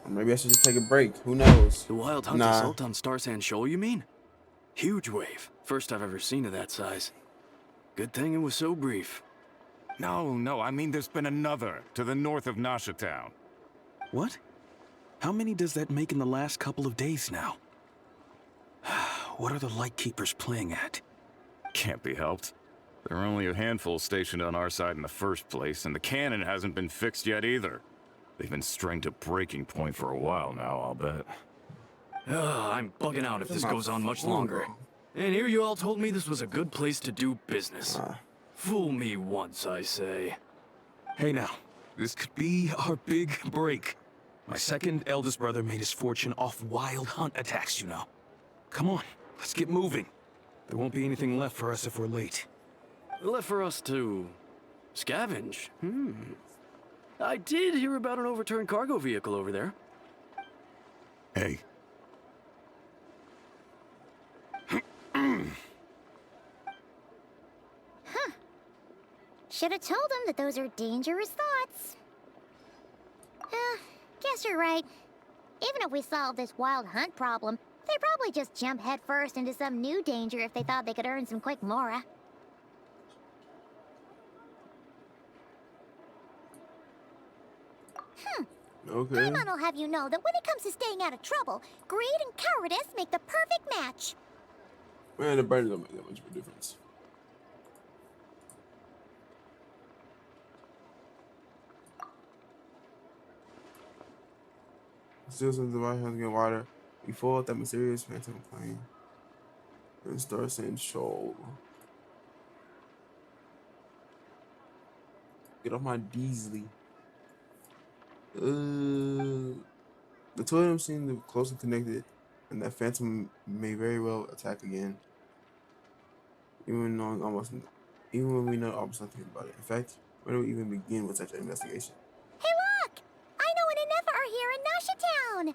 Or maybe I should just take a break. Who knows? The wild hunt Nah. assault on Star Sand Shoal, you mean? Huge wave. First I've ever seen of that size. Good thing it was so brief. No, I mean there's been another to the north of Nasha Town. What? How many does that make in the last couple of days now? What are the Lightkeepers playing at? Can't be helped. There are only a handful stationed on our side in the first place, and the cannon hasn't been fixed yet either. They've been strained to breaking point for a while now, I'll bet. I'm bugging out if this goes on much longer. And here you all told me this was a good place to do business. Fool me once, I say. Hey now, this could be our big break. My second eldest brother made his fortune off wild hunt attacks, you know. Come on, let's get moving. There won't be anything left for us if we're late. Left for us to scavenge. I did hear about an overturned cargo vehicle over there. Hey. Should have told them that those are dangerous thoughts. Guess you're right. Even if we solve this wild hunt problem, they'd probably just jump headfirst into some new danger if they thought they could earn some quick mora. Okay. Paimon will have you know that when it comes to staying out of trouble, greed and cowardice make the perfect match. Man, the burn don't make that much of a difference. Still some device has to get water. We fall at that mysterious phantom plane. And Star Sand Shoal. Get off my Deasley. The two of them seem to be closely connected, and that phantom may very well attack again. Even when we know almost nothing about it. In fact, where do we even begin with such an investigation? Hey, look! I know an Eneva are here in Nasha Town.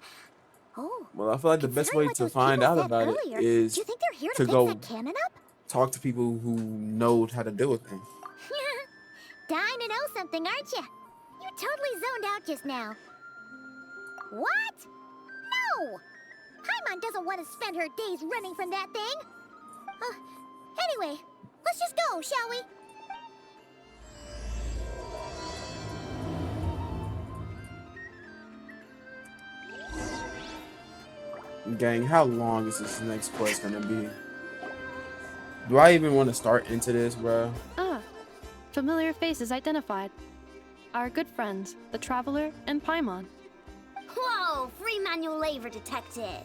Oh. Well, I feel like the best way to find out about it is do you think they're here to to go pick that cannon up? talk to people who know how to deal with things. Dying to know something, aren't you? You totally zoned out just now. What? No! Paimon doesn't want to spend her days running from that thing. Anyway, let's just go, shall we? Gang, how long is this next quest gonna be? Do I even want to start into this, bro? Familiar faces identified. Our good friends, the Traveler and Paimon. Whoa, free manual labor detected.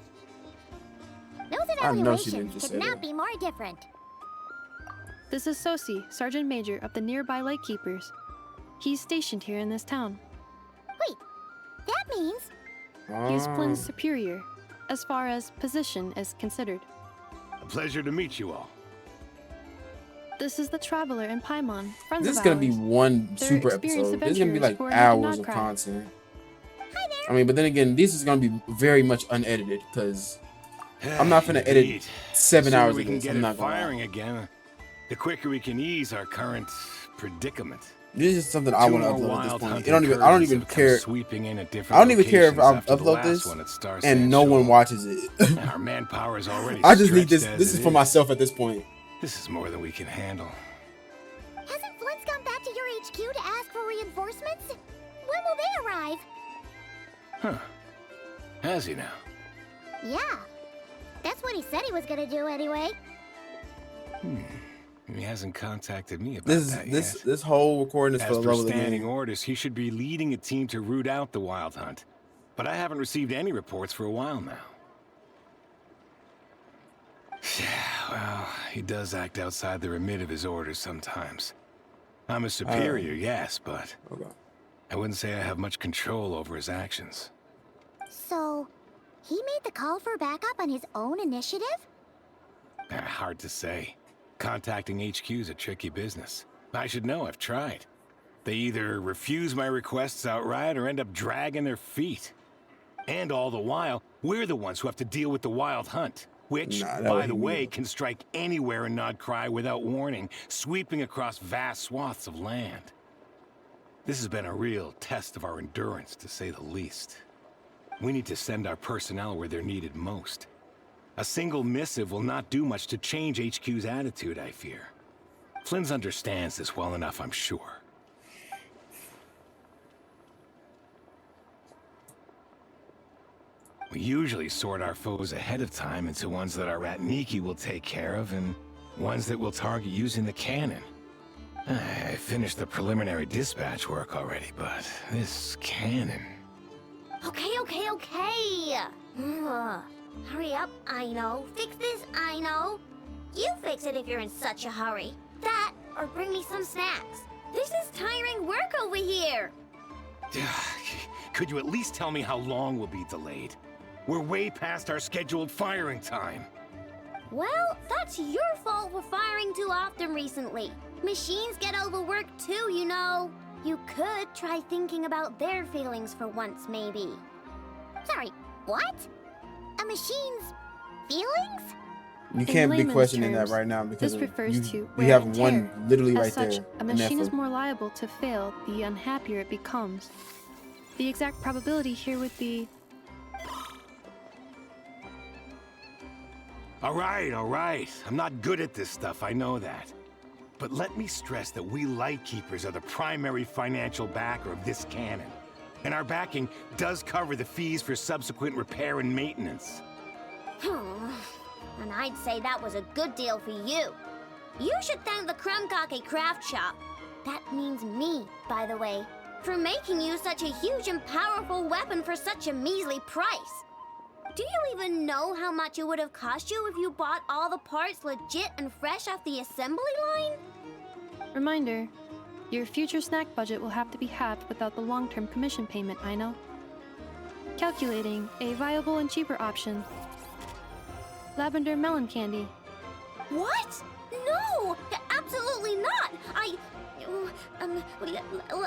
Those I know she evaluations didn't just could say not that. be more different. This is Sosi, Sergeant Major of the nearby Lightkeepers. He's stationed here in this town. Wait, that means... He's Flynn's superior, as far as position is considered. A pleasure to meet you all. This is the Traveler and Paimon, friends This is of gonna ours. be one They're super experienced episode. This is gonna be adventurers like who are making hours of KRAI. content. Hi there. I mean, but then again, this is gonna be very much unedited because I'm not gonna edit Indeed. 7 The sooner hours we of can this. get I'm it not gonna lie. firing again, the quicker we can ease our current predicament. This is something I want to Two more upload at this wild point. hunting I don't even curses have come care. sweeping in at I different don't even care if I locations after the upload last this one at Star and Sand no one Shoal. watches it. Our manpower is already I just need stretched this. as This is it for myself at this point. This is more than we can handle. Hasn't Flint's gone back to your HQ to ask for reinforcements? When will they arrive? Huh. Has he now? Yeah. That's what he said he was gonna do anyway. He hasn't contacted me about This that is yet. this whole recording is for As the for love of the standing game. orders, he should be leading a team to root out the wild hunt. But I haven't received any reports for a while now. Yeah, well, he does act outside the remit of his orders sometimes. I'm a superior, yes, but Okay. I wouldn't say I have much control over his actions. So, he made the call for backup on his own initiative? Hard to say. Contacting HQ is a tricky business. I should know, I've tried. They either refuse my requests outright or end up dragging their feet. And all the while, we're the ones who have to deal with the wild hunt, which, Nah, that by what the he way, means. can strike anywhere in KRAI without warning, sweeping across vast swaths of land. This has been a real test of our endurance, to say the least. We need to send our personnel where they're needed most. A single missive will not do much to change HQ's attitude, I fear. Flynn's understands this well enough, I'm sure. We usually sort our foes ahead of time into ones that our Ratniki will take care of and ones that we'll target using the cannon. I finished the preliminary dispatch work already, but this cannon... Okay. Hurry up, I know. Fix this, I know. You fix it if you're in such a hurry. That, or bring me some snacks. This is tiring work over here. Could you at least tell me how long we'll be delayed? We're way past our scheduled firing time. Well, that's your fault for firing too often recently. Machines get overworked too, you know. You could try thinking about their feelings for once, maybe. Sorry, what? A machine's feelings? You In can't be layman's questioning terms, that right now because this refers to we wear have and one tear. literally As right such, there. a machine is Nefer. more liable to fail the unhappier it becomes. The exact probability here would be... All right. I'm not good at this stuff, I know that. But let me stress that we Lightkeepers are the primary financial backer of this cannon. And our backing does cover the fees for subsequent repair and maintenance. And I'd say that was a good deal for you. You should thank the Krumkake craft shop. That means me, by the way, for making you such a huge and powerful weapon for such a measly price. Do you even know how much it would have cost you if you bought all the parts legit and fresh off the assembly line? Reminder, your future snack budget will have to be halved without the long-term commission payment, I know. Calculating a viable and cheaper option. Lavender melon candy. What? No! Absolutely not!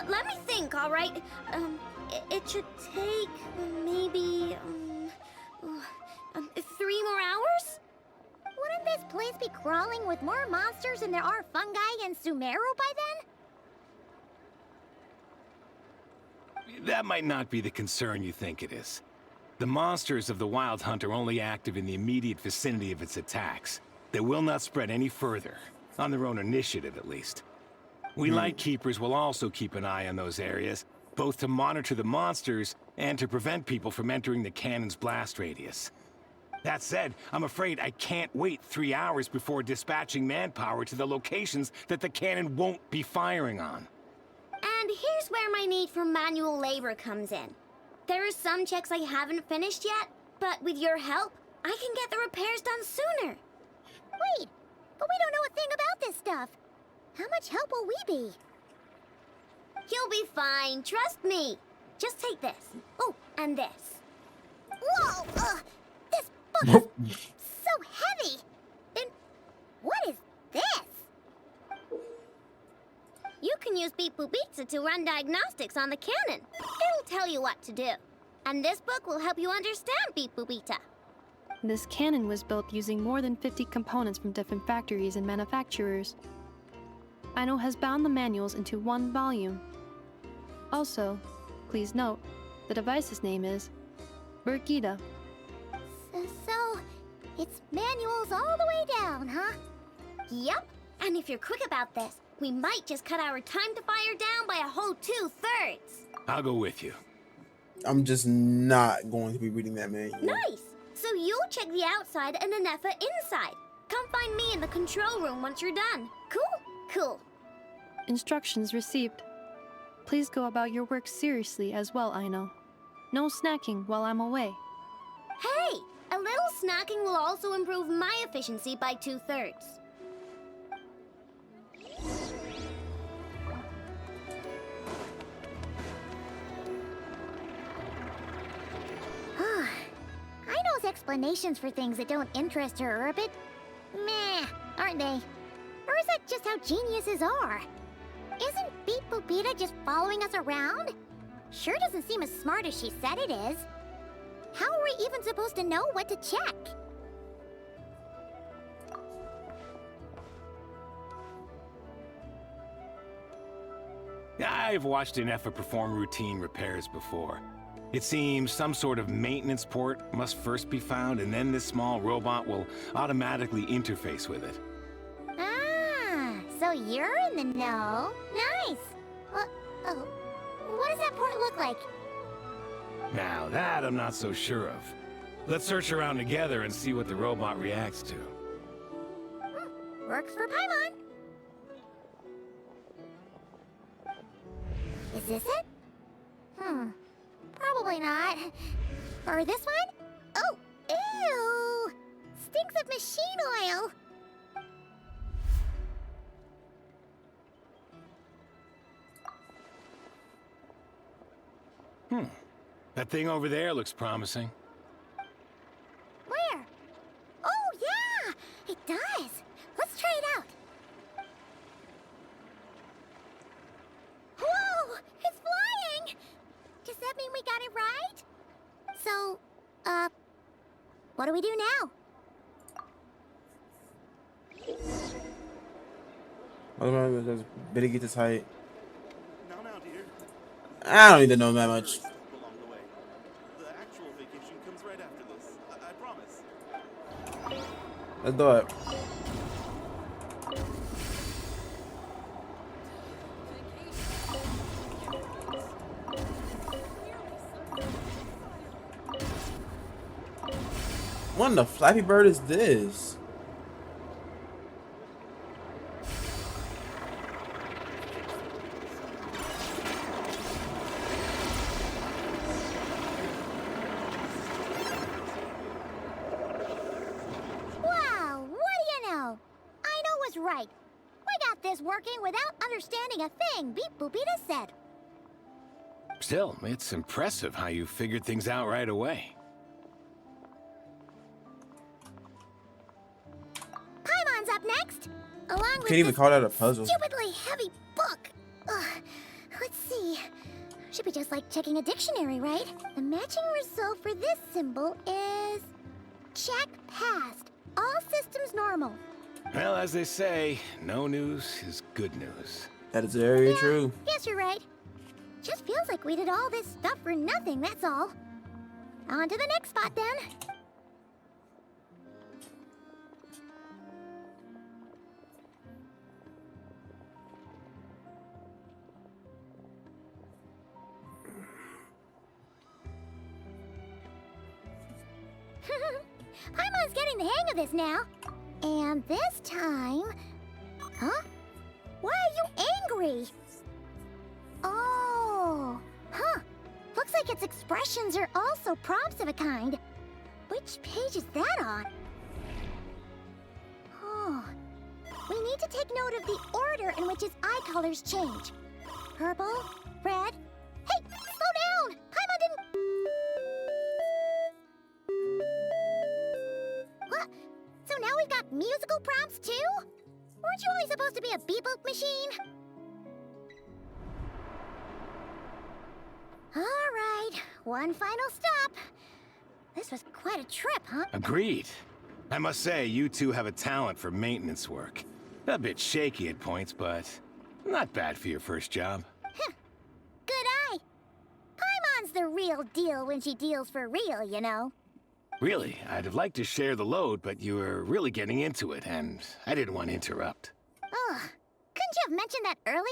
Let me think, all right? It should take maybe, 3 more hours? Wouldn't this place be crawling with more monsters than there are fungi in Sumeru by then? That might not be the concern you think it is. The monsters of the Wild Hunt are only active in the immediate vicinity of its attacks. They will not spread any further, on their own initiative at least. We Lightkeepers will also keep an eye on those areas, both to monitor the monsters and to prevent people from entering the cannon's blast radius. That said, I'm afraid I can't wait 3 hours before dispatching manpower to the locations that the cannon won't be firing on. And here's where my need for manual labor comes in. There are some checks I haven't finished yet, but with your help, I can get the repairs done sooner. Wait, but we don't know a thing about this stuff. How much help will we be? You'll be fine, trust me. Just take this. Oh, and this. Whoa! This book is so heavy. And what is this? You can use Beep Boop Pizza to run diagnostics on the cannon. It'll tell you what to do. And this book will help you understand Beep Boop Pizza. This cannon was built using more than 50 components from different factories and manufacturers. Aino has bound the manuals into one volume. Also, please note, the device's name is Birgitta. So, it's manuals all the way down, huh? Yep, and if you're quick about this, we might just cut our time to fire down by a whole 2/3. I'll go with you. I'm just not going to be reading that manual. Nice! So you'll check the outside and the Nefa inside. Come find me in the control room once you're done. Cool. Instructions received. Please go about your work seriously as well, Aino. No snacking while I'm away. Hey! A little snacking will also improve my efficiency by 2/3. Aino's explanations for things that don't interest her are a bit meh, aren't they? Or is that just how geniuses are? Isn't Beep Boopita just following us around? Sure doesn't seem as smart as she said it is. How are we even supposed to know what to check? I've watched an Nefa perform routine repairs before. It seems some sort of maintenance port must first be found, and then this small robot will automatically interface with it. Ah, so you're in the know. Nice. Oh, what does that port look like? Now that I'm not so sure of. Let's search around together and see what the robot reacts to. Works for Paimon. Is this it? Probably not. Or this one? Oh, ew! Stinks of machine oil. That thing over there looks promising. Where? Oh, yeah! It does. Let's try it out. Whoa! It's flying! Does that mean we got it right? So, what do we do now? Just better get this height. Now, dear. I don't need to know that much. Along the way. The actual vacation comes right after this. I promise. Let's do it. What in the Flappy Bird is this? Wow, what do you know? I know what's right. We got this working without understanding a thing Beep Boopita said. Still, it's impressive how you figured things out right away. Paimon's up next, along with Can't even this call that a puzzle. stupidly heavy book. Ugh, let's see. Should be just like checking a dictionary, right? The matching result for this symbol is... check passed. All systems normal. Well, as they say, no news is good news. That is very true. Yes, you're right. Just feels like we did all this stuff for nothing, that's all. On to the next spot, then. Paimon's getting the hang of this now. And this time... Huh? Why are you angry? Oh, huh. Looks like its expressions are also prompts of a kind. Which page is that on? Oh. We need to take note of the order in which its eye colors change. Purple, red... Hey, slow down! Paimon didn't... What? So now we've got musical prompts too? Weren't you only supposed to be a beep-boop machine? All right, one final stop. This was quite a trip, huh? Agreed. I must say, you two have a talent for maintenance work. A bit shaky at points, but not bad for your first job. Good eye. Paimon's the real deal when she deals for real, you know. Really, I'd have liked to share the load, but you were really getting into it, and I didn't want to interrupt. Ugh, couldn't you have mentioned that earlier?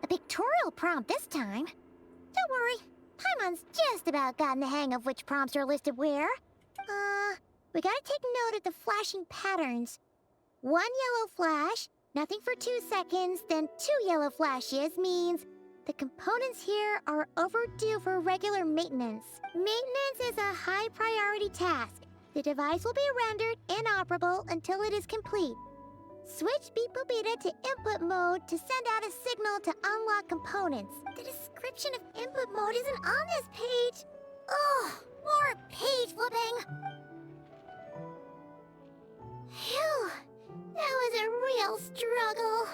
A pictorial prompt this time. Don't worry, Paimon's just about gotten the hang of which prompts are listed where. We gotta take note of the flashing patterns. 1 yellow flash, nothing for 2 seconds, then 2 yellow flashes means the components here are overdue for regular maintenance. Maintenance is a high priority task. The device will be rendered inoperable until it is complete. Switch Beep Boopita to input mode to send out a signal to unlock components. The description of input mode isn't on this page. Ugh, more page flipping. Phew, that was a real struggle.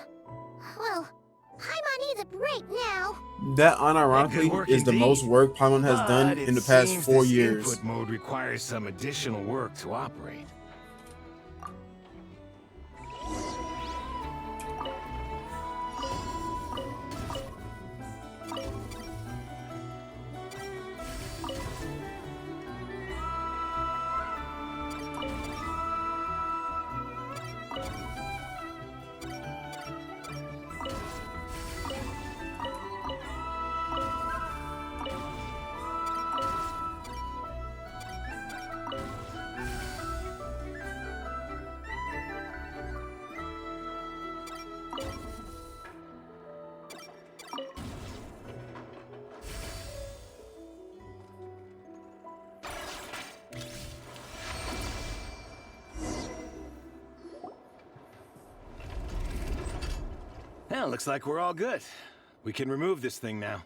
Well, Paimon needs a break now. That Good unironically work is the indeed. most work Paimon has done But in the it past seems 4 this years. Input mode requires some additional work to operate. Well, looks like we're all good. We can remove this thing now.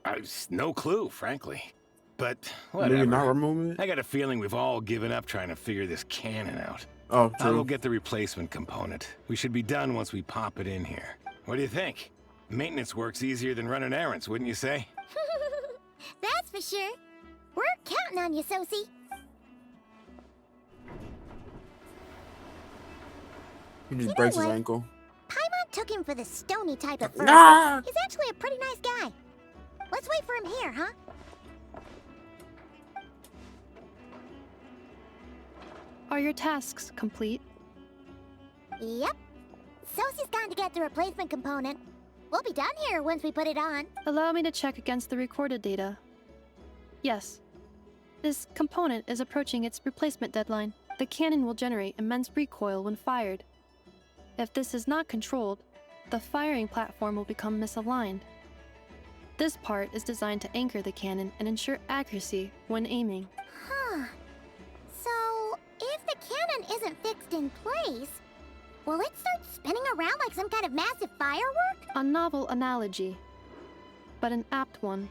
I've no clue, frankly. But whatever. Maybe not remove it? I got a feeling we've all given up trying to figure this cannon out. Oh, I'll go true. get the replacement component. We should be done once we pop it in here. What do you think? Maintenance work's easier than running errands, wouldn't you say? That's for sure. We're counting on you, Sosie. He just You breaks know his what? ankle. Paimon took him for the stony type at first. Nah! He's actually a pretty nice guy. Let's wait for him here, huh? Are your tasks complete? Yep. Sosie's gone to get the replacement component. We'll be done here once we put it on. Allow me to check against the recorded data. Yes. This component is approaching its replacement deadline. The cannon will generate immense recoil when fired. If this is not controlled, the firing platform will become misaligned. This part is designed to anchor the cannon and ensure accuracy when aiming. Huh. So, if the cannon isn't fixed in place, will it start spinning around like some kind of massive firework? A novel analogy, but an apt one.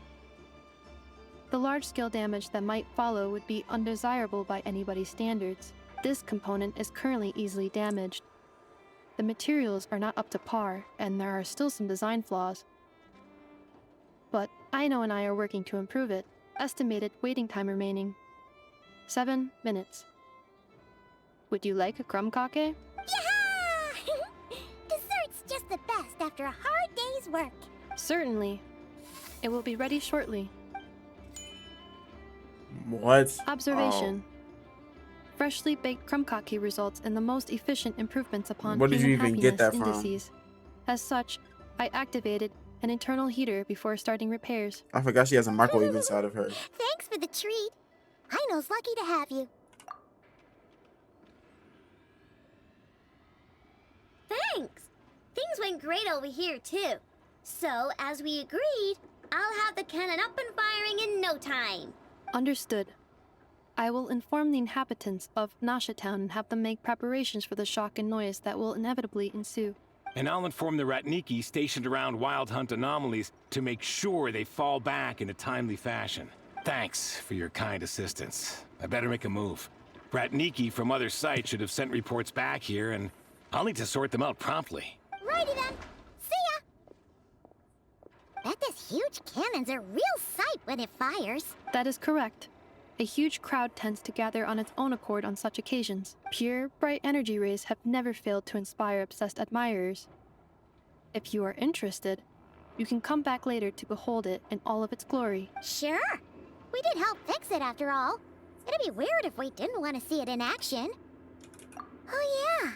The large-scale damage that might follow would be undesirable by anybody's standards. This component is currently easily damaged. The materials are not up to par, and there are still some design flaws. But Aino and I are working to improve it. Estimated waiting time remaining: 7 minutes. Would you like a crumb-cake? Yeah! Dessert's just the best after a hard day's work. Certainly. It will be ready shortly. What? Observation. Freshly baked crumb-cake results in the most efficient improvements upon Where did pain you and even get happiness that from? indices. As such, I activated an internal heater before starting repairs. I forgot she has a microwave inside of her. Thanks for the treat. Aino's lucky to have you. Thanks! Things went great over here, too. So, as we agreed, I'll have the cannon up and firing in no time. Understood. I will inform the inhabitants of Nasha Town and have them make preparations for the shock and noise that will inevitably ensue. And I'll inform the Ratniki stationed around Wild Hunt anomalies to make sure they fall back in a timely fashion. Thanks for your kind assistance. I better make a move. Ratniki from other sites should have sent reports back here, and I'll need to sort them out promptly. Righty then. See ya! Bet this huge cannon's a real sight when it fires. That is correct. A huge crowd tends to gather on its own accord on such occasions. Pure, bright energy rays have never failed to inspire obsessed admirers. If you are interested, you can come back later to behold it in all of its glory. Sure. We did help fix it after all. It'd be weird if we didn't want to see it in action. Oh yeah.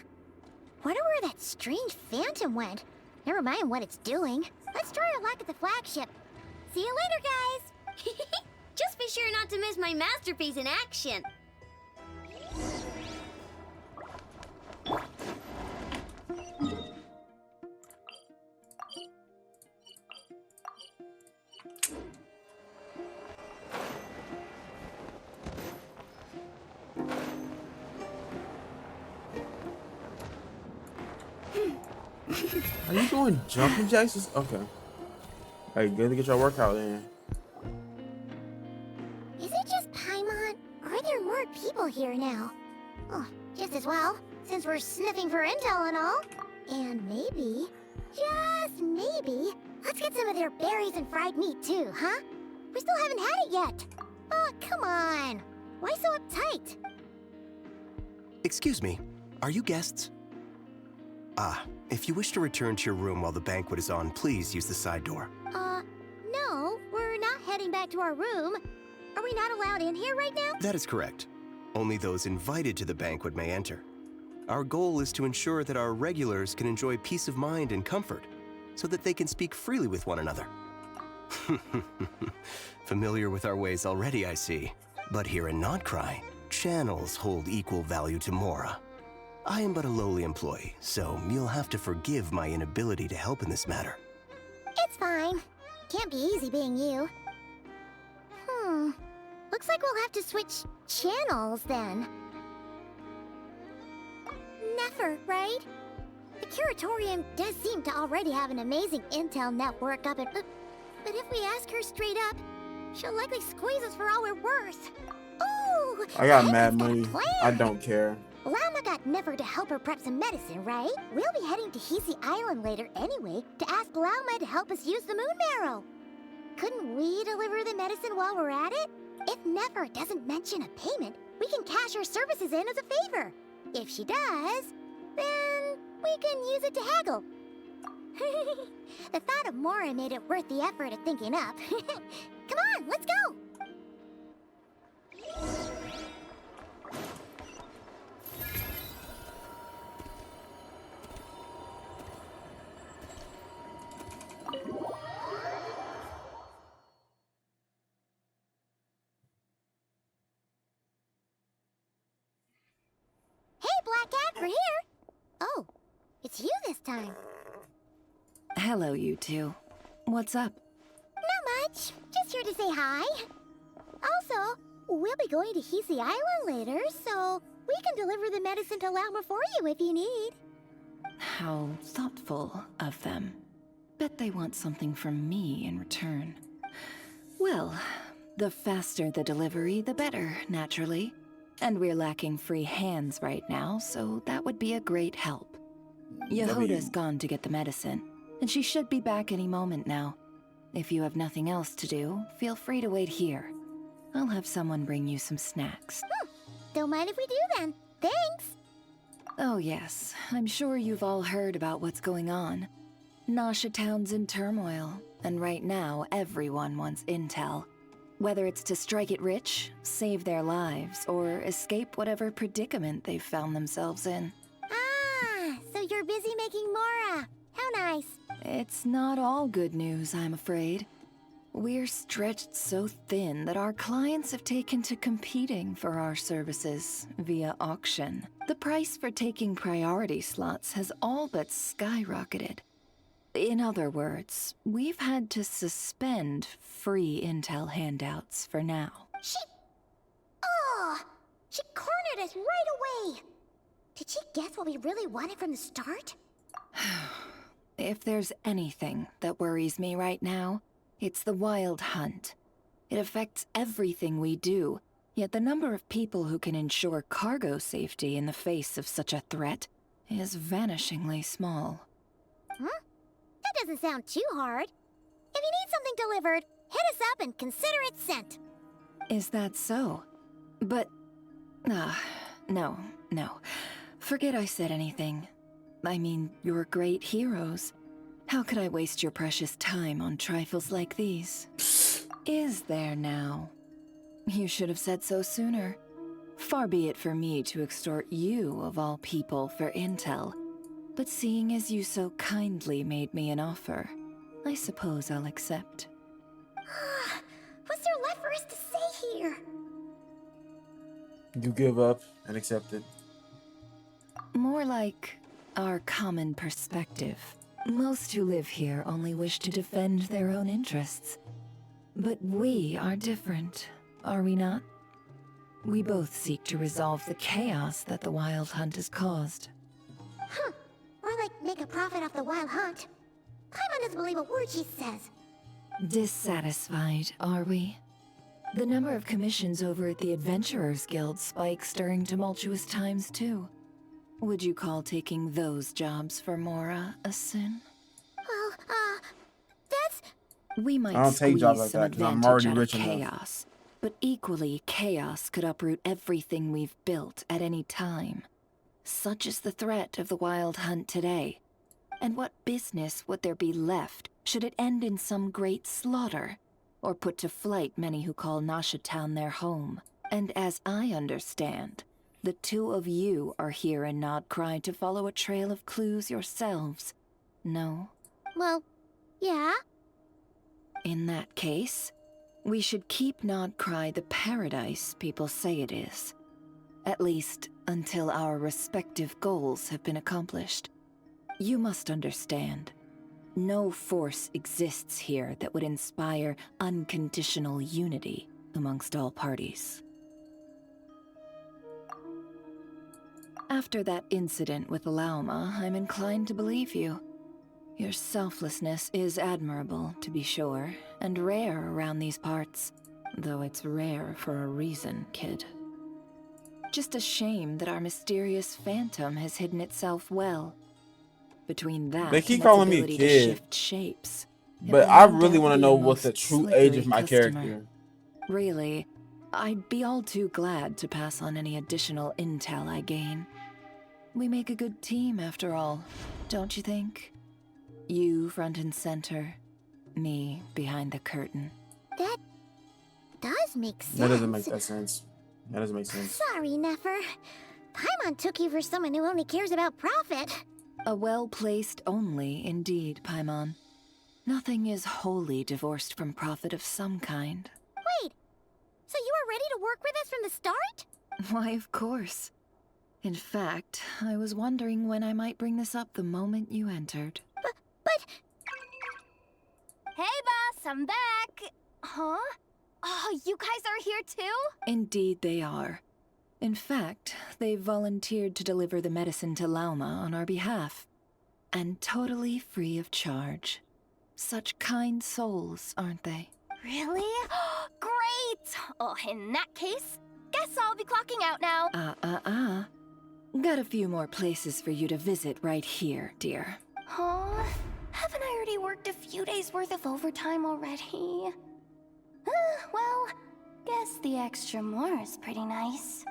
Wonder where that strange phantom went. Never mind what it's doing. Let's try our luck at the flagship. See you later, guys. Just be sure not to miss my masterpiece in action. Are you doing jumping jacks? Okay. Hey, good to get your workout in. Is it just Paimon? Or are there more people here now? Oh, just as well, since we're sniffing for intel and all. And maybe, just maybe, let's get some of their berries and fried meat too, huh? We still haven't had it yet. Oh, come on. Why so uptight? Excuse me, are you guests? If you wish to return to your room while the banquet is on, please use the side door. No, we're not heading back to our room. Are we not allowed in here right now? That is correct. Only those invited to the banquet may enter. Our goal is to ensure that our regulars can enjoy peace of mind and comfort, so that they can speak freely with one another. Familiar with our ways already, I see. But here in KRAI, channels hold equal value to Mora. I am but a lowly employee, so you'll have to forgive my inability to help in this matter. It's fine. Can't be easy being you. Looks like we'll have to switch channels then. Never, right? The Curatorium does seem to already have an amazing intel network up at... But if we ask her straight up, she'll likely squeeze us for all we're worth. Ooh! I got mad money. I don't care. Llama got Never to help her prep some medicine, right? We'll be heading to Hisi Island later anyway to ask Llama to help us use the moon marrow. Couldn't we deliver the medicine while we're at it? If Never doesn't mention a payment, we can cash our services in as a favor. If she does, then we can use it to haggle. The thought of Mora made it worth the effort of thinking up. Come on, let's go! Black Cat, we're here! Oh, it's you this time. Hello, you two. What's up? Not much. Just here to say hi. Also, we'll be going to Hisi Island later, so we can deliver the medicine to Llama for you if you need. How thoughtful of them. Bet they want something from me in return. Well, the faster the delivery, the better, naturally. And we're lacking free hands right now, so that would be a great help. Yehoda's gone to get the medicine, and she should be back any moment now. If you have nothing else to do, feel free to wait here. I'll have someone bring you some snacks. Don't mind if we do then. Thanks! Oh yes, I'm sure you've all heard about what's going on. Nasha Town's in turmoil, and right now everyone wants intel. Whether it's to strike it rich, save their lives, or escape whatever predicament they've found themselves in. Ah, so you're busy making Mora. How nice. It's not all good news, I'm afraid. We're stretched so thin that our clients have taken to competing for our services via auction. The price for taking priority slots has all but skyrocketed. In other words, we've had to suspend free intel handouts for now. She cornered us right away! Did she guess what we really wanted from the start? If there's anything that worries me right now, it's the wild hunt. It affects everything we do, yet the number of people who can ensure cargo safety in the face of such a threat is vanishingly small. That doesn't sound too hard. If you need something delivered, hit us up and consider it sent. Is that so? But... no. Forget I said anything. I mean, you're great heroes. How could I waste your precious time on trifles like these? Is there now? You should have said so sooner. Far be it for me to extort you, of all people, for intel. But seeing as you so kindly made me an offer, I suppose I'll accept. What's there left for us to say here? You give up and accept it. More like our common perspective. Most who live here only wish to defend their own interests. But we are different, are we not? We both seek to resolve the chaos that the Wild Hunt has caused. Or like make a profit off the wild hunt. Paimon doesn't believe a word she says. Dissatisfied, are we? The number of commissions over at the Adventurers Guild spikes during tumultuous times, too. Would you call taking those jobs for Mora a sin? Well, that's... We might I don't take jobs squeeze like some that because I'm advantage already out of rich enough. chaos, but equally, chaos could uproot everything we've built at any time. Such is the threat of the wild hunt today. And what business would there be left should it end in some great slaughter, or put to flight many who call Nasha Town their home? And as I understand, the two of you are here in KRAI to follow a trail of clues yourselves. No? Well, yeah. In that case, we should keep KRAI the paradise people say it is. At least, until our respective goals have been accomplished. You must understand, no force exists here that would inspire unconditional unity amongst all parties. After that incident with Lauma, I'm inclined to believe you. Your selflessness is admirable, to be sure, and rare around these parts. Though it's rare for a reason, kid. Just a shame that our mysterious phantom has hidden itself well. Between that They keep and its calling me a ability to kid. shift shapes, it But will I no really doubt want to be know a what the most true age of slippery my customer. character. Really, I'd be all too glad to pass on any additional intel I gain. We make a good team, after all, don't you think? You front and center, me behind the curtain. That does make sense. That doesn't make that sense. That doesn't make sense. Sorry, Nefer. Paimon took you for someone who only cares about profit. A well-placed only, indeed, Paimon. Nothing is wholly divorced from profit of some kind. Wait, so you were ready to work with us from the start? Why, of course. In fact, I was wondering when I might bring this up the moment you entered. But... Hey, boss, I'm back. Huh? Oh, you guys are here too? Indeed they are. In fact, they've volunteered to deliver the medicine to Lauma on our behalf. And totally free of charge. Such kind souls, aren't they? Really? Great! Oh, in that case, guess I'll be clocking out now. Got a few more places for you to visit right here, dear. Huh? Haven't I already worked a few days worth of overtime already? Well, guess the extra more is pretty nice.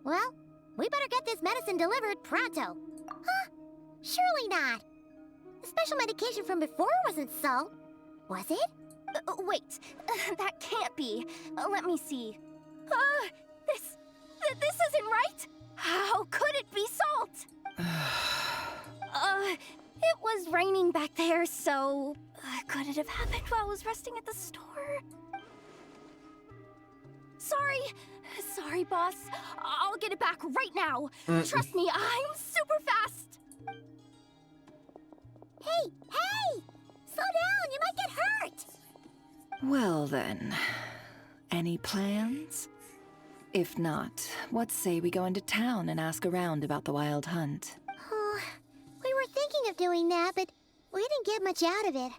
Well, we better get this medicine delivered pronto. Huh? Surely not. The special medication from before wasn't salt, was it? Wait, that can't be. Let me see. This isn't right. How could it be salt? It was raining back there, so could it have happened while I was resting at the store? Sorry, boss. I'll get it back right now. Trust me, I'm super fast. Hey! Slow down, you might get hurt! Well then, any plans? If not, what say we go into town and ask around about the wild hunt? We were thinking of doing that, but we didn't get much out of it.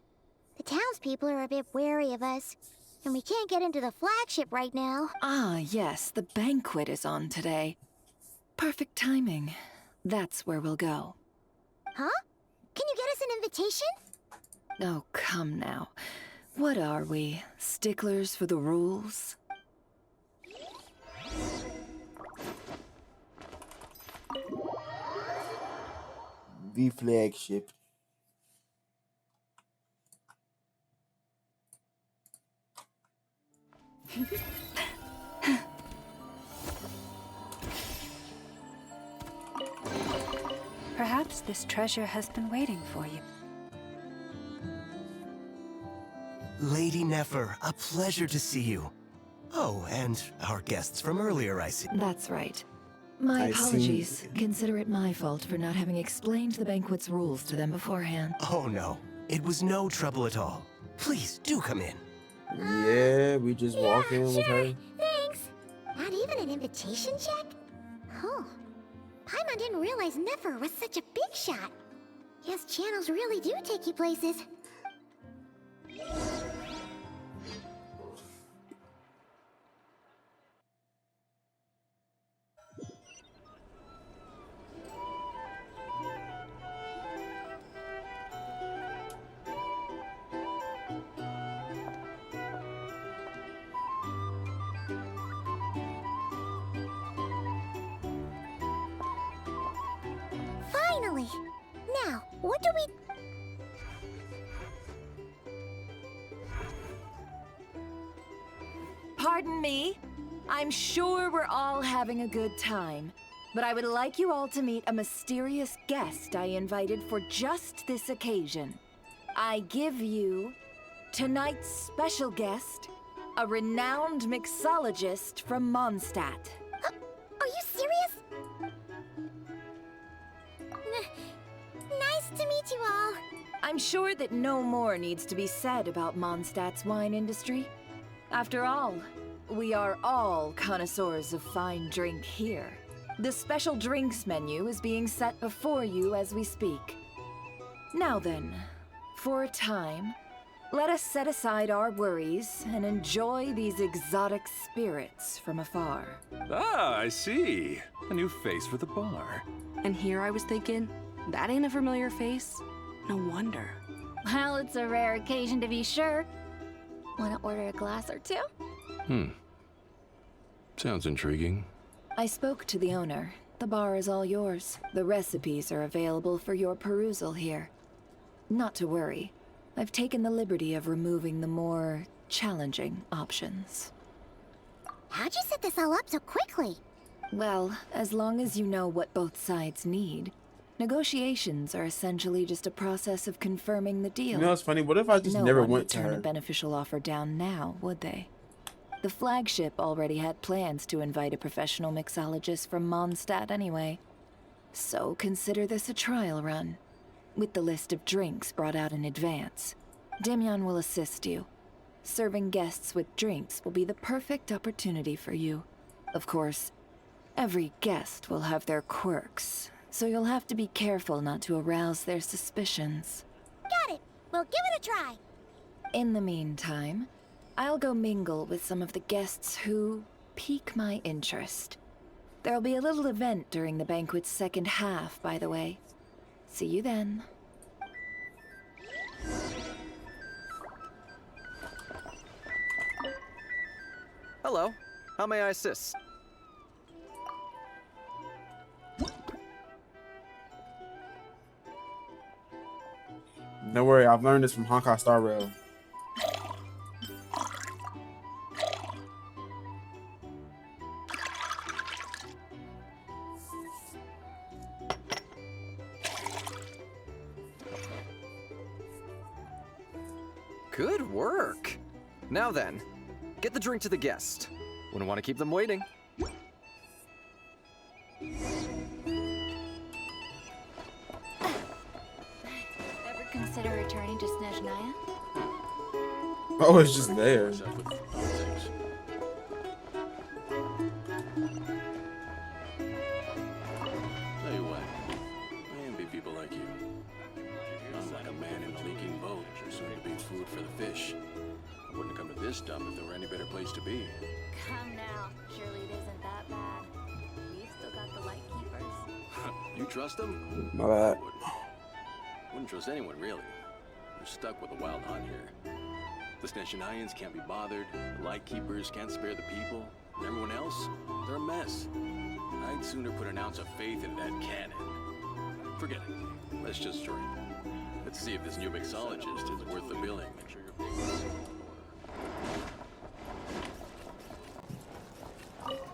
The townspeople are a bit wary of us, and we can't get into the flagship right now. Ah, yes, the banquet is on today. Perfect timing. That's where we'll go. Huh? Can you get us an invitation? Oh, come now. What are we, sticklers for the rules? The flagship. Perhaps this treasure has been waiting for you. Lady Nefer, a pleasure to see you. Oh, and our guests from earlier, I see. That's right. My I apologies. see. Consider it my fault for not having explained the banquet's rules to them beforehand. Oh no, it was no trouble at all. Please, do come in. Yeah, we just walk in with her. Thanks. Not even an invitation check? Huh. Paimon didn't realize Nefer was such a big shot. Yes, channels really do take you places. Finally! Now, what do we... Pardon me? I'm sure we're all having a good time, but I would like you all to meet a mysterious guest I invited for just this occasion. I give you tonight's special guest, a renowned mixologist from Mondstadt. Are you serious? Nice to meet you all. I'm sure that no more needs to be said about Mondstadt's wine industry. After all, we are all connoisseurs of fine drink here. The special drinks menu is being set before you as we speak. Now then, for a time, let us set aside our worries and enjoy these exotic spirits from afar. Ah, I see. A new face for the bar. And here I was thinking, that ain't a familiar face. No wonder. Well, it's a rare occasion to be sure. Wanna order a glass or two? Sounds intriguing. I spoke to the owner. The bar is all yours. The recipes are available for your perusal here. Not to worry. I've taken the liberty of removing the more challenging options. How'd you set this all up so quickly? Well, as long as you know what both sides need, negotiations are essentially just a process of confirming the deal. You know what's funny? What if I just No never one went would to turn her? a beneficial offer down now, would they? The flagship already had plans to invite a professional mixologist from Mondstadt anyway. So consider this a trial run, with the list of drinks brought out in advance. Demyon will assist you. Serving guests with drinks will be the perfect opportunity for you. Of course, every guest will have their quirks, so you'll have to be careful not to arouse their suspicions. Got it. We'll give it a try. In the meantime, I'll go mingle with some of the guests who pique my interest. There'll be a little event during the banquet's second half, by the way. See you then. Hello. How may I assist? Don't worry, I've learned this from Honkai Star Rail. Good work. Now then, get the drink to the guest. Wouldn't want to keep them waiting. Ever consider returning to Snezhnaya? Oh, it's just there. Tell you what, I envy people like you. I'm like a man in a leaking boat, soon to be food for the fish. I wouldn't come to this dump if there were any better place to be. Come now. Surely it isn't that bad. We've still got the light keepers. You trust them? My bad. Wouldn't trust anyone, really. You're stuck with a wild hunt here. The Snezhnayans can't be bothered, the Lightkeepers can't spare the people, and everyone else, they're a mess. I'd sooner put an ounce of faith in that cannon. Forget it. Let's just drink. Let's see if this new mixologist is worth the billing. Make sure you're paying.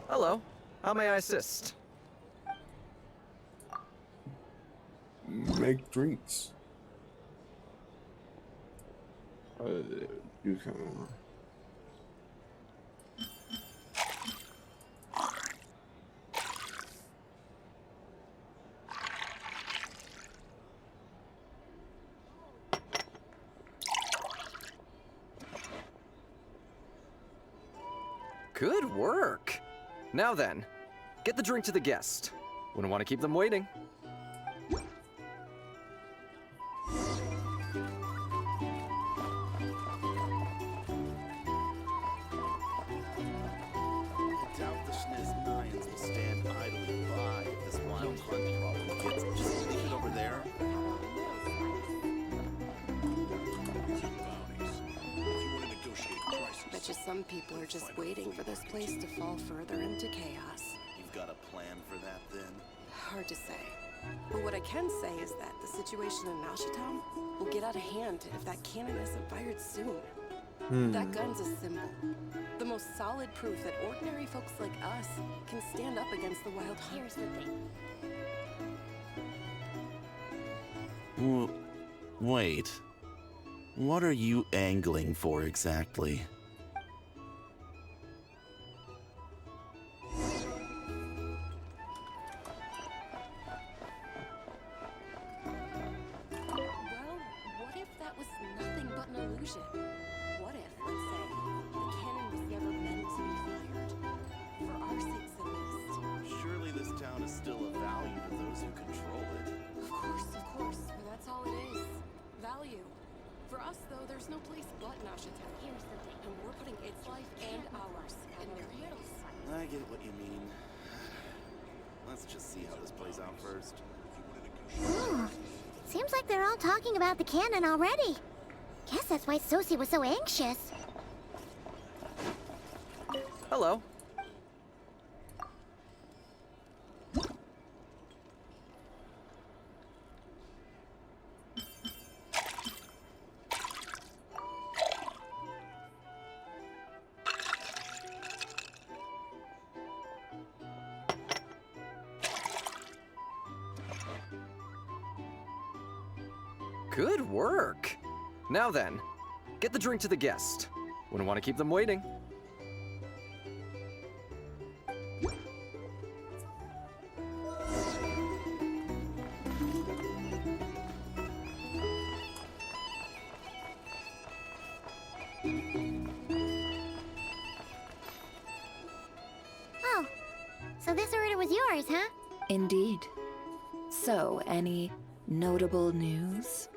Hello. How may I assist? Make drinks. You can. Good work. Now then, get the drink to the guest. Wouldn't want to keep them waiting. I doubt the Schniz Nines will stand idly by if this wild hunt problem gets. Just leave it over there. Bet you some people are just waiting for this place to fall further into chaos. You've got a plan for that, then? Hard to say. But what I can say is that the situation in Nashitown will get out of hand if that cannon isn't fired soon. That gun's a symbol. The most solid proof that ordinary folks like us can stand up against the wild hunt. Here's the thing. Wait. What are you angling for exactly? Well, what if that was nothing but an illusion? What if, let's say, the cannon was never meant to be fired? For our sakes at least. Surely this town is still of value to those who control it. Of course, but that's all it is. Value. For us, though, there's no place but Nashitown. Here's the thing. And we're putting its life and ours in their hands. I get what you mean. Let's just see how this plays out first. Seems like they're all talking about the cannon already. Guess that's why Sosie was so anxious. Hello. Good work. Now then, get the drink to the guest. Wouldn't want to keep them waiting. Oh, so this order was yours, huh? Indeed. So, any notable news?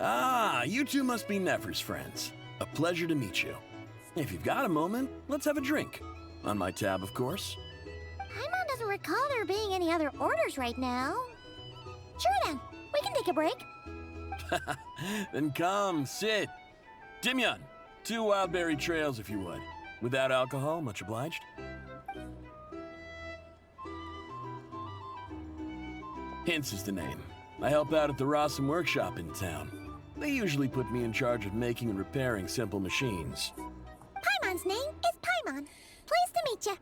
Ah, you two must be Nefer's friends. A pleasure to meet you. If you've got a moment, let's have a drink. On my tab, of course. Paimon doesn't recall there being any other orders right now. Sure then, we can take a break. Then come, sit. Dimyon, 2 wildberry trails if you would. Without alcohol, much obliged. Hints is the name. I help out at the Rossum workshop in town. They usually put me in charge of making and repairing simple machines. Paimon's name is Paimon. Pleased to meet you.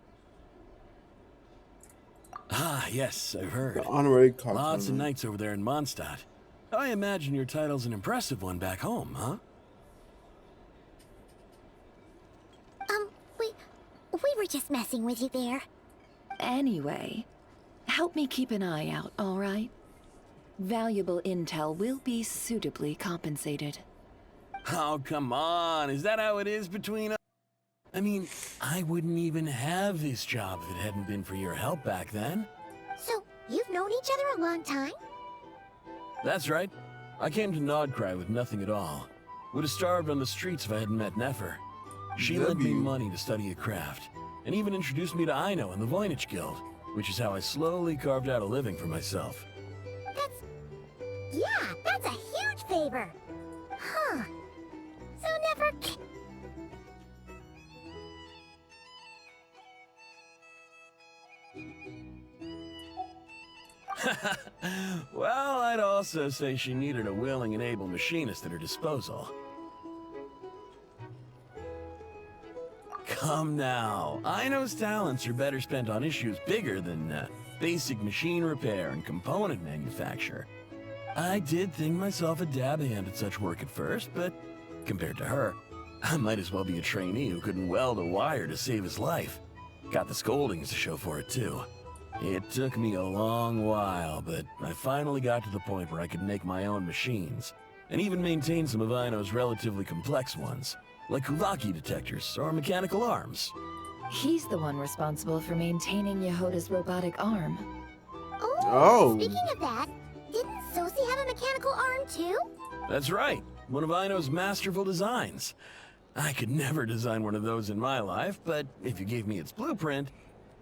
Ah, yes, I've heard. The honorary Lots of nights over there in Mondstadt. I imagine your title's an impressive one back home, huh? We were just messing with you there. Anyway, help me keep an eye out, all right? Valuable intel will be suitably compensated. Oh, come on. Is that how it is between us? I mean, I wouldn't even have this job if it hadn't been for your help back then. So, you've known each other a long time? That's right. I came to KRAI with nothing at all. Would have starved on the streets if I hadn't met Nefer. She lent me money to study a craft, and even introduced me to Aino and the Voynich Guild, which is how I slowly carved out a living for myself. That's a huge favor. Huh. So Nefer... Well, I'd also say she needed a willing and able machinist at her disposal. Come now, Aino's talents are better spent on issues bigger than basic machine repair and component manufacture. I did think myself a dab hand at such work at first, but compared to her, I might as well be a trainee who couldn't weld a wire to save his life. Got the scoldings to show for it too. It took me a long while, but I finally got to the point where I could make my own machines, and even maintain some of Aino's relatively complex ones. like Kulaki detectors or mechanical arms. He's the one responsible for maintaining Yehoda's robotic arm. Oh, speaking of that, didn't Sosi have a mechanical arm too? That's right, one of Aino's masterful designs. I could never design one of those in my life, but if you gave me its blueprint,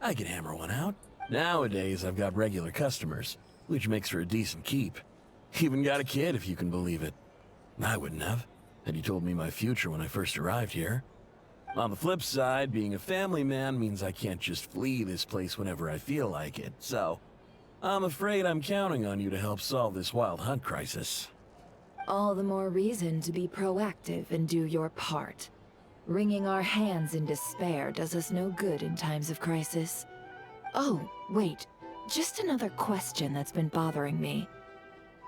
I could hammer one out. Nowadays, I've got regular customers, which makes for a decent keep. Even got a kid, if you can believe it. I wouldn't have, had you told me my future when I first arrived here. On the flip side, being a family man means I can't just flee this place whenever I feel like it, so I'm afraid I'm counting on you to help solve this wild hunt crisis. All the more reason to be proactive and do your part. Wringing our hands in despair does us no good in times of crisis. Oh, wait. Just another question that's been bothering me.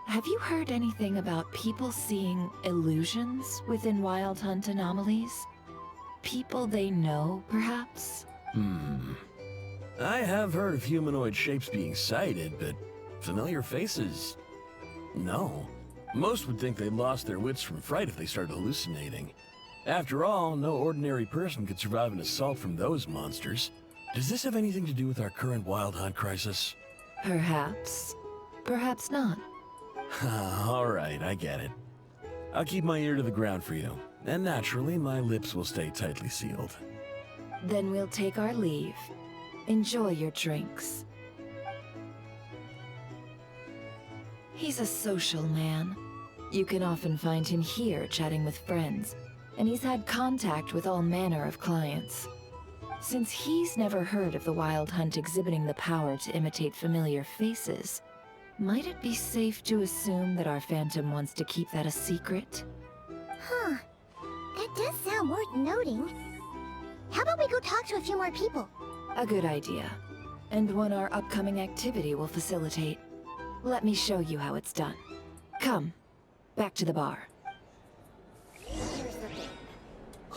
Have you heard anything about people seeing illusions within Wild Hunt anomalies? People they know, perhaps? I have heard of humanoid shapes being sighted, but familiar faces? No. Most would think they lost their wits from fright if they started hallucinating. After all, no ordinary person could survive an assault from those monsters. Does this have anything to do with our current Wild Hunt crisis? Perhaps. Perhaps not. Alright, I get it. I'll keep my ear to the ground for you, and naturally, my lips will stay tightly sealed. Then we'll take our leave. Enjoy your drinks. He's a social man. You can often find him here chatting with friends, and he's had contact with all manner of clients. Since he's never heard of the Wild Hunt exhibiting the power to imitate familiar faces, might it be safe to assume that our Phantom wants to keep that a secret? Huh. That does sound worth noting. How about we go talk to a few more people? A good idea. And one our upcoming activity will facilitate. Let me show you how it's done. Come, back to the bar. Here's the thing.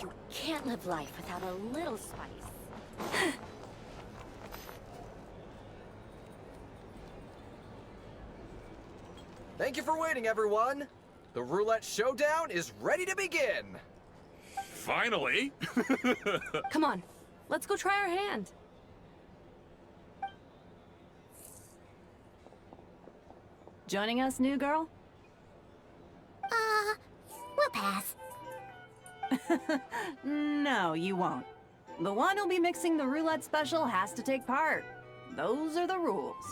You can't live life without a little spice. Thank you for waiting, everyone. The roulette showdown is ready to begin. Finally! Come on, let's go try our hand. Joining us, new girl? We'll pass. No, you won't. The one who'll be mixing the roulette special has to take part. Those are the rules.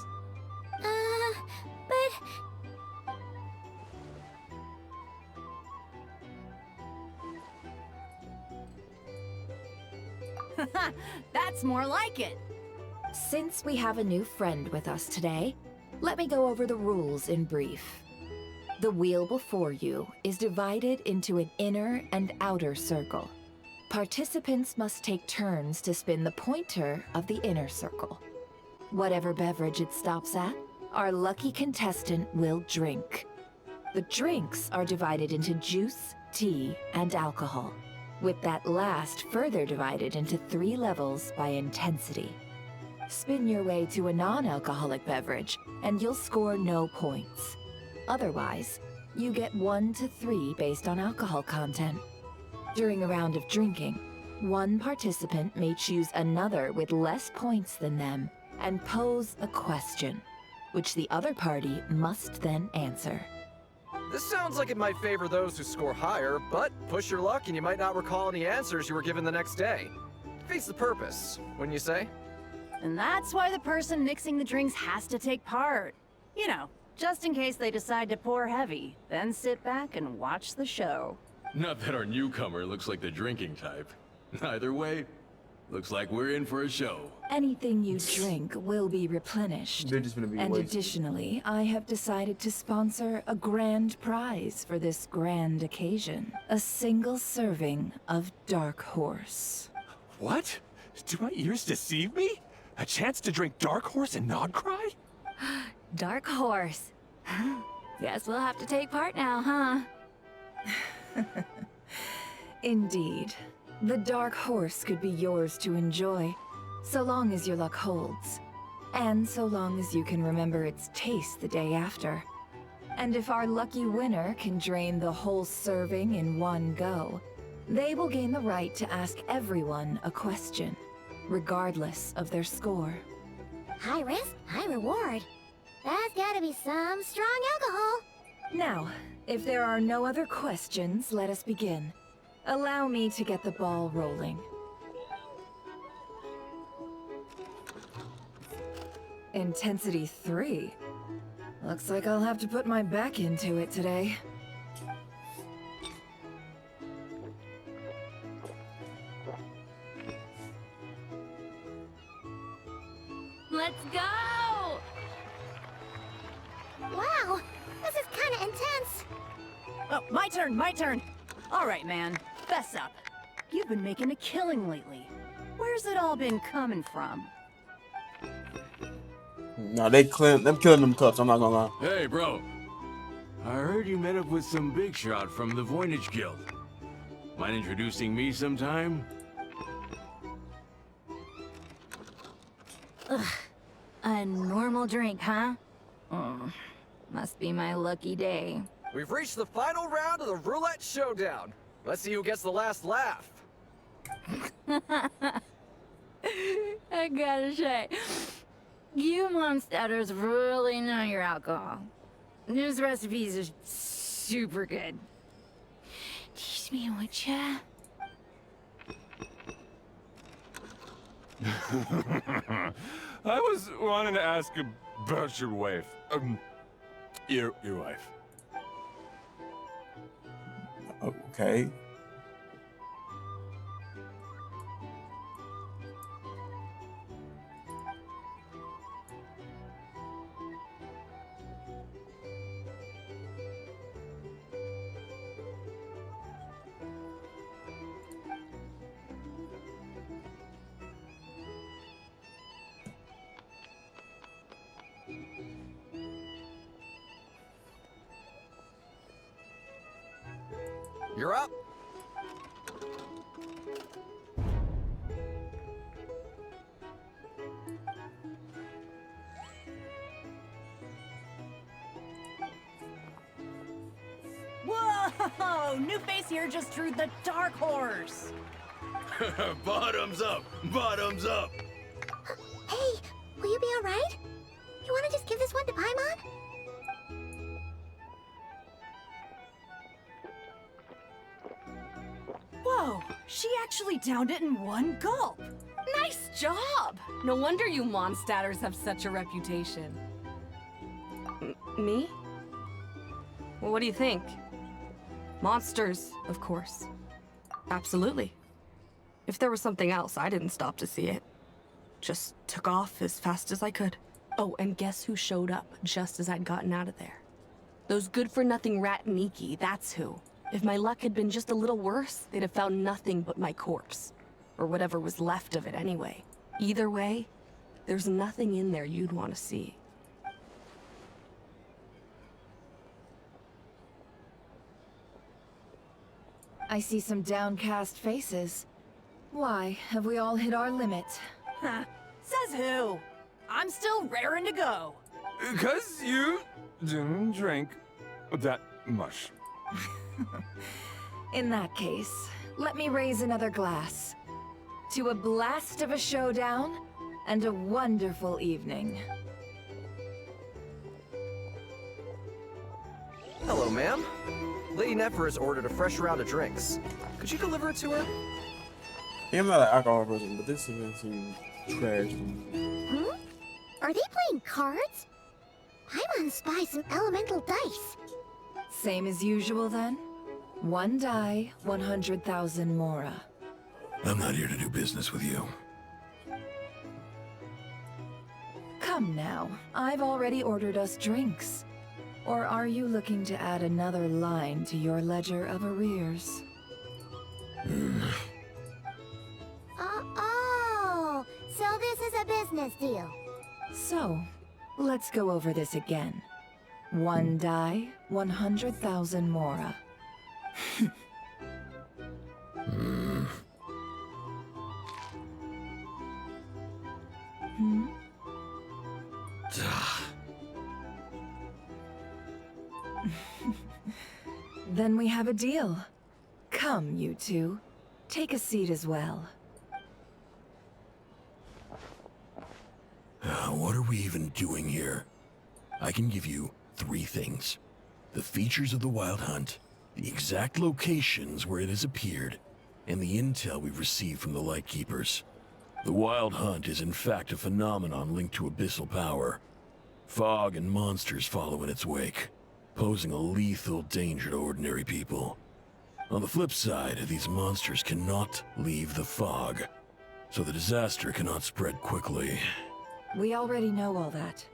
That's more like it. Since we have a new friend with us today, let me go over the rules in brief. The wheel before you is divided into an inner and outer circle. Participants must take turns to spin the pointer of the inner circle. Whatever beverage it stops at, our lucky contestant will drink. The drinks are divided into juice, tea, and alcohol, with that last further divided into 3 levels by intensity. Spin your way to a non-alcoholic beverage, and you'll score no points. Otherwise, you get 1 to 3 based on alcohol content. During a round of drinking, one participant may choose another with less points than them and pose a question, which the other party must then answer. This sounds like it might favor those who score higher, but push your luck and you might not recall any answers you were given the next day. Defeats the purpose, wouldn't you say? And that's why the person mixing the drinks has to take part. You know, just in case they decide to pour heavy, then sit back and watch the show. Not that our newcomer looks like the drinking type. Either way, looks like we're in for a show. Anything you drink will be replenished. They're just gonna be And wasted. additionally, I have decided to sponsor a grand prize for this grand occasion. A single serving of Dark Horse. What? Do my ears deceive me? A chance to drink Dark Horse and not cry? Dark Horse. Guess we'll have to take part now, huh? Indeed. The Dark Horse could be yours to enjoy, so long as your luck holds. And so long as you can remember its taste the day after. And if our lucky winner can drain the whole serving in one go, They will gain the right to ask everyone a question, regardless of their score. High risk, high reward. That's gotta be some strong alcohol. Now, if there are no other questions, let us begin. Allow me to get the ball rolling. Intensity 3. Looks like I'll have to put my back into it today. Let's go! Wow, this is kinda intense. Oh, my turn. All right, man, fess up. You've been making a killing lately. Where's it all been coming from? No, them killing them cups. I'm not gonna lie. Hey, bro. I heard you met up with some big shot from the Voynich Guild. Mind introducing me sometime? Ugh, a normal drink, huh? Must be my lucky day. We've reached the final round of the roulette showdown. Let's see who gets the last laugh. I gotta say, you monsters really know your alcohol. These recipes are super good. Teach me, would ya? I was wanting to ask about your wife. Your wife. Okay. You're up. Whoa! New face here just drew the dark horse. Bottoms up! Bottoms up! Hey, will you be alright? You wanna just give this one to Paimon? Whoa! She actually downed it in one gulp. Nice job! No wonder you Mondstadters have such a reputation. Me? Well, what do you think? Monsters, of course. Absolutely. If there was something else, I didn't stop to see it. Just took off as fast as I could. Oh, and guess who showed up just as I'd gotten out of there? Those good-for-nothing rat Niki, that's who. If my luck had been just a little worse, they'd have found nothing but my corpse. Or whatever was left of it anyway. Either way, there's nothing in there you'd want to see. I see some downcast faces. Why, have we all hit our limit? Huh. Says who? I'm still raring to go. 'Cause you didn't drink that much. In that case, let me raise another glass. To a blast of a showdown and a wonderful evening. Hello, ma'am. Lady Nefer has ordered a fresh round of drinks. Could you deliver it to her? Yeah, I'm not an alcohol person, but this event seems trash. Are they playing cards? Paimon spies some elemental dice. Same as usual then? One die, 100,000 Mora. I'm not here to do business with you. Come now, I've already ordered us drinks. Or are you looking to add another line to your ledger of arrears? Oh, so this is a business deal. So, let's go over this again. One die, 100,000 Mora. Then we have a deal. Come, you two. Take a seat as well. What are we even doing here? I can give you 3 things. The features of the Wild Hunt, the exact locations where it has appeared, and the intel we've received from the Lightkeepers. The Wild Hunt is in fact a phenomenon linked to abyssal power. Fog and monsters follow in its wake, posing a lethal danger to ordinary people. On the flip side, these monsters cannot leave the fog, so the disaster cannot spread quickly. We already know all that.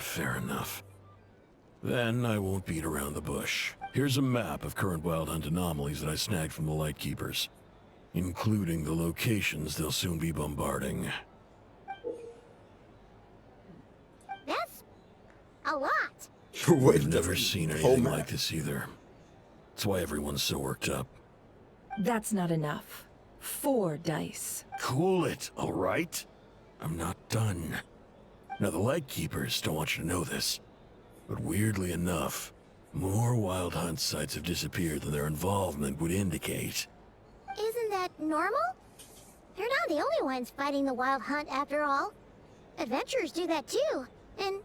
Fair enough. Then I won't beat around the bush. Here's a map of current Wild Hunt anomalies that I snagged from the Lightkeepers, including the locations they'll soon be bombarding. That's a lot. I've never seen anything like this either. That's why everyone's so worked up. That's not enough. 4 dice. Cool it, all right? I'm not done. Now, the Lightkeepers don't want you to know this, but weirdly enough, more Wild Hunt sites have disappeared than their involvement would indicate. Isn't that normal? They're not the only ones fighting the Wild Hunt after all. Adventurers do that too, and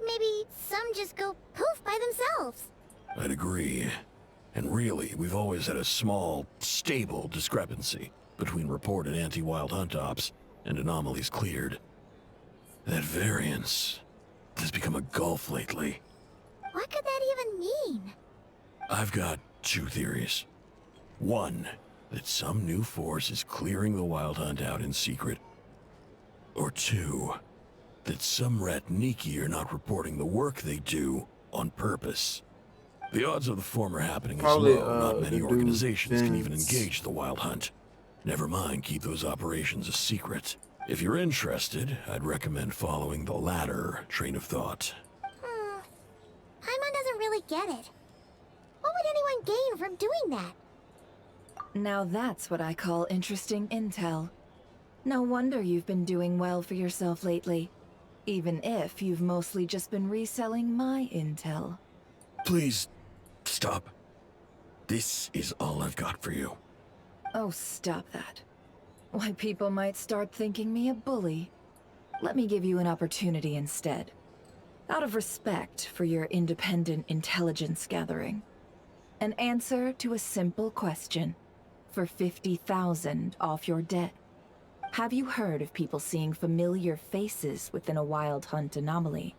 maybe some just go poof by themselves. I'd agree. And really, we've always had a small, stable discrepancy between reported anti-Wild Hunt ops and anomalies cleared. That variance has become a gulf lately. What could that even mean? I've got 2 theories. 1, that some new force is clearing the Wild Hunt out in secret. Or 2, that some Ratniki are not reporting the work they do on purpose. The odds of the former happening is low. Not many organizations can even engage the Wild Hunt. Never mind keep those operations a secret. If you're interested, I'd recommend following the latter train of thought. Paimon doesn't really get it. What would anyone gain from doing that? Now that's what I call interesting intel. No wonder you've been doing well for yourself lately. Even if you've mostly just been reselling my intel. Please, stop. This is all I've got for you. Oh, stop that. Why, people might start thinking me a bully. Let me give you an opportunity instead. Out of respect for your independent intelligence gathering. An answer to a simple question. For 50,000 off your debt. Have you heard of people seeing familiar faces within a Wild Hunt anomaly?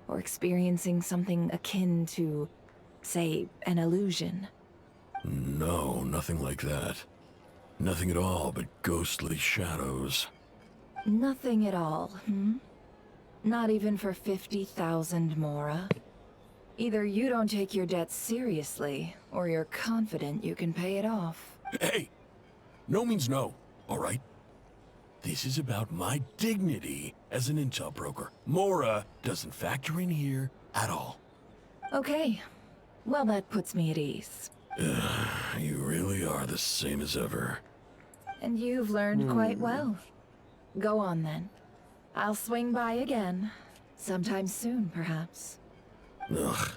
Or experiencing something akin to, say, an illusion? No, nothing like that. Nothing at all but ghostly shadows. Nothing at all, Not even for 50,000 Mora? Either you don't take your debt seriously, or you're confident you can pay it off. Hey! No means no, all right? This is about my dignity as an intel broker. Mora doesn't factor in here at all. Okay. Well, that puts me at ease. You really are the same as ever. And you've learned quite well. Go on, then. I'll swing by again. Sometime soon, perhaps. Ugh.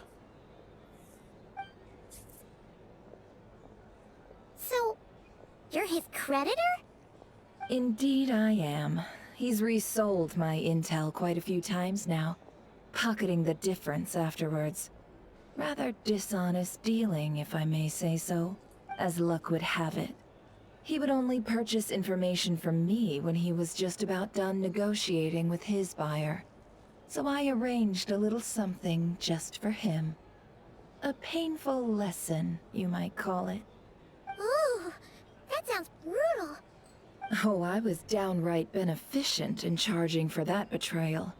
So, you're his creditor? Indeed I am. He's resold my intel quite a few times now, pocketing the difference afterwards. Rather dishonest dealing, if I may say so, as luck would have it. He would only purchase information from me when he was just about done negotiating with his buyer. So I arranged a little something just for him. A painful lesson, you might call it. Ooh, that sounds brutal. Oh, I was downright beneficent in charging for that betrayal.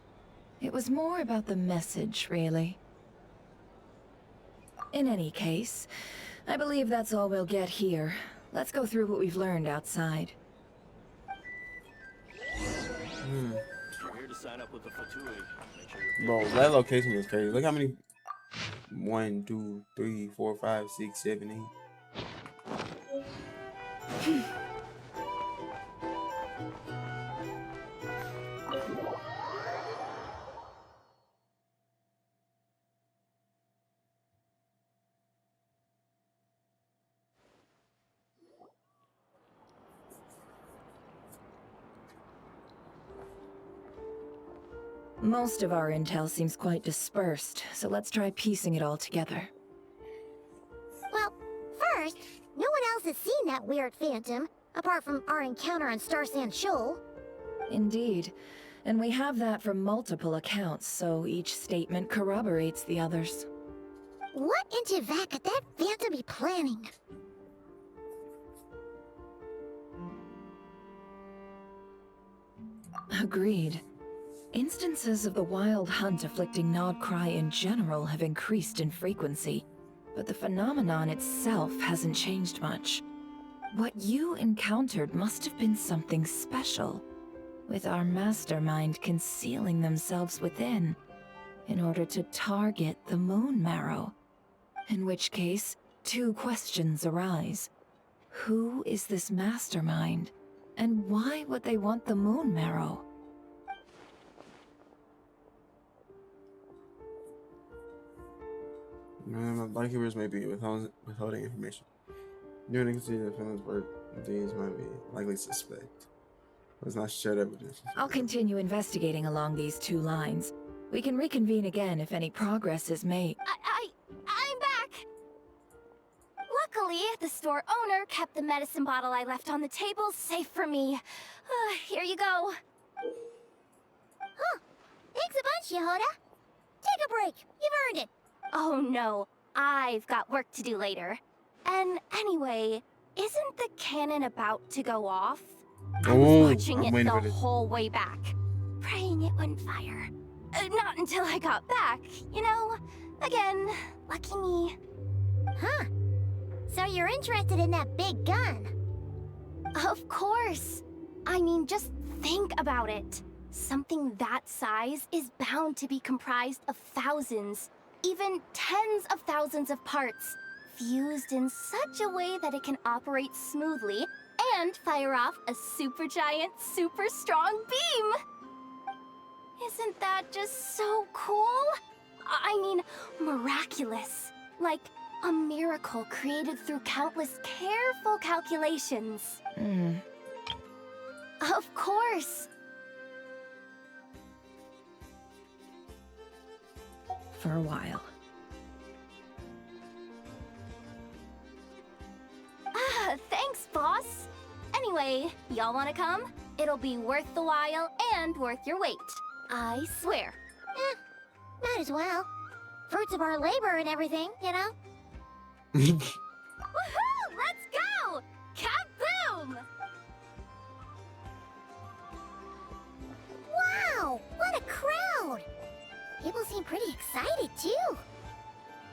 It was more about the message, really. In any case, I believe that's all we'll get here. Let's go through what we've learned outside. You're here to sign up with the Fatui. Make sure you're Bro, that location is crazy. Look how many 1, 2, 3, 4, 5, 6, 7, 8. Most of our intel seems quite dispersed, so let's try piecing it all together. Well, first, no one else has seen that weird phantom, apart from our encounter on Star Sand Shoal. Indeed. And we have that from multiple accounts, so each statement corroborates the others. What in Teyvat could that phantom be planning? Agreed. Instances of the wild hunt afflicting KRAI in general have increased in frequency, but the phenomenon itself hasn't changed much. What you encountered must have been something special, with our mastermind concealing themselves within, in order to target the Moon Marrow. In which case, two questions arise. Who is this mastermind, and why would they want the Moon Marrow? Barkeepers may be withholding information. You can see the defendant's work. These might be likely suspect. But it's not shared evidence. I'll continue investigating along these two lines. We can reconvene again if any progress is made. I'm back! Luckily, the store owner kept the medicine bottle I left on the table safe for me. Here you go. Huh. Thanks a bunch, Yehoda. Take a break. You've earned it. Oh no, I've got work to do later. And anyway, isn't the cannon about to go off? I was watching it the whole way back, praying it wouldn't fire. Not until I got back, you know? Again, lucky me. Huh. So you're interested in that big gun? Of course. I mean, just think about it. Something that size is bound to be comprised of thousands, even tens of thousands of parts, fused in such a way that it can operate smoothly and fire off a supergiant, super strong beam! Isn't that just so cool? I mean, miraculous. Like a miracle created through countless careful calculations. Of course. For a while. Thanks, boss. Anyway, y'all wanna come? It'll be worth the while and worth your wait. I swear. Might as well. Fruits of our labor and everything, you know? Woohoo! Let's go! Kaboom! Wow! What a crowd! People seem pretty excited, too.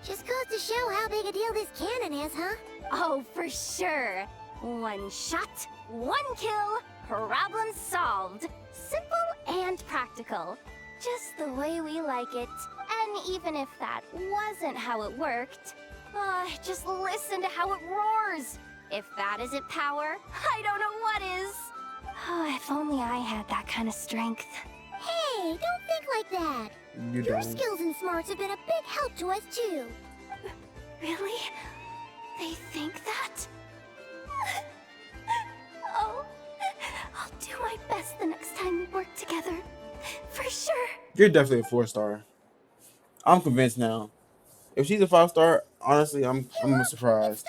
Just goes to show how big a deal this cannon is, huh? Oh, for sure. One shot, one kill, problem solved. Simple and practical. Just the way we like it. And even if that wasn't how it worked, just listen to how it roars. If that isn't power, I don't know what is. Oh, if only I had that kind of strength. Hey, don't think like that. Your skills and smarts have been a big help to us, too. Really? They think that? Oh, I'll do my best the next time we work together. For sure. You're definitely a 4-star. I'm convinced now. If she's a 5-star, honestly, I'm surprised.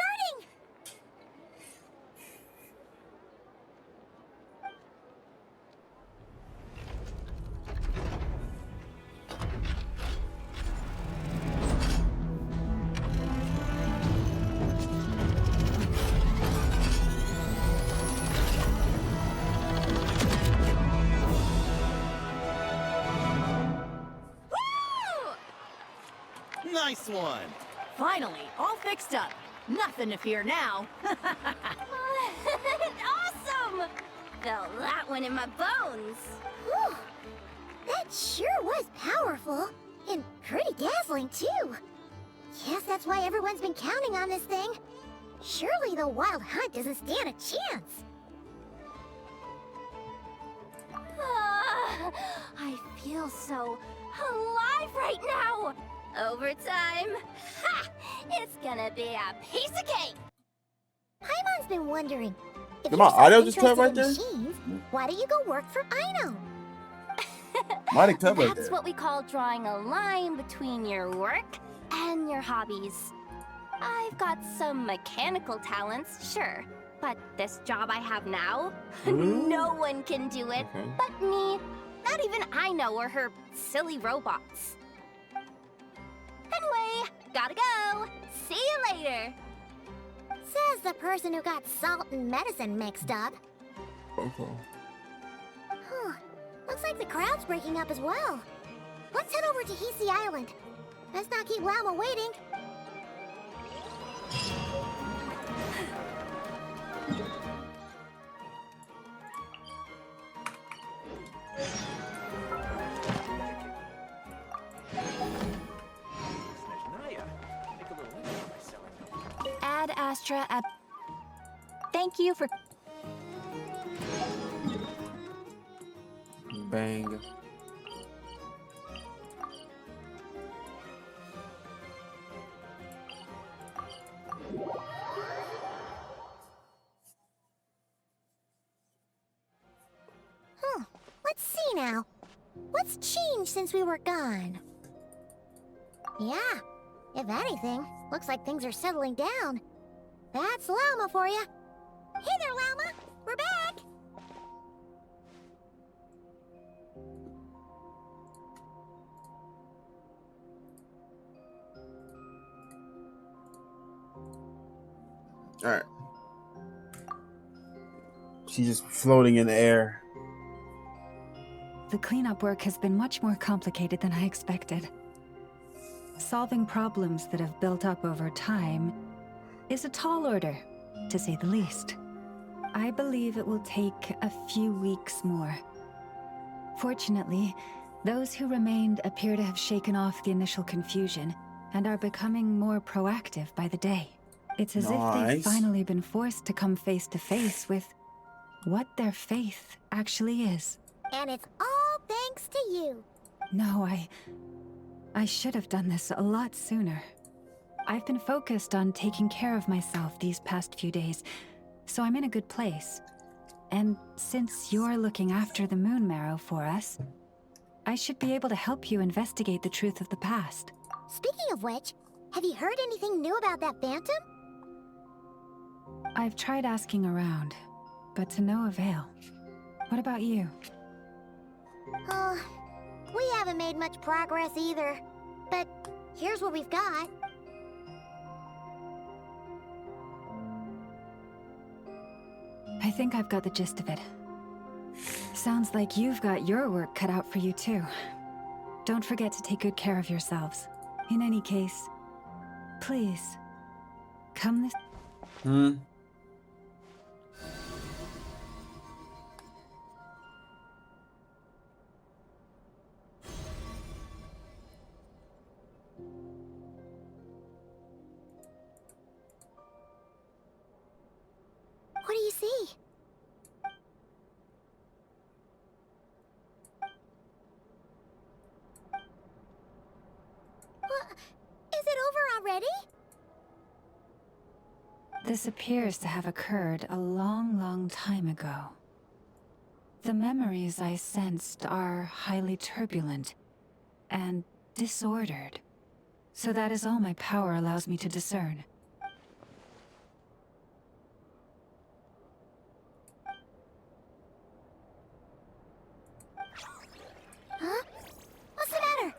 Nice one! Finally, all fixed up. Nothing to fear now. Awesome! Felt that one in my bones. Whew. That sure was powerful. And pretty dazzling, too. Guess that's why everyone's been counting on this thing. Surely the wild hunt doesn't stand a chance. I feel so alive right now. Overtime. Ha! It's gonna be a piece of cake. Paimon's been wondering, if Did you're my so audio just interested cut right in there? machines, why don't you go work for Ino? Why they cut like That's that? what we call drawing a line between your work and your hobbies. I've got some mechanical talents, sure. But this job I have now, no one can do it but me. Not even I know or her silly robots. Anyway, gotta go. See you later. Says the person who got salt and medicine mixed up. Okay. Huh. Looks like the crowd's breaking up as well. Let's head over to Hisi Island. Let's not keep Llama waiting. Ad Astra at... Thank you for... Bang. Let's see now. What's changed since we were gone? Yeah, if anything, looks like things are settling down. That's Llama for you. Hey there, Llama. We're back. All right. She's just floating in the air. The cleanup work has been much more complicated than I expected. Solving problems that have built up over time is a tall order, to say the least. I believe it will take a few weeks more. Fortunately, those who remained appear to have shaken off the initial confusion and are becoming more proactive by the day. It's as if they've finally been forced to come face to face with what their faith actually is. And it's all thanks to you. No, I should have done this a lot sooner. I've been focused on taking care of myself these past few days, so I'm in a good place. And since you're looking after the Moon Marrow for us, I should be able to help you investigate the truth of the past. Speaking of which, have you heard anything new about that phantom? I've tried asking around, but to no avail. What about you? Oh, we haven't made much progress either. But here's what we've got. I think I've got the gist of it. Sounds like you've got your work cut out for you too. Don't forget to take good care of yourselves. In any case, please, come this... What do you see? Is it over already? This appears to have occurred a long, long time ago. The memories I sensed are highly turbulent and disordered. So that is all my power allows me to discern. Huh? What's the matter?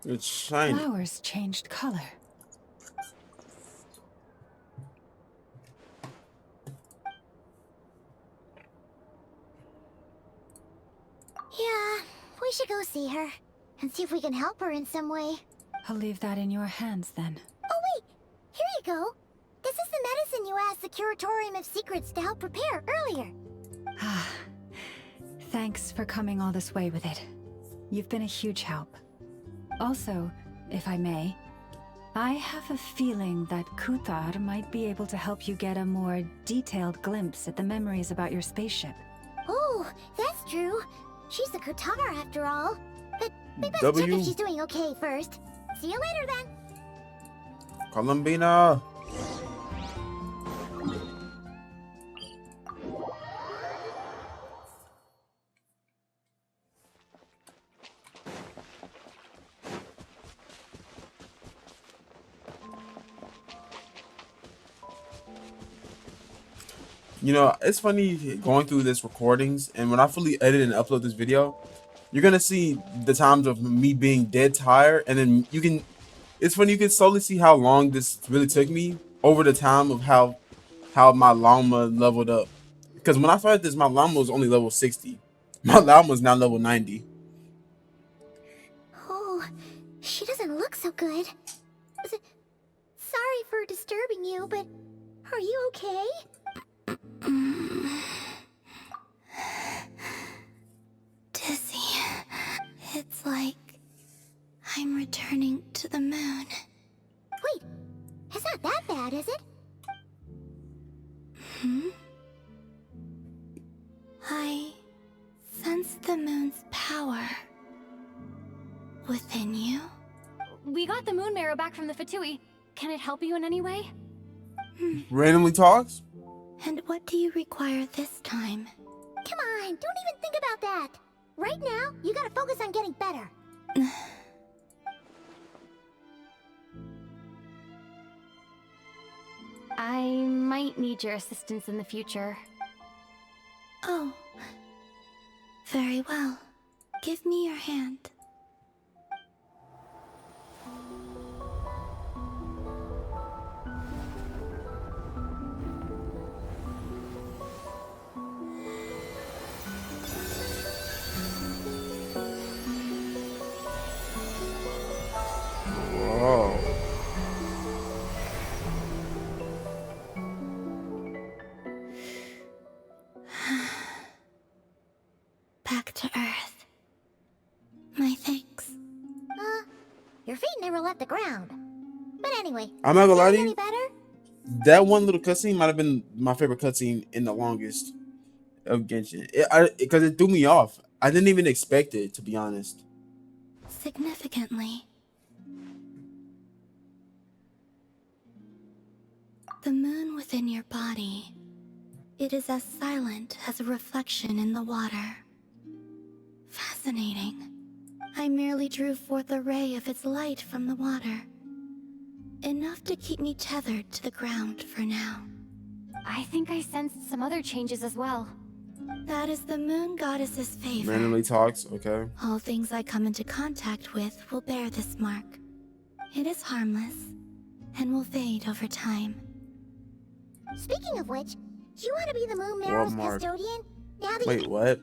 It's shiny. Flowers changed color. Yeah, we should go see her and see if we can help her in some way. I'll leave that in your hands then. Oh wait, here you go. This is the medicine you asked the Curatorium of Secrets to help prepare earlier. Ah, thanks for coming all this way with it. You've been a huge help. Also, if I may, I have a feeling that Kuthar might be able to help you get a more detailed glimpse at the memories about your spaceship. Oh, that's true. She's the Kutar after all. But we best check if she's doing okay first. See you later then. Columbina. You know, it's funny going through this recordings, and when I fully edit and upload this video, you're gonna see the times of me being dead tired, and then you can. It's funny, you can slowly see how long this really took me over the time of how my llama leveled up. Because when I started this, my llama was only level 60. My llama is now level 90. Oh, she doesn't look so good. Sorry for disturbing you, but are you okay? Dizzy. It's like I'm returning to the moon. Wait, it's not that bad, is it? I sense the moon's power within you. We got the moon marrow back from the Fatui. Can it help you in any way? Randomly talks? And what do you require this time? Come on, don't even think about that. Right now, you gotta focus on getting better. I might need your assistance in the future. Oh. Very well. Give me your hand. Whoa. Back to Earth. My thanks. Your feet never left the ground. But anyway, I'm not gonna lie to any you. better? That one little cutscene might have been my favorite cutscene in the longest of Genshin. Because it threw me off. I didn't even expect it, to be honest. Significantly. The moon within your body. It is as silent as a reflection in the water. Fascinating. I merely drew forth a ray of its light from the water. Enough to keep me tethered to the ground for now. I think I sensed some other changes as well. That is the moon goddess's favor. Randomly talks, okay. All things I come into contact with will bear this mark. It is harmless, and will fade over time. Speaking of which, do you want to be the moon marrow's Mark? custodian? Now that Wait, what?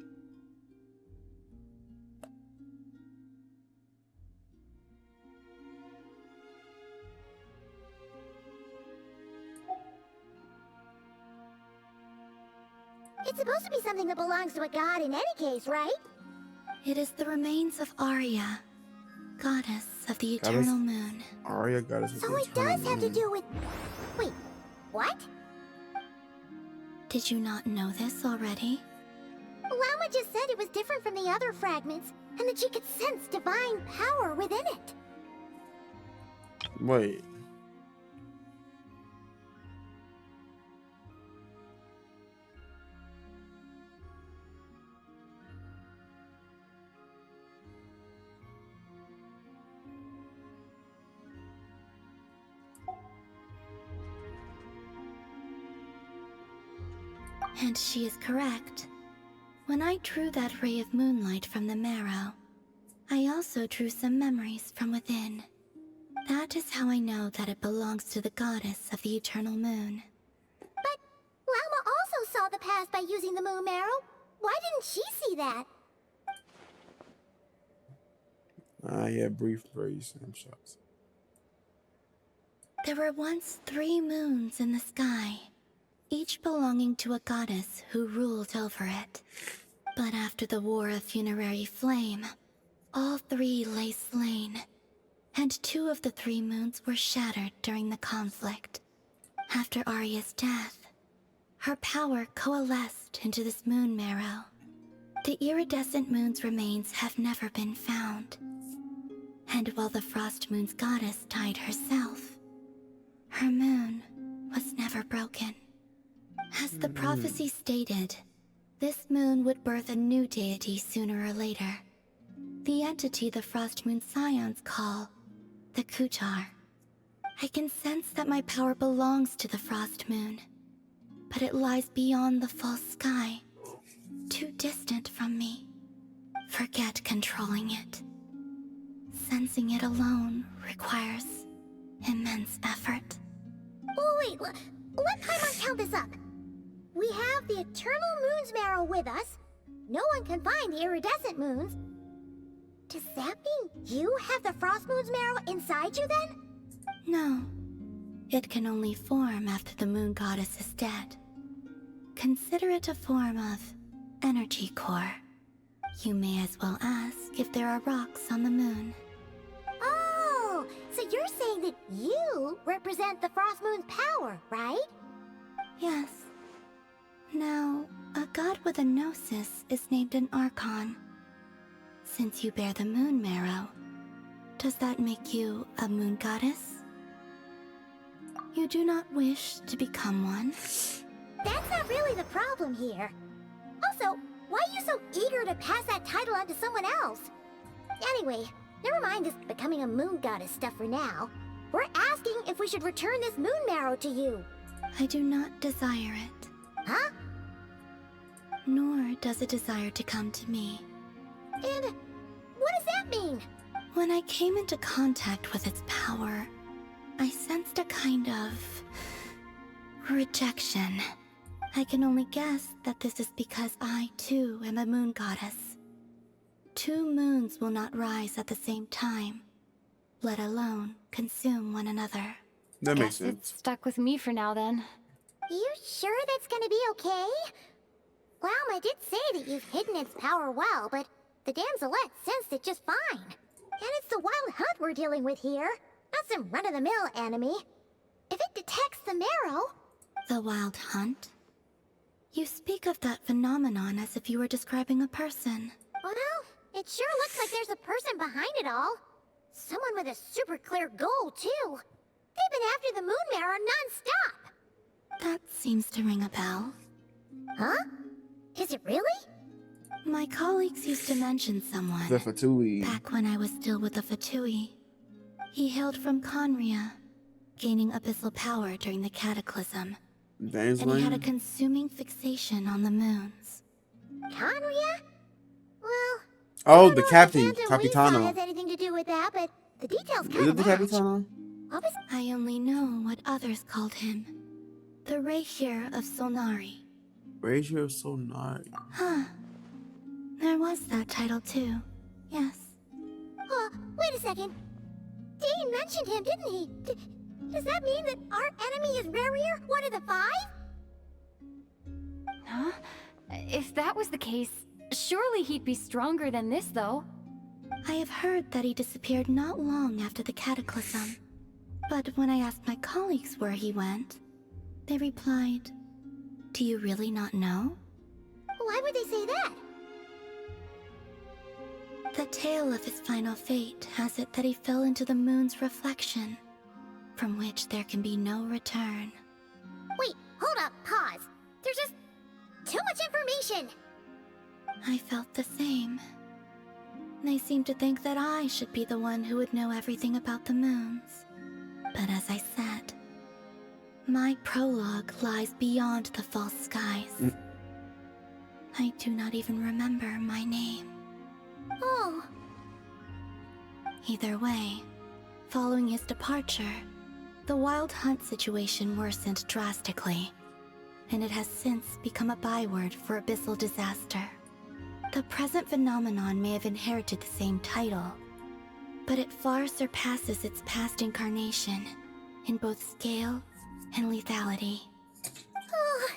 It's supposed to be something that belongs to a god in any case, right? It is the remains of Arya, goddess of the eternal moon. Arya, goddess of So the it eternal does have to moon. do with... Wait, what? Did you not know this already? Llama just said it was different from the other fragments, and that she could sense divine power within it. Wait. And she is correct. When I drew that ray of moonlight from the marrow, I also drew some memories from within. That is how I know that it belongs to the goddess of the eternal moon. But Llama also saw the past by using the moon marrow. Why didn't she see that? Yeah, brief snapshots. There were once 3 moons in the sky, each belonging to a goddess who ruled over it. But after the War of Funerary Flame, all 3 lay slain, and 2 of the 3 moons were shattered during the conflict. After Arya's death, her power coalesced into this moon marrow. The iridescent moon's remains have never been found. And while the Frost Moon's goddess died herself, her moon was never broken. As the prophecy stated, this moon would birth a new deity sooner or later. The entity the Frost Moon Scions call the Kutar. I can sense that my power belongs to the Frost Moon, but it lies beyond the false sky, too distant from me. Forget controlling it. Sensing it alone requires immense effort. Oh, wait, let Paimon count this up. We have the Eternal Moon's Marrow with us. No one can find the iridescent moons. Does that mean you have the Frost Moon's Marrow inside you then? No. It can only form after the moon goddess is dead. Consider it a form of energy core. You may as well ask if there are rocks on the moon. Oh, so you're saying that you represent the Frost Moon's power, right? Yes. Now, a god with a gnosis is named an Archon. Since you bear the moon marrow, does that make you a moon goddess? You do not wish to become one? That's not really the problem here. Also, why are you so eager to pass that title on to someone else? Anyway, never mind this becoming a moon goddess stuff for now. We're asking if we should return this moon marrow to you. I do not desire it. Huh? Nor does it desire to come to me. And what does that mean? When I came into contact with its power, I sensed a kind of rejection. I can only guess that this is because I, too, am a moon goddess. Two moons will not rise at the same time, let alone consume one another. That makes sense. It's stuck with me for now then. You sure that's gonna be okay? Glauma did say that you've hidden its power well, but the damselette sensed it just fine. And it's the wild hunt we're dealing with here, not some run-of-the-mill enemy. If it detects the marrow... The wild hunt? You speak of that phenomenon as if you were describing a person. Well, it sure looks like there's a person behind it all. Someone with a super clear goal, too. They've been after the moon marrow non-stop. That seems to ring a bell. Huh? Is it really? My colleagues used to mention someone. The Fatui. Back when I was still with the Fatui. He hailed from Conria, gaining abyssal power during the cataclysm. And he had a consuming fixation on the moons. Conria? Well... Oh, the captain, Capitano Capitano. has anything to do with that, but the details kind Is it of the match. Capitano? I only know what others called him. The Reikir of Solnari. Reikir of Solnari. Huh. There was that title too. Yes. Wait a second. Dane mentioned him, didn't he? Does that mean that our enemy is Rarier, one of the five? Huh? If that was the case, surely he'd be stronger than this, though. I have heard that he disappeared not long after the cataclysm. But when I asked my colleagues where he went, they replied, "Do you really not know?" Why would they say that? The tale of his final fate has it that he fell into the moon's reflection, from which there can be no return. Wait, hold up, pause. There's just too much information. I felt the same. They seemed to think that I should be the one who would know everything about the moons. But as I said, my prologue lies beyond the false skies. I do not even remember my name. Oh. Either way, following his departure, the wild hunt situation worsened drastically, and it has since become a byword for abyssal disaster. The present phenomenon may have inherited the same title, but it far surpasses its past incarnation in both scale and lethality. Oh,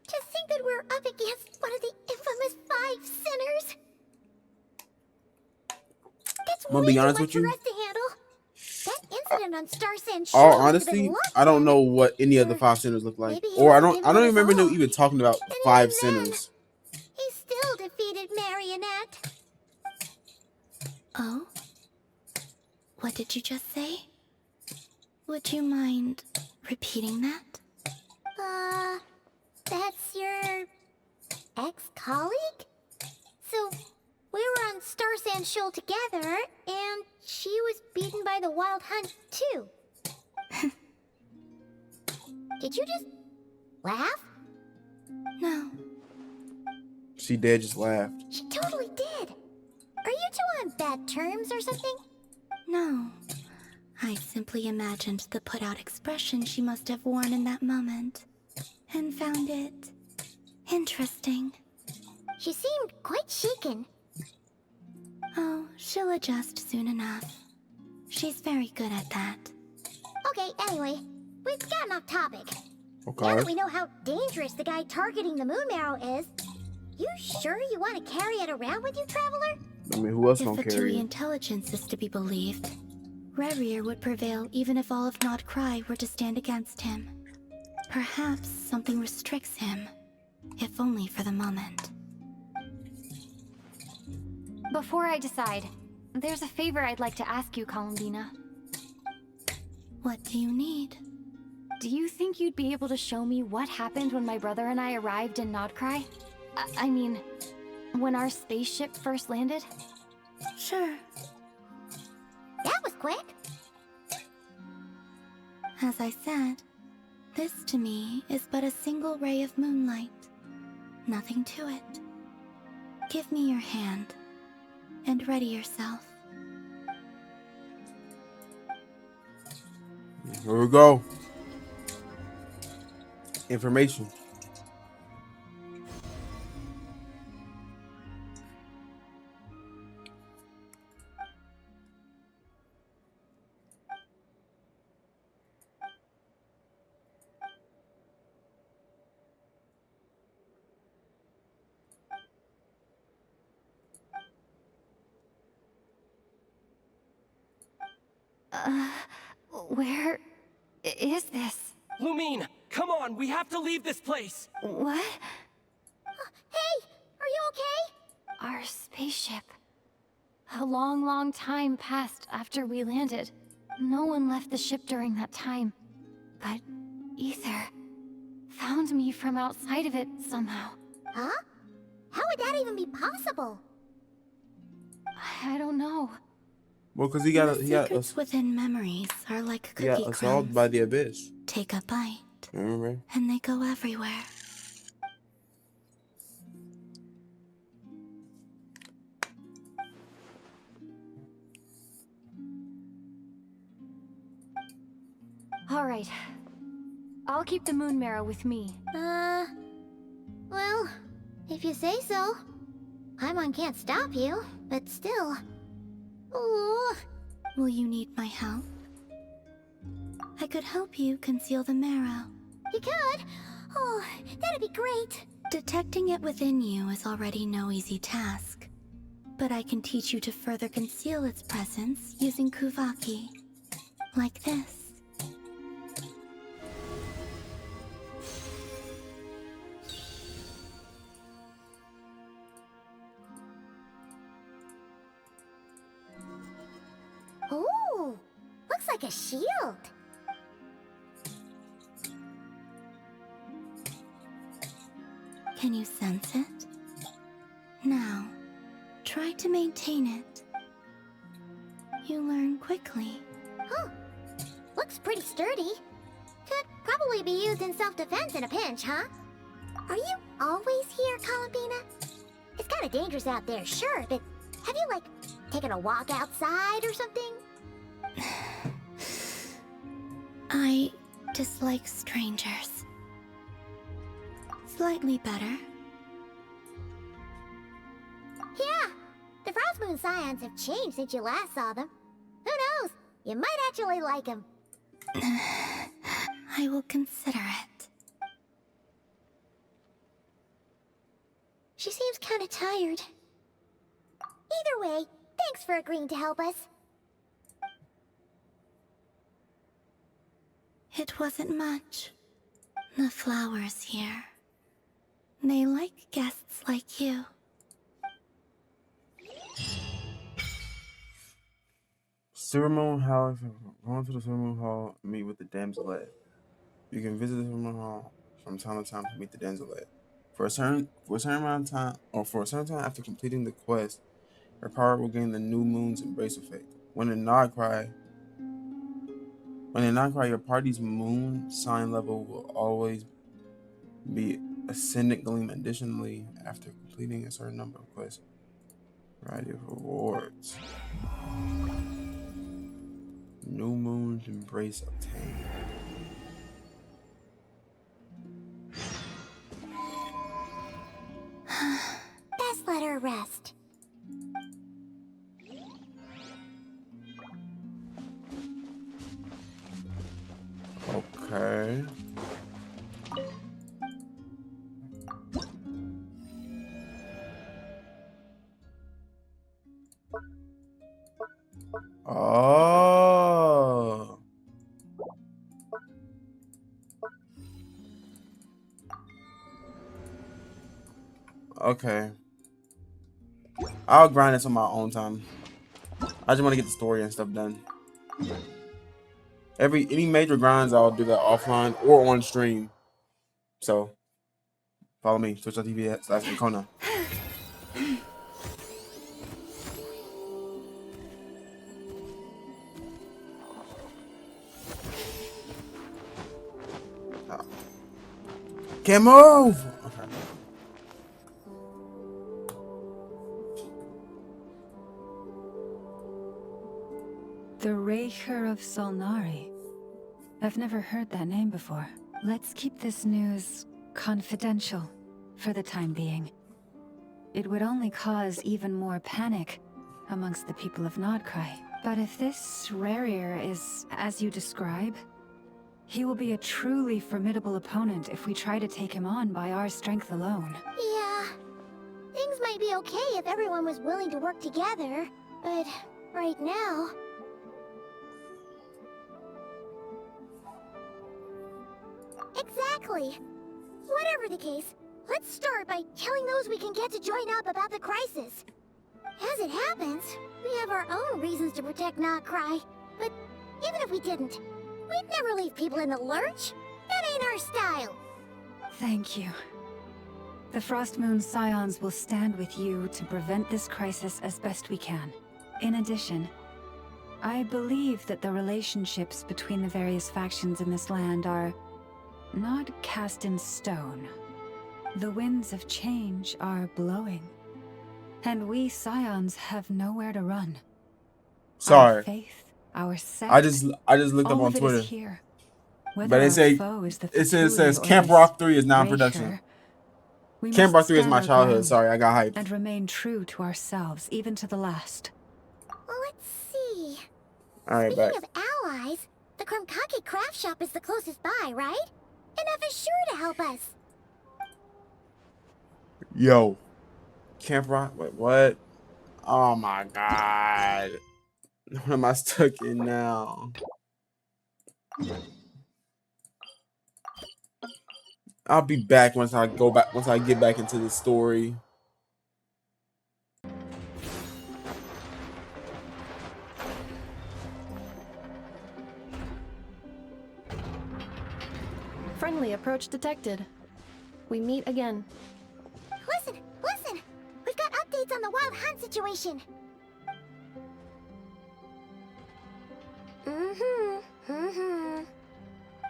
to think that we're up against one of the infamous 5 sinners. That's I'm gonna way be too honest much with you. for us to handle. That incident on Star Sand All sure must have been honesty, lucky. I don't know what any of the 5 sinners look like, Maybe he or I was don't even remember them even talking about And 5 even then, sinners. He still defeated Marionette. Oh? What did you just say? Would you mind repeating that? That's your ex-colleague? So, we were on Star Sand Shoal together, and she was beaten by the Wild Hunt, too. Did you just laugh? No. She dead just laughed. She totally did. Are you two on bad terms or something? No. I simply imagined the put-out expression she must have worn in that moment, and found it interesting. She seemed quite shaken. Oh, she'll adjust soon enough. She's very good at that. Okay, anyway, we've gotten off topic. Okay. Now that we know how dangerous the guy targeting the moon marrow is, you sure you want to carry it around with you, Traveler? I mean, who else If gonna carry Fatui it? intelligence is to be believed, Rerir would prevail even if all of Nod Cry were to stand against him. Perhaps something restricts him, if only for the moment. Before I decide, there's a favor I'd like to ask you, Columbina. What do you need? Do you think you'd be able to show me what happened when my brother and I arrived in Nodcry? I mean, when our spaceship first landed? Sure. That was quick. As I said, this to me is but a single ray of moonlight. Nothing to it. Give me your hand, and ready yourself. Here we go. Information. Where is this? Lumine, come on, we have to leave this place! What? Hey, are you okay? Our spaceship. A long, long time passed after we landed. No one left the ship during that time. But Ether found me from outside of it somehow. Huh? How would that even be possible? I don't know. Well, because he got Secrets within memories are like he got cookie assaulted crumbs. by the abyss. Take a bite, Remember? and they go everywhere. All right. I'll keep the moon marrow with me. Well, if you say so. Paimon can't stop you, but still. Ooh. Will you need my help? I could help you conceal the marrow. You could? Oh, that'd be great. Detecting it within you is already no easy task. But I can teach you to further conceal its presence using Kuvaki. Like this. Ooh, looks like a shield. Can you sense it? Now, try to maintain it. You learn quickly. Huh. Looks pretty sturdy. Could probably be used in self-defense in a pinch, huh? Are you always here, Columbina? It's kind of dangerous out there, sure, but have you, like, taken a walk outside or something? I dislike strangers. Slightly better. Yeah, the Frost Moon Scions have changed since you last saw them. Who knows? You might actually like them. I will consider it. She seems kind of tired. Either way, thanks for agreeing to help us. It wasn't much. The flowers here. They like guests like you. Silvermoon Hall. Going to the Silvermoon Hall, meet with the Damselette. You can visit the Silvermoon Hall from time to time to meet the Damselette. For a certain amount of time, or for a certain time after completing the quest, your power will gain the New Moon's Embrace effect. When in Nodcry, your party's moon sign level will always be Ascendant Gleam. Additionally, after completing a certain number of quests, variety of rewards. New Moon's Embrace obtained. Best let her rest. Okay. Oh. Okay. I'll grind this on my own time. I just want to get the story and stuff done. Any major grinds, I'll do that offline or on stream. So follow me, twitch.tv/Ancona. Can't move. Okay. The Raker of Solnari. I've never heard that name before. Let's keep this news confidential for the time being. It would only cause even more panic amongst the people of Nodcry. But if this Rarier is as you describe, he will be a truly formidable opponent if we try to take him on by our strength alone. Yeah. Things might be okay if everyone was willing to work together, but right now... Exactly. Whatever the case, let's start by telling those we can get to join up about the crisis. As it happens, we have our own reasons to protect Nodcry, but even if we didn't, we'd never leave people in the lurch. That ain't our style. Thank you. The Frostmoon Scions will stand with you to prevent this crisis as best we can. In addition, I believe that the relationships between the various factions in this land are not cast in stone. The winds of change are blowing, and we Scions have nowhere to run. Sorry. Our faith, our sect, I just looked up all on of it Twitter. is here. But Whether it says Camp Rock 3 is now in production. Camp Rock 3 is my childhood. Sorry, I got hyped. And remain true to ourselves, even to the last. Let's see. All right, Speaking back. of allies, the Krumkake craft shop is the closest by, right? Enough is sure to help us. Yo. Camp Rock? Wait, what? Oh my god. What am I stuck in now? I'll be back once I get back into the story. Friendly approach detected. We meet again. Listen! We've got updates on the Wild Hunt situation.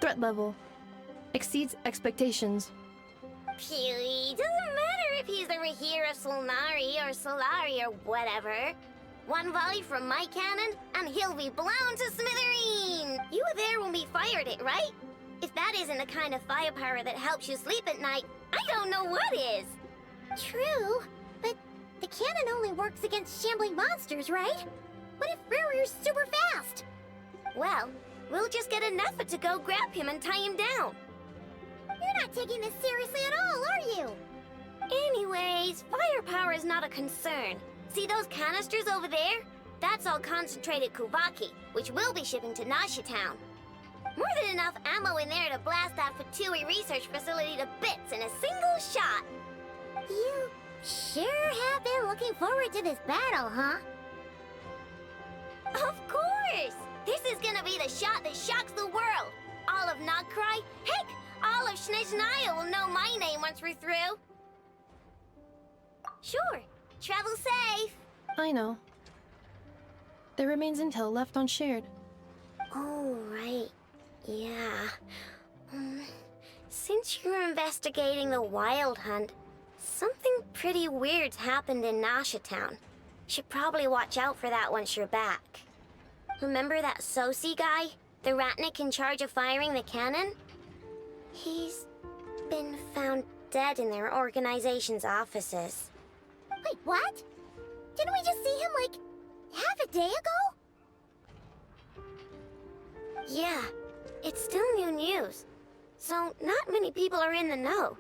Threat level exceeds expectations. Phew, doesn't matter if he's the Rahir of Solnari or Solari or whatever. One volley from my cannon, and he'll be blown to smithereens! You were there when we fired it, right? If that isn't the kind of firepower that helps you sleep at night, I don't know what is! True, but the cannon only works against shambling monsters, right? What if Rarir's super fast? Well, we'll just get an effort to go grab him and tie him down. You're not taking this seriously at all, are you? Anyways, firepower is not a concern. See those canisters over there? That's all concentrated Kubaki, which we'll be shipping to Nasha Town. More than enough ammo in there to blast that Fatui research facility to bits in a single shot. You sure have been looking forward to this battle, huh? Of course! This is gonna be the shot that shocks the world. All of Nodcry, heck, all of Snezhnaya will know my name once we're through. Sure, travel safe. I know. There remains intel left on shared. Oh, right. Yeah. Since you're investigating the Wild Hunt, something pretty weird's happened in Nasha Town. Should probably watch out for that once you're back. Remember that Sosi guy? The Ratnik in charge of firing the cannon? He's been found dead in their organization's offices. Wait, what? Didn't we just see him, like, half a day ago? Yeah, it's still new news. So, not many people are in the know.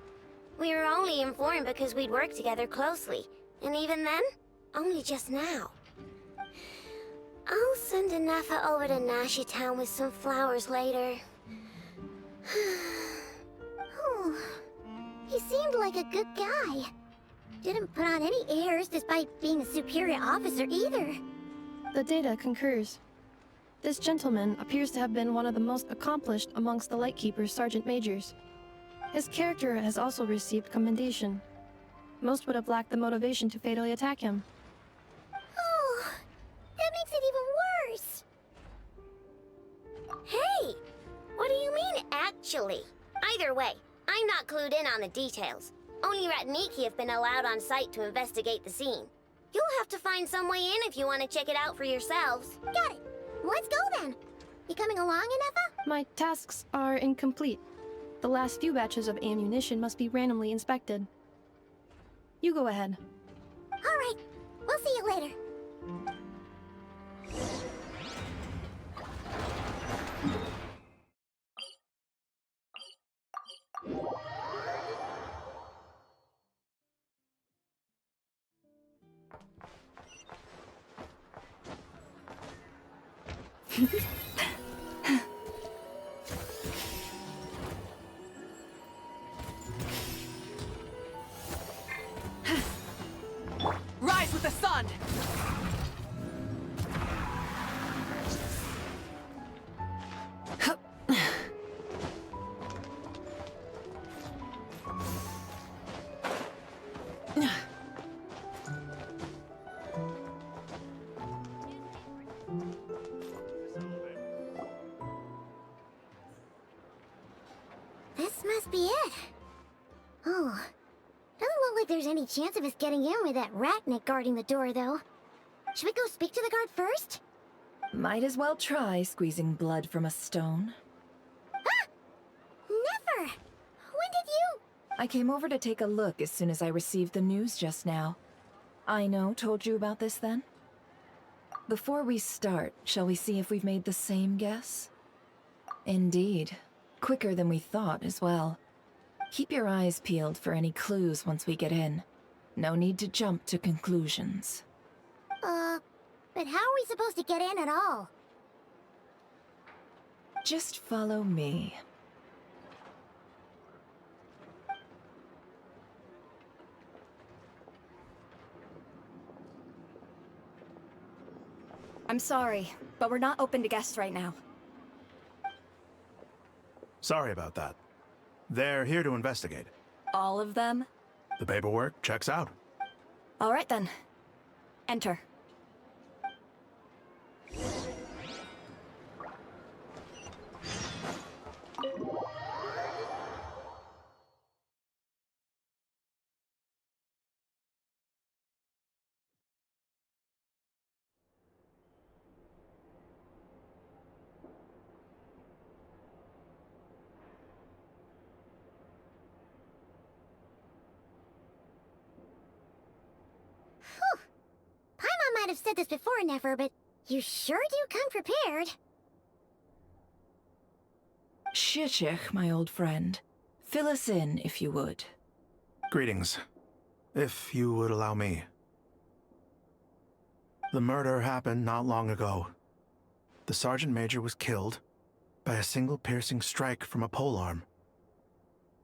We were only informed because we'd worked together closely. And even then, only just now. I'll send Anafa over to Nashi Town with some flowers later. Oh, he seemed like a good guy. Didn't put on any airs despite being a superior officer either. The data concurs. This gentleman appears to have been one of the most accomplished amongst the Lightkeeper's Sergeant Majors. His character has also received commendation. Most would have lacked the motivation to fatally attack him. Oh, that makes it even worse. Hey, what do you mean, actually? Either way, I'm not clued in on the details. Only Ratniki have been allowed on site to investigate the scene. You'll have to find some way in if you want to check it out for yourselves. Got it. Let's go then. You coming along, Anafa? My tasks are incomplete. The last few batches of ammunition must be randomly inspected. You go ahead. All right. We'll see you later. Rise with the sun! This must be it. Oh, doesn't look like there's any chance of us getting in with that Ratnik guarding the door, though. Should we go speak to the guard first? Might as well try squeezing blood from a stone. Ah! Never! When did you? I came over to take a look as soon as I received the news just now. Aino told you about this then? Before we start, shall we see if we've made the same guess? Indeed. Quicker than we thought as well. Keep your eyes peeled for any clues once we get in. No need to jump to conclusions. But how are we supposed to get in at all? Just follow me. I'm sorry, but we're not open to guests right now. Sorry about that. They're here to investigate. All of them? The paperwork checks out. All right then. Enter. Whew. Paimon might have said this before, Nefer, but you sure do come prepared. Shishich, my old friend. Fill us in, if you would. Greetings. If you would allow me. The murder happened not long ago. The Sergeant Major was killed by a single piercing strike from a polearm.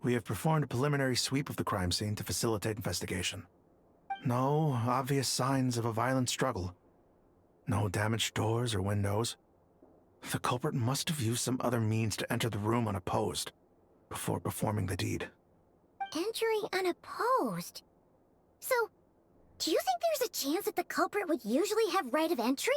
We have performed a preliminary sweep of the crime scene to facilitate investigation. No obvious signs of a violent struggle. No damaged doors or windows. The culprit must have used some other means to enter the room unopposed before performing the deed. Entering unopposed? So, do you think there's a chance that the culprit would usually have right of entry?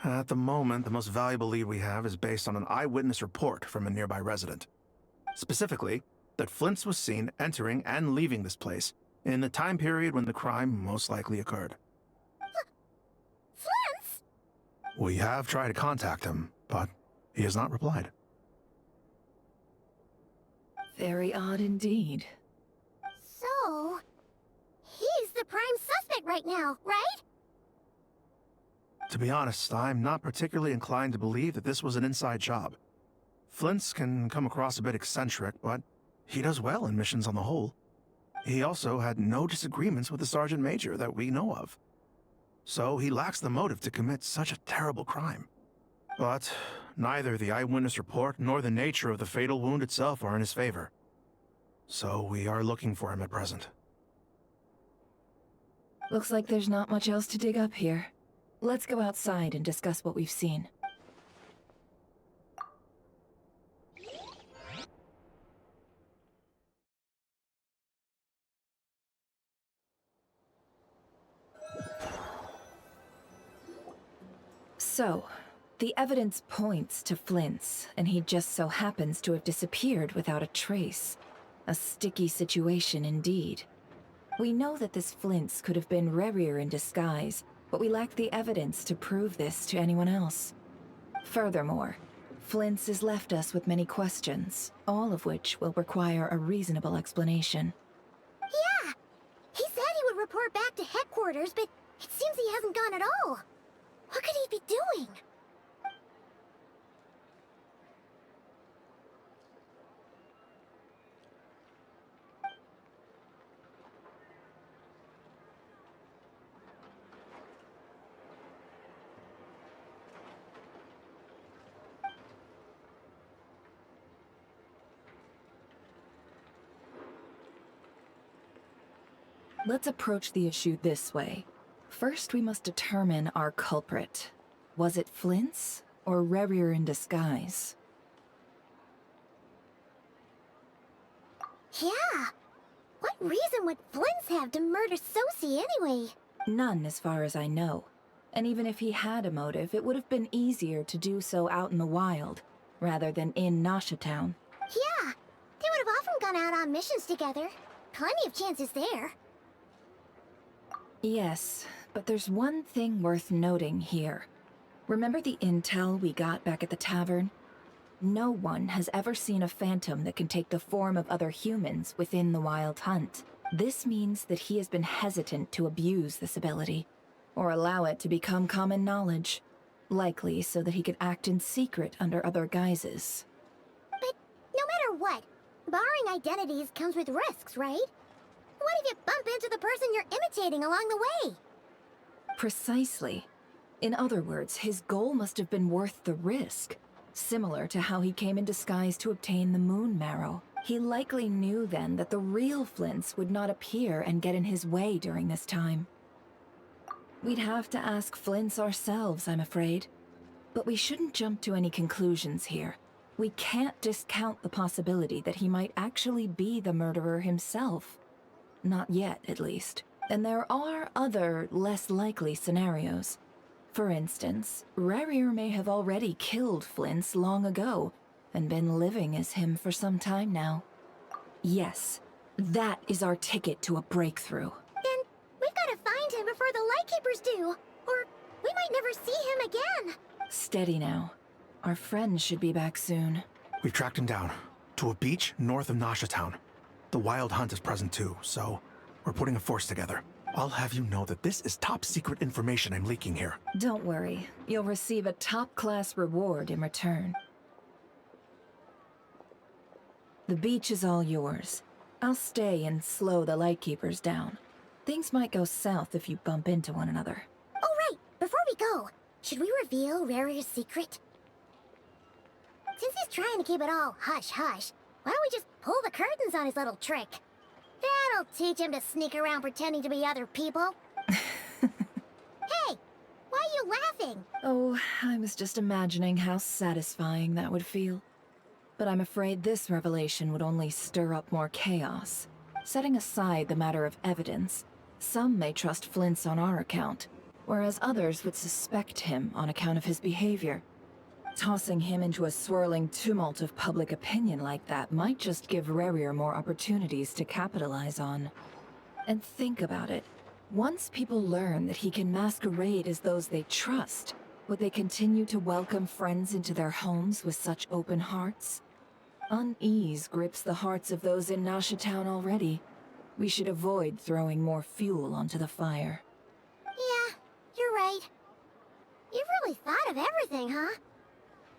At the moment, the most valuable lead we have is based on an eyewitness report from a nearby resident. Specifically, that Flint's was seen entering and leaving this place in the time period when the crime most likely occurred. Flint's? We have tried to contact him, but he has not replied. Very odd indeed. So, he's the prime suspect right now, right? To be honest, I'm not particularly inclined to believe that this was an inside job. Flint's can come across a bit eccentric, but he does well in missions on the whole. He also had no disagreements with the Sergeant Major that we know of. So he lacks the motive to commit such a terrible crime. But neither the eyewitness report nor the nature of the fatal wound itself are in his favor. So we are looking for him at present. Looks like there's not much else to dig up here. Let's go outside and discuss what we've seen. So, the evidence points to Flint's, and he just so happens to have disappeared without a trace. A sticky situation indeed. We know that this Flint's could have been Rerir in disguise, but we lack the evidence to prove this to anyone else. Furthermore, Flint's has left us with many questions, all of which will require a reasonable explanation. Yeah! He said he would report back to headquarters, but it seems he hasn't gone at all. What could he be doing? Let's approach the issue this way. First, we must determine our culprit. Was it Flint's or Rerir in disguise? Yeah! What reason would Flint's have to murder Sosie anyway? None, as far as I know. And even if he had a motive, it would have been easier to do so out in the wild, rather than in Nasha Town. Yeah! They would have often gone out on missions together. Plenty of chances there. Yes, but there's one thing worth noting here. Remember the intel we got back at the tavern? No one has ever seen a phantom that can take the form of other humans within the Wild Hunt. This means that he has been hesitant to abuse this ability, or allow it to become common knowledge, likely so that he could act in secret under other guises. But no matter what, barring identities comes with risks, right? What if you bump into the person you're imitating along the way? Precisely. In other words, his goal must have been worth the risk, similar to how he came in disguise to obtain the moon marrow. He likely knew then that the real Flint's would not appear and get in his way during this time. We'd have to ask Flint's ourselves, I'm afraid. But we shouldn't jump to any conclusions here. We can't discount the possibility that he might actually be the murderer himself. Not yet, at least. And there are other, less likely scenarios. For instance, Rerir may have already killed Flint's long ago, and been living as him for some time now. Yes, that is our ticket to a breakthrough. Then we've got to find him before the Lightkeepers do, or we might never see him again. Steady now. Our friend should be back soon. We've tracked him down to a beach north of Nasha Town. The Wild Hunt is present too, so we're putting a force together. I'll have you know that this is top secret information I'm leaking here. Don't worry. You'll receive a top-class reward in return. The beach is all yours. I'll stay and slow the Lightkeepers down. Things might go south if you bump into one another. Oh right, before we go, should we reveal Rarir's secret? Since he's trying to keep it all hush-hush, why don't we just pull the curtains on his little trick? That'll teach him to sneak around pretending to be other people. Hey, why are you laughing? Oh, I was just imagining how satisfying that would feel. But I'm afraid this revelation would only stir up more chaos. Setting aside the matter of evidence, some may trust Flint's on our account, whereas others would suspect him on account of his behavior. Tossing him into a swirling tumult of public opinion like that might just give Rarier more opportunities to capitalize on. And think about it. Once people learn that he can masquerade as those they trust, would they continue to welcome friends into their homes with such open hearts? Unease grips the hearts of those in Nasha Town already. We should avoid throwing more fuel onto the fire. Yeah, you're right. You've really thought of everything, huh?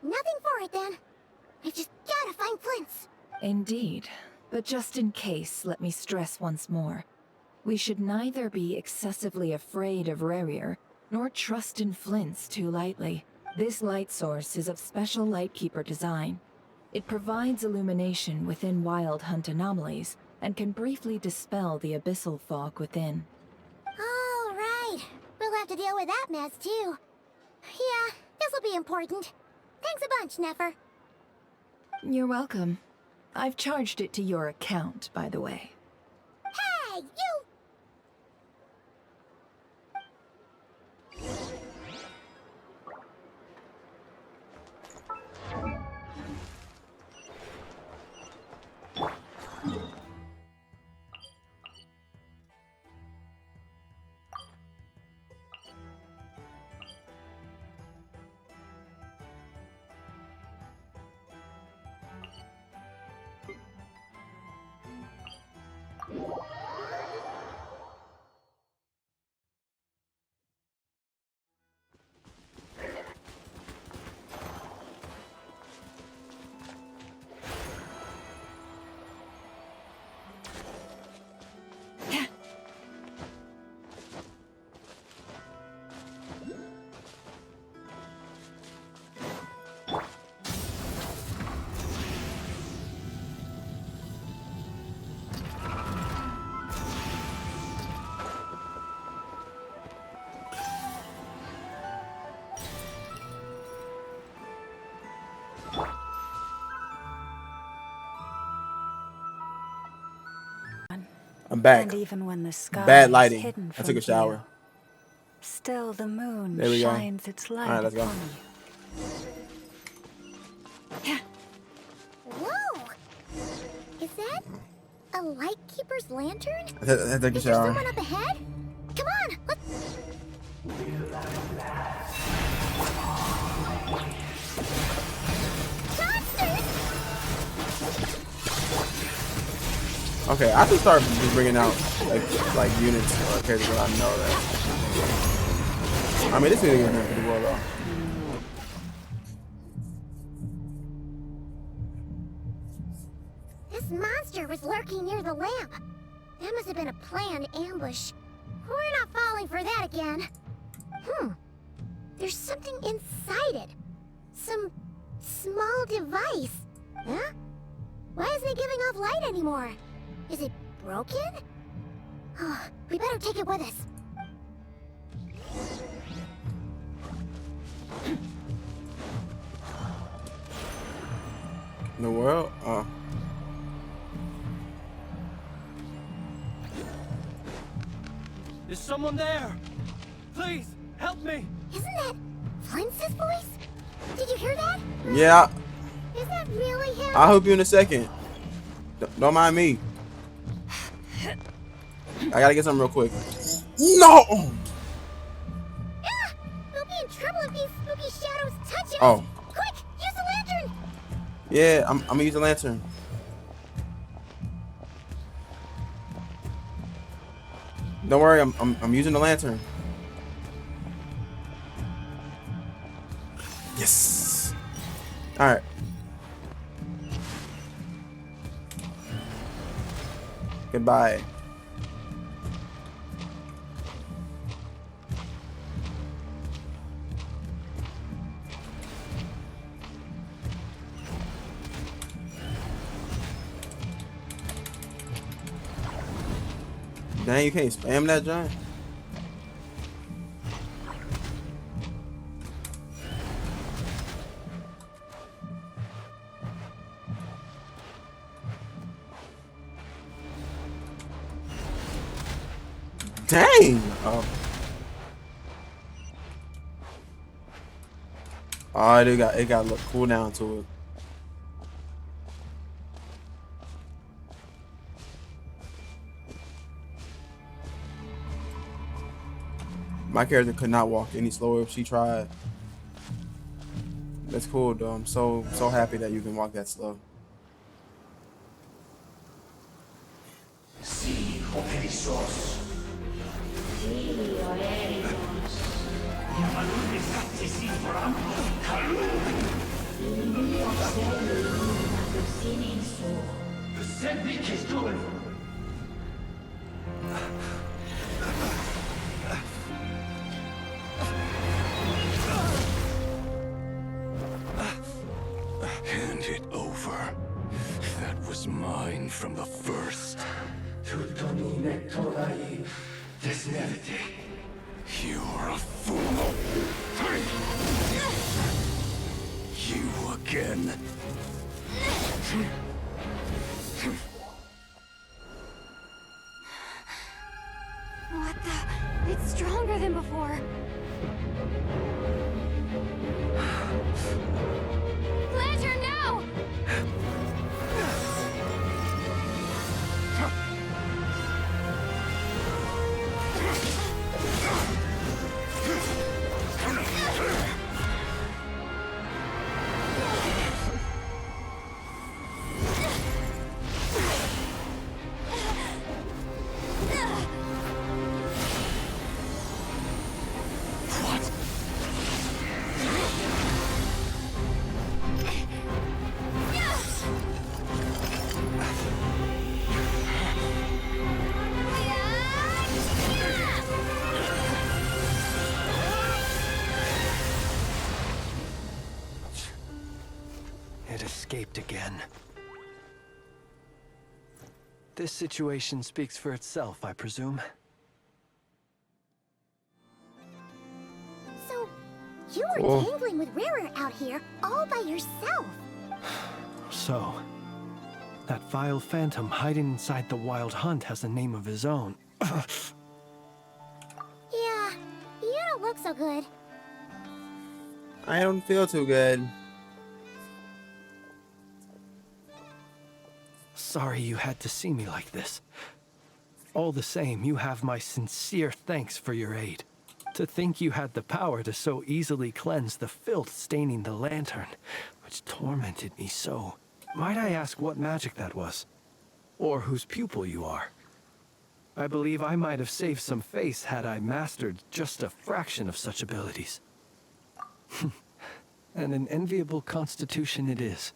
Nothing for it then. I just gotta find Flint's. Indeed. But just in case, let me stress once more. We should neither be excessively afraid of Rarier, nor trust in Flint's too lightly. This light source is of special Lightkeeper design. It provides illumination within Wild Hunt anomalies, and can briefly dispel the abyssal fog within. All right. We'll have to deal with that mess, too. Yeah, this'll be important. Thanks a bunch, Nefer. You're welcome. I've charged it to your account, by the way. Hey, you! I'm back. And even when the sky Bad is lighting. hidden I took from a shower. view, still the moon There we go. shines its light Alright, let's go. upon you. Whoa! Is that a Lightkeeper's lantern? I took a Is there shower. someone up ahead? Come on, let's... Okay, I should start just bringing out like units or characters that I know that. I mean, this is gonna get pretty well though. This monster was lurking near the lamp. That must have been a planned ambush. We're not falling for that again. There's something inside it. Some small device. Huh? Why isn't it giving off light anymore? Is it broken? Oh, we better take it with us. In the world? Is someone there? Please, help me! Isn't that Flint's voice? Did you hear that? Yeah. Is that really him? I'll help you in a second. Don't mind me. I gotta get something real quick. No! Ah! We'll be in trouble if these spooky shadows touch us. Oh. Quick, use the lantern! Yeah, I'm gonna use the lantern. Don't worry, I'm using the lantern. Yes. All right. Goodbye. Dang, you can't spam that giant. Dang! Oh. Oh, it got a little cool down to it. My character could not walk any slower if she tried. That's cool though. I'm so happy that you can walk that slow. Hand it over. That was mine from the first. You're a fool. You again. What the? It's stronger than before. Lantern, no! It escaped again. This situation speaks for itself, I presume. So, you were tangling with Rarer out here all by yourself. So, that vile phantom hiding inside the Wild Hunt has a name of his own. Yeah, you don't look so good. I don't feel too good. Sorry you had to see me like this. All the same, you have my sincere thanks for your aid. To think you had the power to so easily cleanse the filth staining the lantern, which tormented me so. Might I ask what magic that was? Or whose pupil you are? I believe I might have saved some face had I mastered just a fraction of such abilities. And an enviable constitution it is.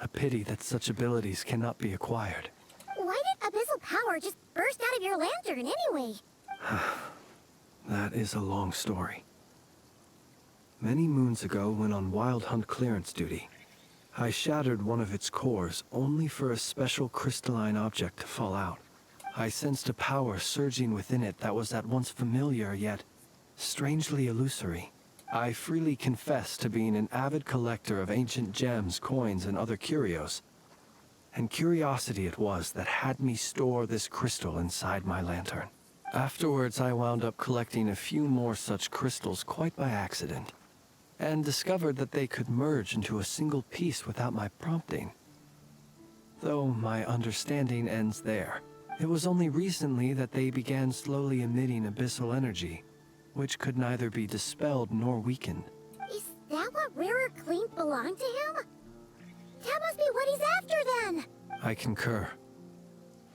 A pity that such abilities cannot be acquired. Why did abyssal power just burst out of your lantern anyway? That is a long story. Many moons ago, when on Wild Hunt clearance duty, I shattered one of its cores only for a special crystalline object to fall out. I sensed a power surging within it that was at once familiar yet strangely illusory. I freely confess to being an avid collector of ancient gems, coins, and other curios. And curiosity it was that had me store this crystal inside my lantern. Afterwards, I wound up collecting a few more such crystals quite by accident, and discovered that they could merge into a single piece without my prompting. Though my understanding ends there. It was only recently that they began slowly emitting abyssal energy, which could neither be dispelled nor weakened. Is that what Rarer claimed belonged to him? That must be what he's after then! I concur.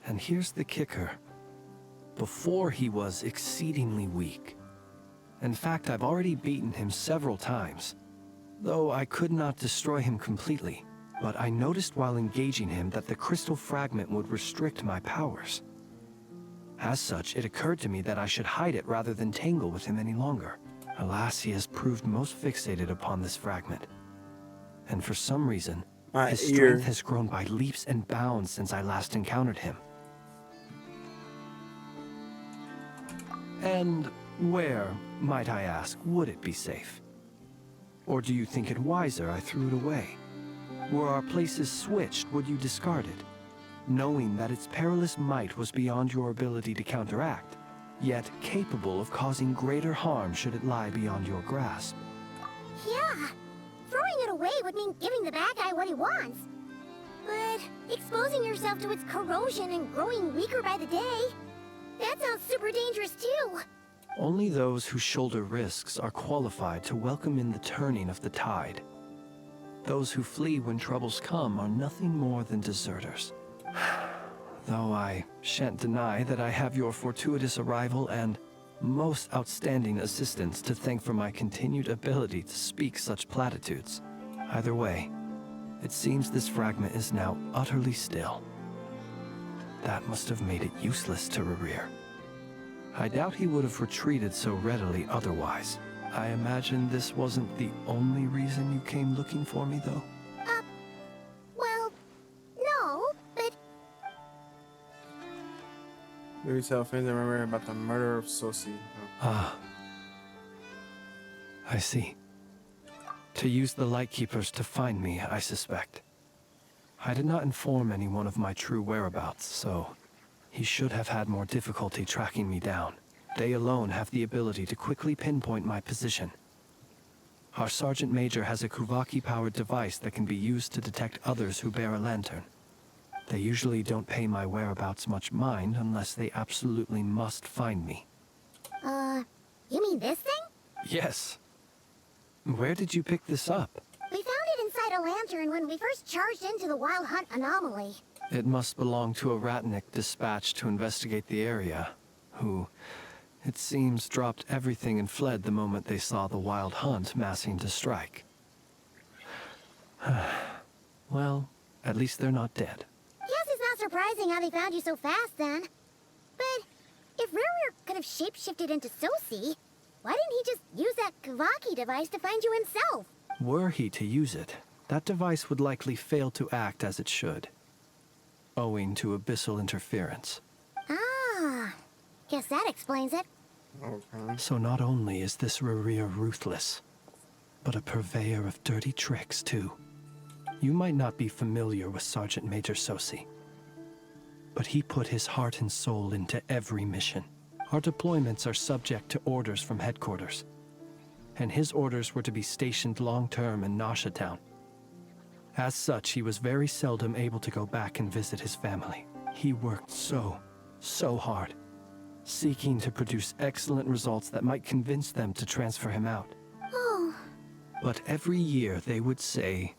And here's the kicker. Before he was exceedingly weak. In fact, I've already beaten him several times, though I could not destroy him completely. But I noticed while engaging him that the crystal fragment would restrict my powers. As such, it occurred to me that I should hide it rather than tangle with him any longer. Alas, he has proved most fixated upon this fragment. And for some reason, his strength has grown by leaps and bounds since I last encountered him. And where, might I ask, would it be safe? Or do you think it wiser I threw it away? Were our places switched, would you discard it, knowing that its perilous might was beyond your ability to counteract, yet capable of causing greater harm should it lie beyond your grasp? Yeah, Throwing it away would mean giving the bad guy what he wants. But exposing yourself to its corrosion and growing weaker by the day, that sounds super dangerous too. Only those who shoulder risks are qualified to welcome in the turning of the tide. Those who flee when troubles come are nothing more than deserters. Though I shan't deny that I have your fortuitous arrival and most outstanding assistance to thank for my continued ability to speak such platitudes. Either way, it seems this fragment is now utterly still. That must have made it useless to Rerir. I doubt he would have retreated so readily otherwise. I imagine this wasn't the only reason you came looking for me, though? Well, no, but... Maybe tell fans and remember about the murder of Sosi. Ah. I see. To use the Lightkeepers to find me, I suspect. I did not inform anyone of my true whereabouts, so he should have had more difficulty tracking me down. They alone have the ability to quickly pinpoint my position. Our Sergeant Major has a Kuvaki-powered device that can be used to detect others who bear a lantern. They usually don't pay my whereabouts much mind unless they absolutely must find me. You mean this thing? Yes. Where did you pick this up? We found it inside a lantern when we first charged into the Wild Hunt anomaly. It must belong to a Ratnik dispatched to investigate the area, who, it seems, dropped everything and fled the moment they saw the Wild Hunt massing to strike. Well, at least they're not dead. Guess it's not surprising how they found you so fast then. But if Rerir could have shapeshifted into Sosi, why didn't he just use that Kavaki device to find you himself? Were he to use it, that device would likely fail to act as it should, owing to abyssal interference. Ah, guess that explains it. Okay. So not only is this Rerir ruthless, but a purveyor of dirty tricks too. You might not be familiar with Sergeant Major Sosi, but he put his heart and soul into every mission. Our deployments are subject to orders from headquarters, and his orders were to be stationed long-term in Nasha Town. As such, he was very seldom able to go back and visit his family. He worked so hard, seeking to produce excellent results that might convince them to transfer him out. Oh. But every year they would say,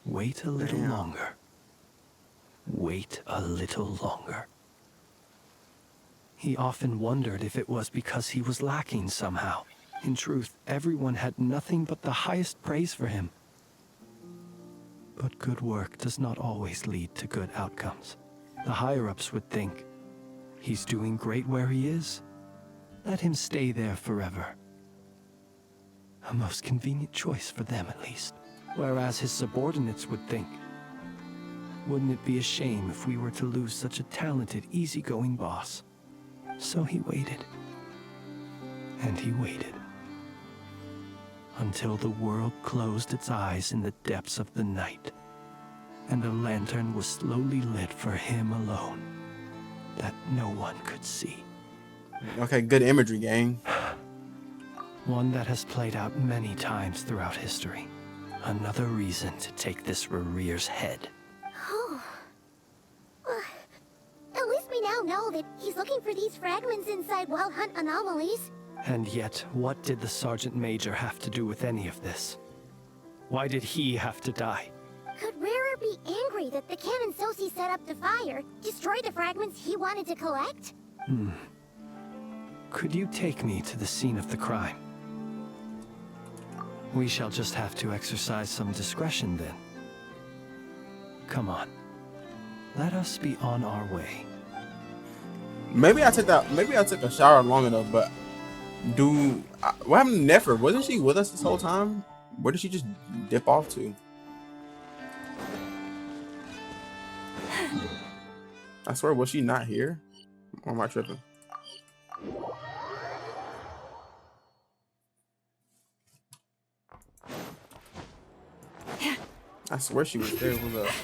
wait a little longer. Wait a little longer. He often wondered if it was because he was lacking somehow. In truth, everyone had nothing but the highest praise for him. But good work does not always lead to good outcomes. The higher-ups would think, he's doing great where he is. Let him stay there forever. A most convenient choice for them, at least. Whereas his subordinates would think, wouldn't it be a shame if we were to lose such a talented, easygoing boss? So he waited. And he waited. Until the world closed its eyes in the depths of the night, and a lantern was slowly lit for him alone, that no one could see. Okay, good imagery, gang. One that has played out many times throughout history. Another reason to take this Rerir's head. Oh. At least we now know that he's looking for these fragments inside Wild Hunt anomalies. And yet, what did the Sergeant Major have to do with any of this? Why did he have to die? Could Rerir be angry that the cannon Sosi set up to fire destroyed the fragments he wanted to collect? Could you take me to the scene of the crime? We shall just have to exercise some discretion then. Come on. Let us be on our way. Maybe I took a shower long enough, but what happened to Nefer? Wasn't she with us this whole time? Where did she just dip off to? I swear, was she not here? Or am I tripping? I swear she was there. What's up?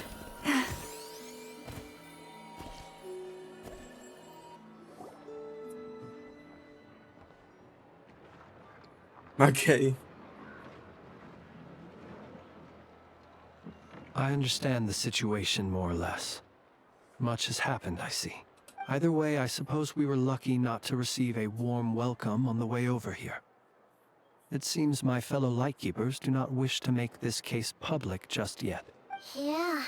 Okay. I understand the situation more or less. Much has happened, I see. Either way, I suppose we were lucky not to receive a warm welcome on the way over here. It seems my fellow Lightkeepers do not wish to make this case public just yet. Yeah.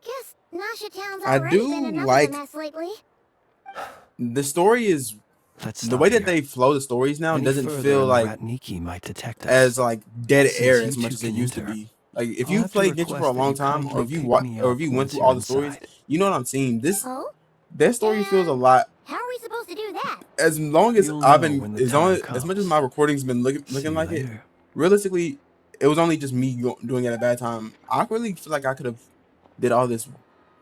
Guess Nasha Town's I already do been enough like of a mess lately. the story is the way that they flow the stories now doesn't feel like might detect us. as like dead Since air you as much two as it can used to enter, be. Like if I'll you have to played Genshin for a request that long you time, or kindly if you pick me or up if you went once through you're all the stories, inside. you know what I'm seeing. This Oh? their story feels a lot. How are we supposed to do that? As long as You'll I've know been, when the as time long as comes. much as my recording's been looking like it, realistically, it was only just me doing it at a bad time. I really feel like I could have did all this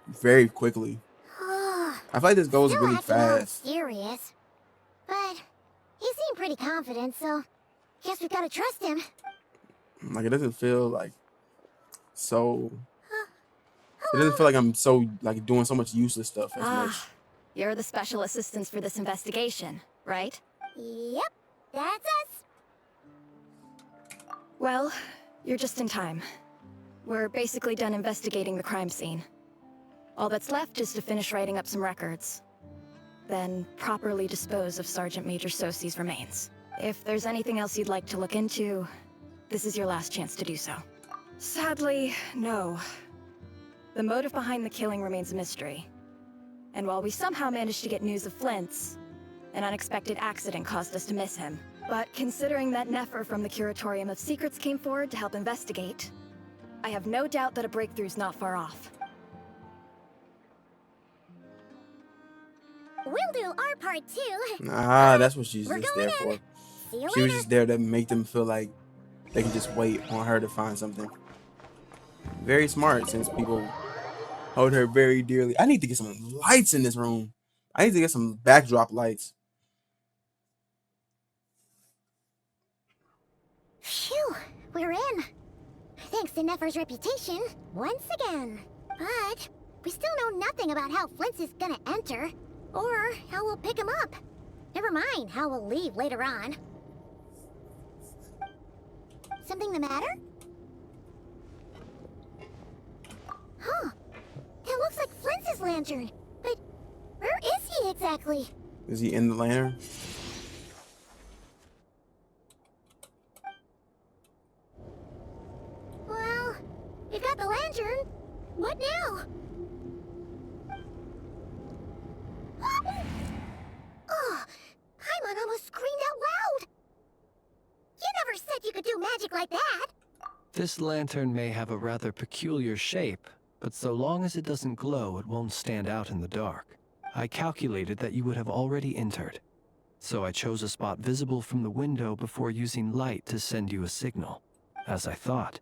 very quickly. I feel like this goes Still really acting all fast. mysterious. But he seemed pretty confident, so guess we gotta trust him. Like it doesn't feel like so. It doesn't feel like I'm so like doing so much useless stuff as much. You're the special assistants for this investigation, right? Yep, that's us. Well, you're just in time. We're basically done investigating the crime scene. All that's left is to finish writing up some records. Then properly dispose of Sergeant Major Sosi's remains. If there's anything else you'd like to look into, this is your last chance to do so. Sadly, no. The motive behind the killing remains a mystery. And while we somehow managed to get news of Flint's, an unexpected accident caused us to miss him. But considering that Nefer from the Curatorium of Secrets came forward to help investigate, I have no doubt that a breakthrough's not far off. We'll do our part too. Nah, that's what she's We're just going there for. See you She was later. just there to make them feel like they can just wait on her to find something. Very smart, since people hold her very dearly. I need to get some lights in this room. I need to get some backdrop lights. Phew, we're in. Thanks to Nefer's reputation, once again. But we still know nothing about how Flint's is gonna enter, or how we'll pick him up. Never mind how we'll leave later on. Something the matter? Huh. That looks like Flint's lantern. But where is he exactly? Is he in the lantern? Well, we've got the lantern. What now? Oh, Paimon almost screamed out loud. You never said you could do magic like that. This lantern may have a rather peculiar shape, but so long as it doesn't glow, it won't stand out in the dark. I calculated that you would have already entered, so I chose a spot visible from the window before using light to send you a signal. As I thought,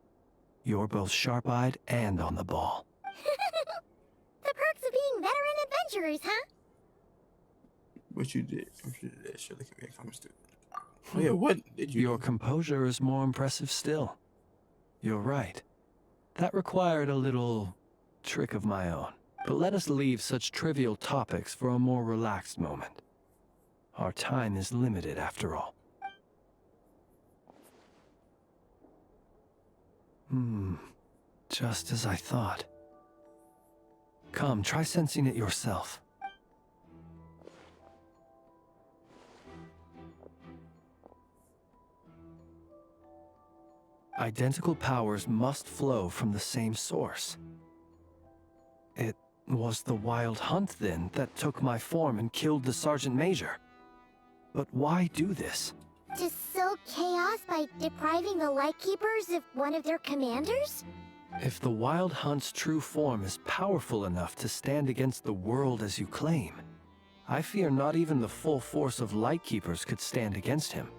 you're both sharp-eyed and on the ball. The perks of being veteran adventurers, huh? What you did? Surely can be a common student. Oh yeah, what did you? Your composure is more impressive still. You're right. That required a little trick of my own. But let us leave such trivial topics for a more relaxed moment. Our time is limited after all. Just as I thought. Come, try sensing it yourself. Identical powers must flow from the same source. It was the Wild Hunt, then, that took my form and killed the Sergeant Major. But why do this? To sow chaos by depriving the Lightkeepers of one of their commanders? If the Wild Hunt's true form is powerful enough to stand against the world as you claim, I fear not even the full force of Lightkeepers could stand against him,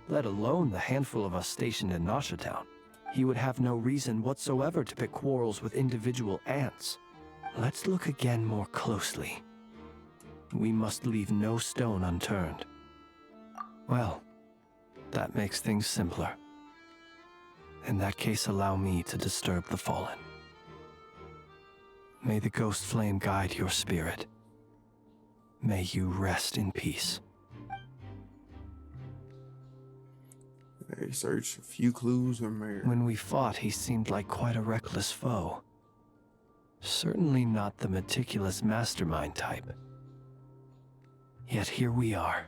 let alone the handful of us stationed in Nasha Town. He would have no reason whatsoever to pick quarrels with individual ants. Let's look again more closely. We must leave no stone unturned. Well, that makes things simpler. In that case, allow me to disturb the fallen. May the ghost flame guide your spirit. May you rest in peace. They searched. A few clues were made. When we fought, he seemed like quite a reckless foe. Certainly not the meticulous mastermind type. Yet here we are,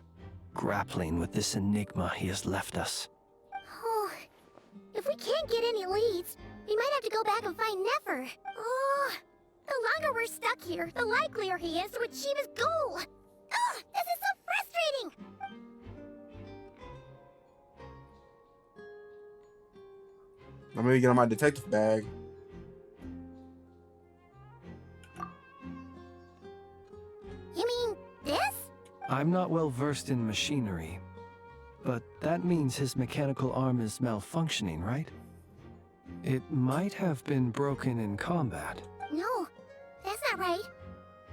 grappling with this enigma he has left us. Oh, if we can't get any leads, we might have to go back and find Nefer. Oh, the longer we're stuck here, the likelier he is to achieve his goal. Ugh, this is so frustrating! I'm gonna get on my detective bag. You mean this? I'm not well versed in machinery, but that means his mechanical arm is malfunctioning, right? It might have been broken in combat. No, that's not right.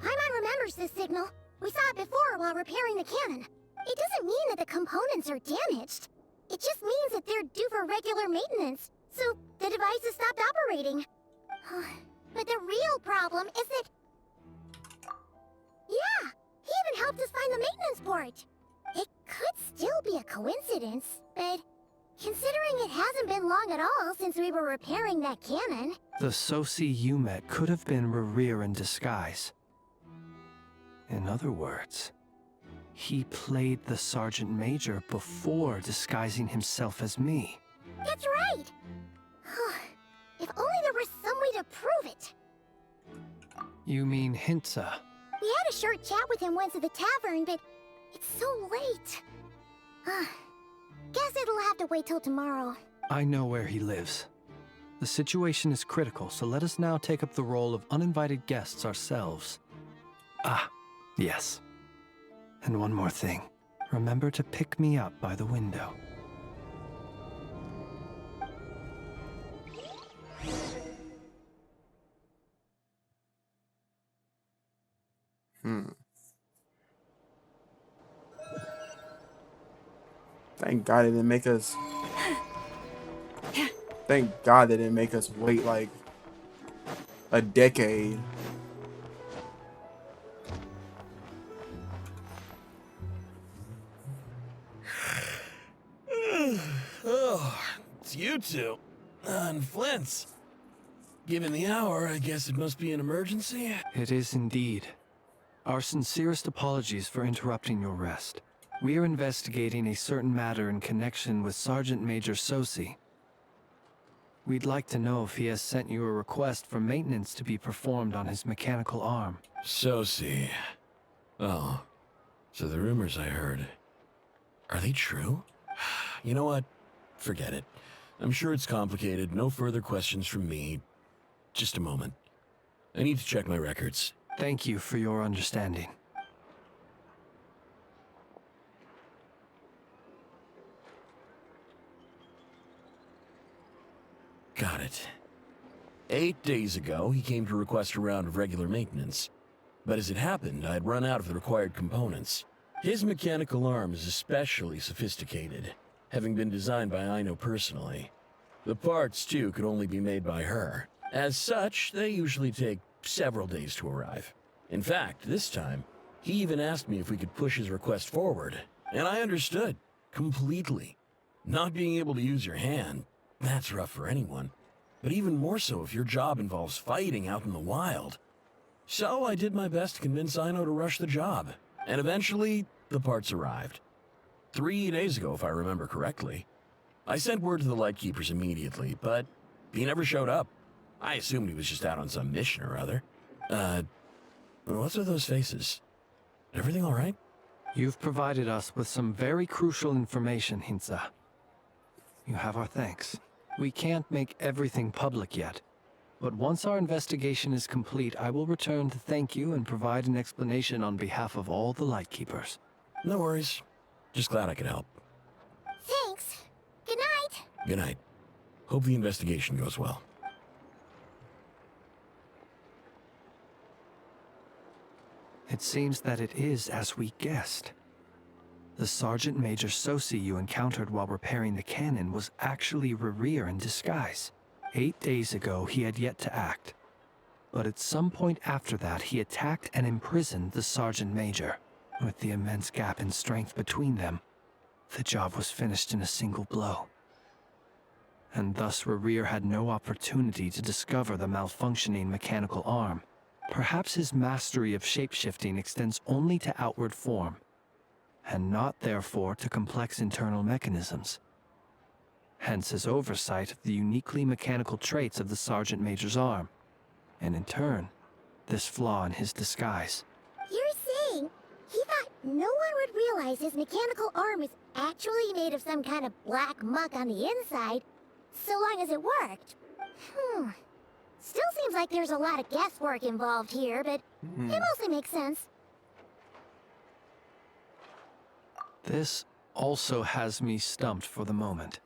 Paimon remembers this signal. We saw it before while repairing the cannon. It doesn't mean that the components are damaged. It just means that they're due for regular maintenance, so the device has stopped operating. But the real problem is that... Yeah, he even helped us find the maintenance port. It could still be a coincidence, but considering it hasn't been long at all since we were repairing that cannon... The Sosi you met could have been Rerir in disguise. In other words, he played the Sergeant Major before disguising himself as me. That's right! If only there was some way to prove it. You mean Hintsa? We had a short chat with him once at the tavern, but it's so late. Guess it'll have to wait till tomorrow. I know where he lives. The situation is critical, so let us now take up the role of uninvited guests ourselves. Ah, yes. And one more thing. Remember to pick me up by the window. Thank God it didn't make us... Thank God they didn't make us wait like a decade. Oh, it's you two. And Flint's. Given the hour, I guess it must be an emergency. It is indeed. Our sincerest apologies for interrupting your rest. We are investigating a certain matter in connection with Sergeant Major Sosi. We'd like to know if he has sent you a request for maintenance to be performed on his mechanical arm. Sosi. Oh, so the rumors I heard, are they true? You know what? Forget it. I'm sure it's complicated. No further questions from me. Just a moment. I need to check my records. Thank you for your understanding. Got it. 8 days ago, he came to request a round of regular maintenance. But as it happened, I'd run out of the required components. His mechanical arm is especially sophisticated, having been designed by Aino personally. The parts, too, could only be made by her. As such, they usually take several days to arrive. In fact, this time, he even asked me if we could push his request forward, and I understood, completely. Not being able to use your hand, that's rough for anyone, but even more so if your job involves fighting out in the wild. So I did my best to convince Aino to rush the job, and eventually, the parts arrived. 3 days ago, if I remember correctly. I sent word to the Lightkeepers immediately, but he never showed up. I assumed he was just out on some mission or other. What's with those faces? Everything all right? You've provided us with some very crucial information, Hintsa. You have our thanks. We can't make everything public yet, but once our investigation is complete, I will return to thank you and provide an explanation on behalf of all the Lightkeepers. No worries. Just glad I could help. Thanks. Good night. Good night. Hope the investigation goes well. It seems that it is as we guessed. The Sergeant Major Sosi you encountered while repairing the cannon was actually Rerir in disguise. 8 days ago, he had yet to act. But at some point after that, he attacked and imprisoned the Sergeant Major. With the immense gap in strength between them, the job was finished in a single blow. and thus Rerir had no opportunity to discover the malfunctioning mechanical arm. Perhaps his mastery of shapeshifting extends only to outward form, and not therefore to complex internal mechanisms. Hence his oversight of the uniquely mechanical traits of the Sergeant Major's arm, and in turn, this flaw in his disguise. You're saying he thought no one would realize his mechanical arm is actually made of some kind of black muck on the inside, so long as it worked? Still seems like there's a lot of guesswork involved here, but it mostly makes sense. This also has me stumped for the moment.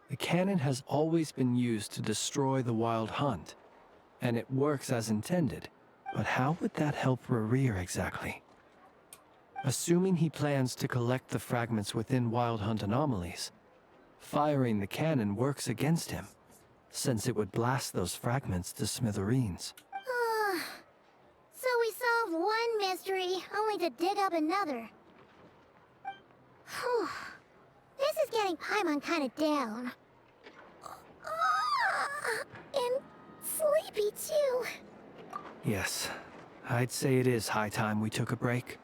The cannon has always been used to destroy the Wild Hunt, and it works as intended. But how would that help Rerir exactly? Assuming he plans to collect the fragments within Wild Hunt anomalies, firing the cannon works against him, since it would blast those fragments to smithereens. So we solved one mystery, only to dig up another. This is getting Paimon kind of down. And sleepy too. Yes, I'd say it is high time we took a break.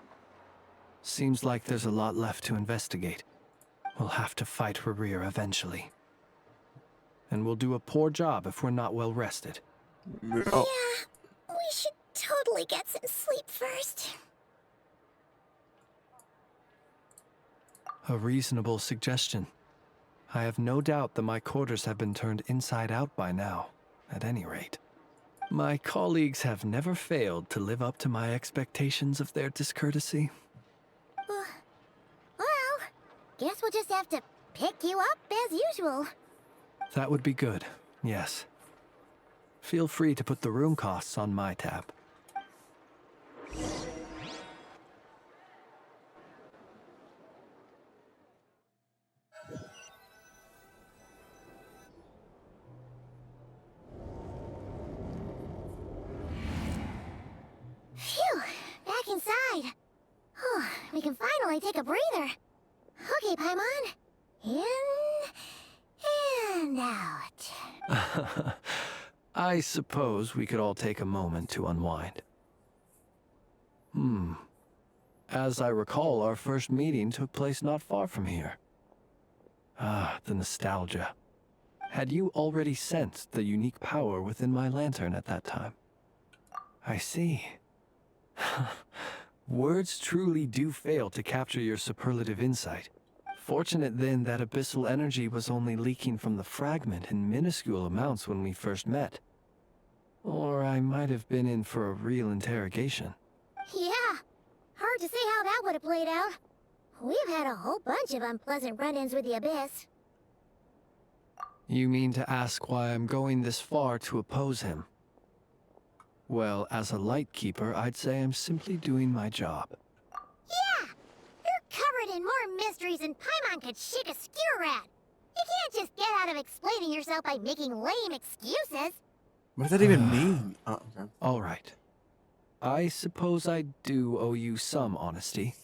Seems like there's a lot left to investigate. We'll have to fight Rerir eventually. And we'll do a poor job if we're not well rested. Yeah, we should totally get some sleep first. A reasonable suggestion. I have no doubt that my quarters have been turned inside out by now, at any rate. My colleagues have never failed to live up to my expectations of their discourtesy. Well, guess we'll just have to pick you up as usual. That would be good, yes. Feel free to put the room costs on my tab. Phew, back inside. We can finally take a breather. Okay, Paimon. In and out. I suppose we could all take a moment to unwind. As I recall, our first meeting took place not far from here. Ah, the nostalgia. Had you already sensed the unique power within my lantern at that time? I see. Words truly do fail to capture your superlative insight. Fortunate then that abyssal energy was only leaking from the fragment in minuscule amounts when we first met. Or I might have been in for a real interrogation. Yeah, hard to say how that would have played out. We've had a whole bunch of unpleasant run-ins with the Abyss. You mean to ask why I'm going this far to oppose him? Well, as a Lightkeeper, I'd say I'm simply doing my job. Yeah! You're covered in more mysteries than Paimon could shake a skewer at. You can't just get out of explaining yourself by making lame excuses. What does that even mean? Oh, okay. All right. I suppose I do owe you some honesty,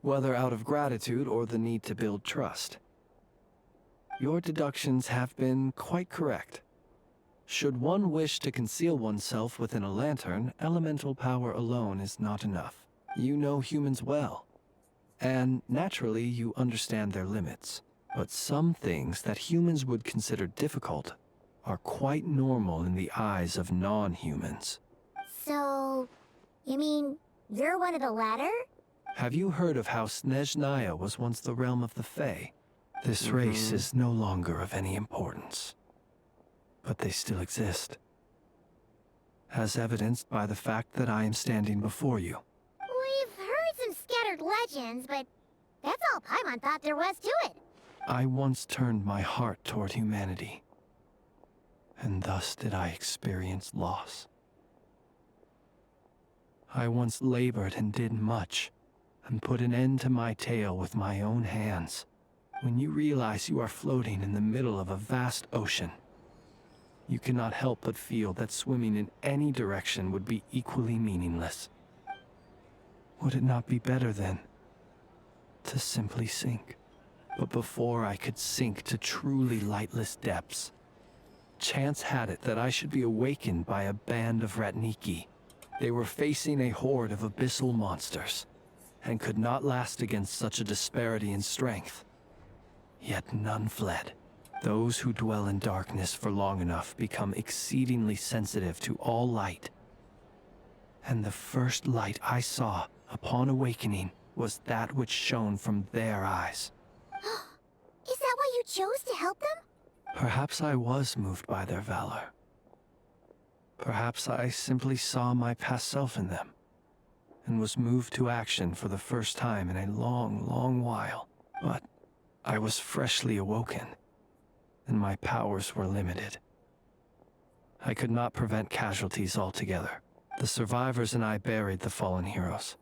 whether out of gratitude or the need to build trust. Your deductions have been quite correct. Should one wish to conceal oneself within a lantern, elemental power alone is not enough. You know humans well, and naturally you understand their limits. But some things that humans would consider difficult are quite normal in the eyes of non-humans. So, you mean you're one of the latter? Have you heard of how Snezhnaya was once the realm of the Fae? This race is no longer of any importance. But they still exist. As evidenced by the fact that I am standing before you. We've heard some scattered legends, but that's all Paimon thought there was to it. I once turned my heart toward humanity, and thus did I experience loss. I once labored and did much, and put an end to my tale with my own hands. When you realize you are floating in the middle of a vast ocean, you cannot help but feel that swimming in any direction would be equally meaningless. Would it not be better, then, to simply sink? But before I could sink to truly lightless depths, chance had it that I should be awakened by a band of Ratniki. They were facing a horde of abyssal monsters, and could not last against such a disparity in strength. Yet none fled. Those who dwell in darkness for long enough become exceedingly sensitive to all light. And the first light I saw upon awakening was that which shone from their eyes. Is that why you chose to help them? Perhaps I was moved by their valor. Perhaps I simply saw my past self in them, and was moved to action for the first time in a long, long while. But I was freshly awoken, and my powers were limited. I could not prevent casualties altogether. The survivors and I buried the fallen heroes.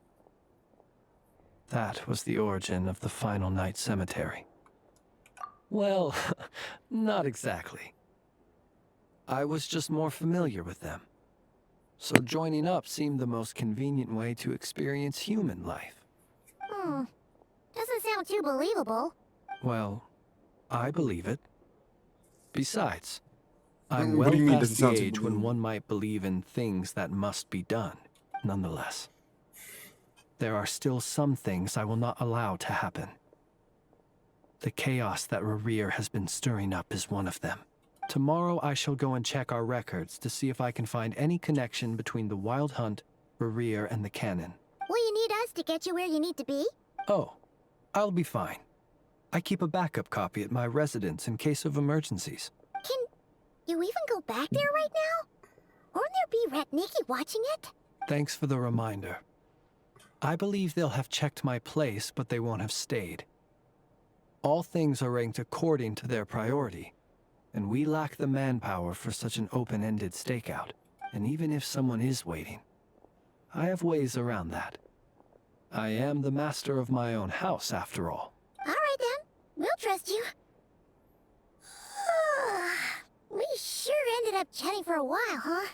That was the origin of the Final Night Cemetery. Well, not exactly. I was just more familiar with them. So joining up seemed the most convenient way to experience human life. Doesn't sound too believable. Well, I believe it. Besides, I'm What well do you mean past doesn't the sound too age when one might believe in things that must be done, nonetheless. There are still some things I will not allow to happen. The chaos that Rerir has been stirring up is one of them. Tomorrow I shall go and check our records to see if I can find any connection between the Wild Hunt, Rerir, and the Cannon. Will you need us to get you where you need to be? Oh, I'll be fine. I keep a backup copy at my residence in case of emergencies. Can you even go back there right now? Won't there be Ratniki watching it? Thanks for the reminder. I believe they'll have checked my place, but they won't have stayed. All things are ranked according to their priority, and we lack the manpower for such an open-ended stakeout. And even if someone is waiting, I have ways around that. I am the master of my own house, after all. All right then, we'll trust you. We sure ended up chatting for a while, huh?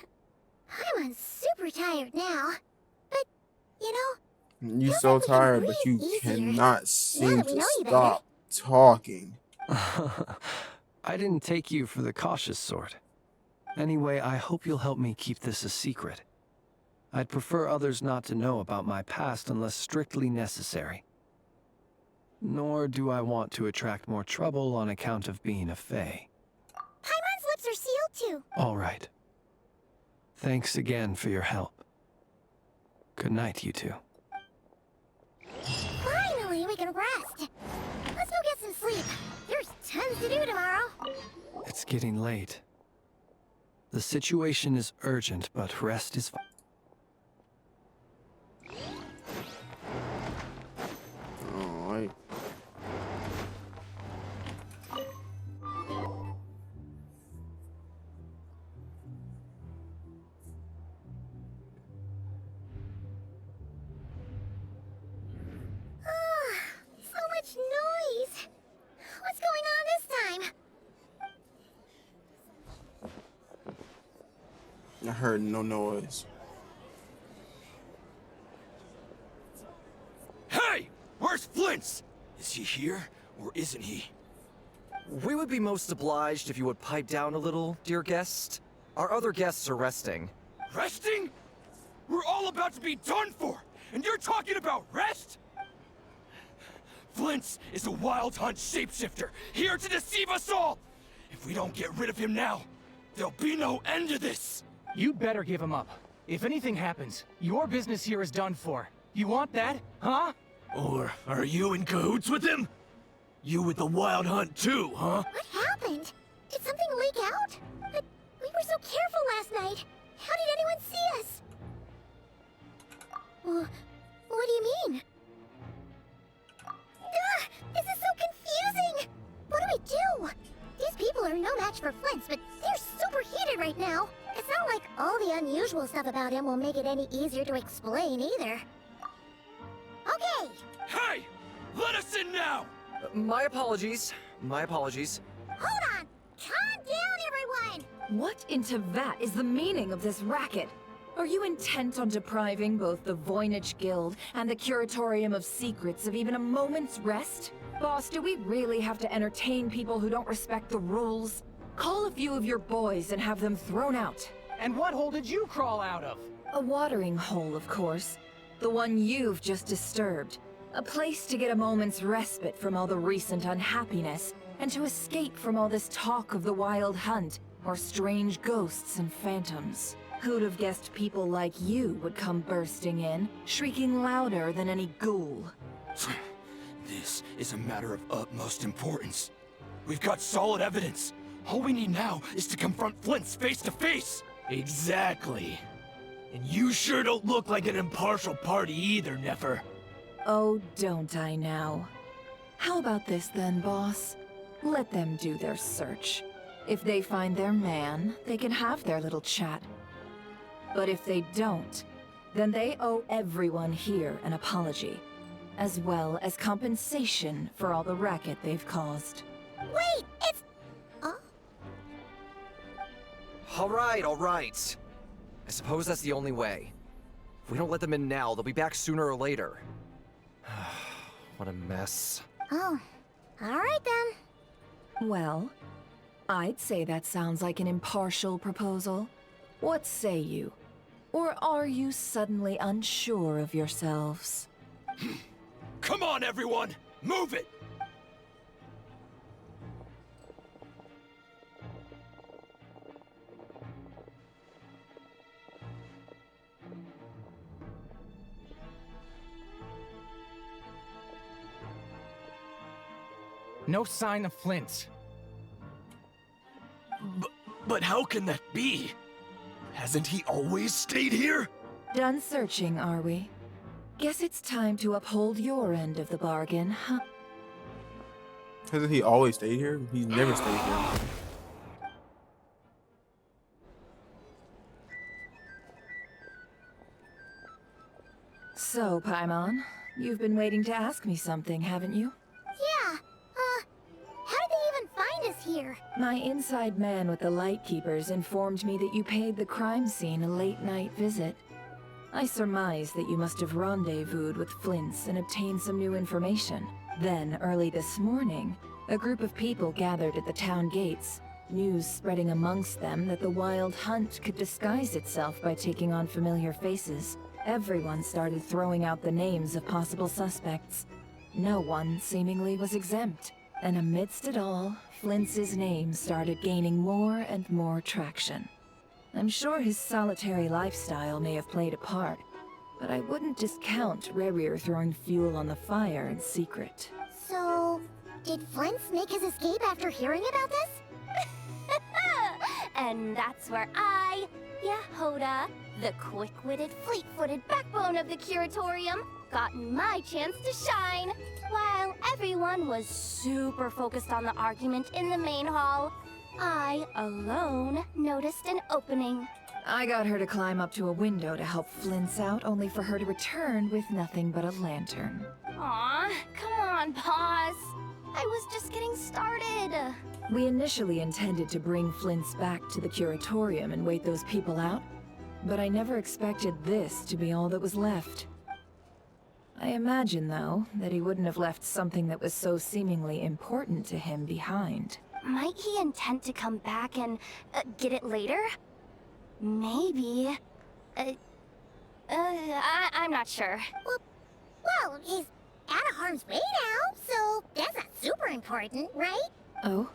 I'm super tired now. But, you know... You're so tired, but you cannot seem to stop talking. I didn't take you for the cautious sort. Anyway, I hope you'll help me keep this a secret. I'd prefer others not to know about my past unless strictly necessary. Nor do I want to attract more trouble on account of being a Fae. Paimon's lips are sealed too. All right. Thanks again for your help. Good night, you two. Finally, we can rest. Let's go get some sleep. There's tons to do tomorrow. It's getting late. The situation is urgent, but rest is... Alright. So much noise. What's going on this time? I heard no noise. Hey! Where's Flint's? Is he here, or isn't he? We would be most obliged if you would pipe down a little, dear guest. Our other guests are resting. Resting? We're all about to be done for, and you're talking about rest? Flint's is a Wild Hunt shapeshifter, here to deceive us all! If we don't get rid of him now, there'll be no end to this! You better give him up. If anything happens, your business here is done for. You want that, huh? Or are you in cahoots with him? You with the Wild Hunt too, huh? What happened? Did something leak out? But we were so careful last night. How did anyone see us? What do you mean? This is so confusing! What do we do? These people are no match for Flint's, but they're super heated right now. It's not like all the unusual stuff about him will make it any easier to explain either. Okay! Hey! Let us in now! My apologies. My apologies. Hold on! Calm down, everyone! What in Teyvat is the meaning of this racket? Are you intent on depriving both the Voynich Guild and the Curatorium of Secrets of even a moment's rest? Boss, do we really have to entertain people who don't respect the rules? Call a few of your boys and have them thrown out. And what hole did you crawl out of? A watering hole, of course. The one you've just disturbed. A place to get a moment's respite from all the recent unhappiness, and to escape from all this talk of the Wild Hunt, or strange ghosts and phantoms. Who'd have guessed people like you would come bursting in, shrieking louder than any ghoul? This is a matter of utmost importance. We've got solid evidence. All we need now is to confront Flint's face to face. Exactly. And you sure don't look like an impartial party either, Nefer. Oh, don't I now? How about this then, boss? Let them do their search. If they find their man, they can have their little chat. But if they don't, then they owe everyone here an apology, as well as compensation for all the racket they've caused. Wait, it's... All right. I suppose that's the only way. If we don't let them in now, they'll be back sooner or later. What a mess. Oh, all right then. Well, I'd say that sounds like an impartial proposal. What say you? Or are you suddenly unsure of yourselves? Come on, everyone! Move it! No sign of Flint. But how can that be? Hasn't he always stayed here? Done searching, are we? Guess it's time to uphold your end of the bargain, huh? Hasn't he always stayed here? He's never stayed here. So, Paimon, you've been waiting to ask me something, haven't you? Yeah, how did they even find us here? My inside man with the Lightkeepers informed me that you paid the crime scene a late-night visit. I surmise that you must have rendezvoused with Flint's and obtained some new information. Then, early this morning, a group of people gathered at the town gates, news spreading amongst them that the Wild Hunt could disguise itself by taking on familiar faces. Everyone started throwing out the names of possible suspects. No one seemingly was exempt. And amidst it all, Flint's name started gaining more and more traction. I'm sure his solitary lifestyle may have played a part, but I wouldn't discount Rerir throwing fuel on the fire in secret. So, did Flint make his escape after hearing about this? And that's where I, Yehoda, the quick-witted, fleet-footed backbone of the Curatorium, got my chance to shine. While everyone was super focused on the argument in the main hall, I, alone, noticed an opening. I got her to climb up to a window to help Flint's out, only for her to return with nothing but a lantern. Aw, come on, Paws. I was just getting started. We initially intended to bring Flint's back to the Curatorium and wait those people out, but I never expected this to be all that was left. I imagine, though, that he wouldn't have left something that was so seemingly important to him behind. Might he intend to come back and get it later? Maybe. I'm not sure. Well, he's out of harm's way now, so that's not super important, right? Oh?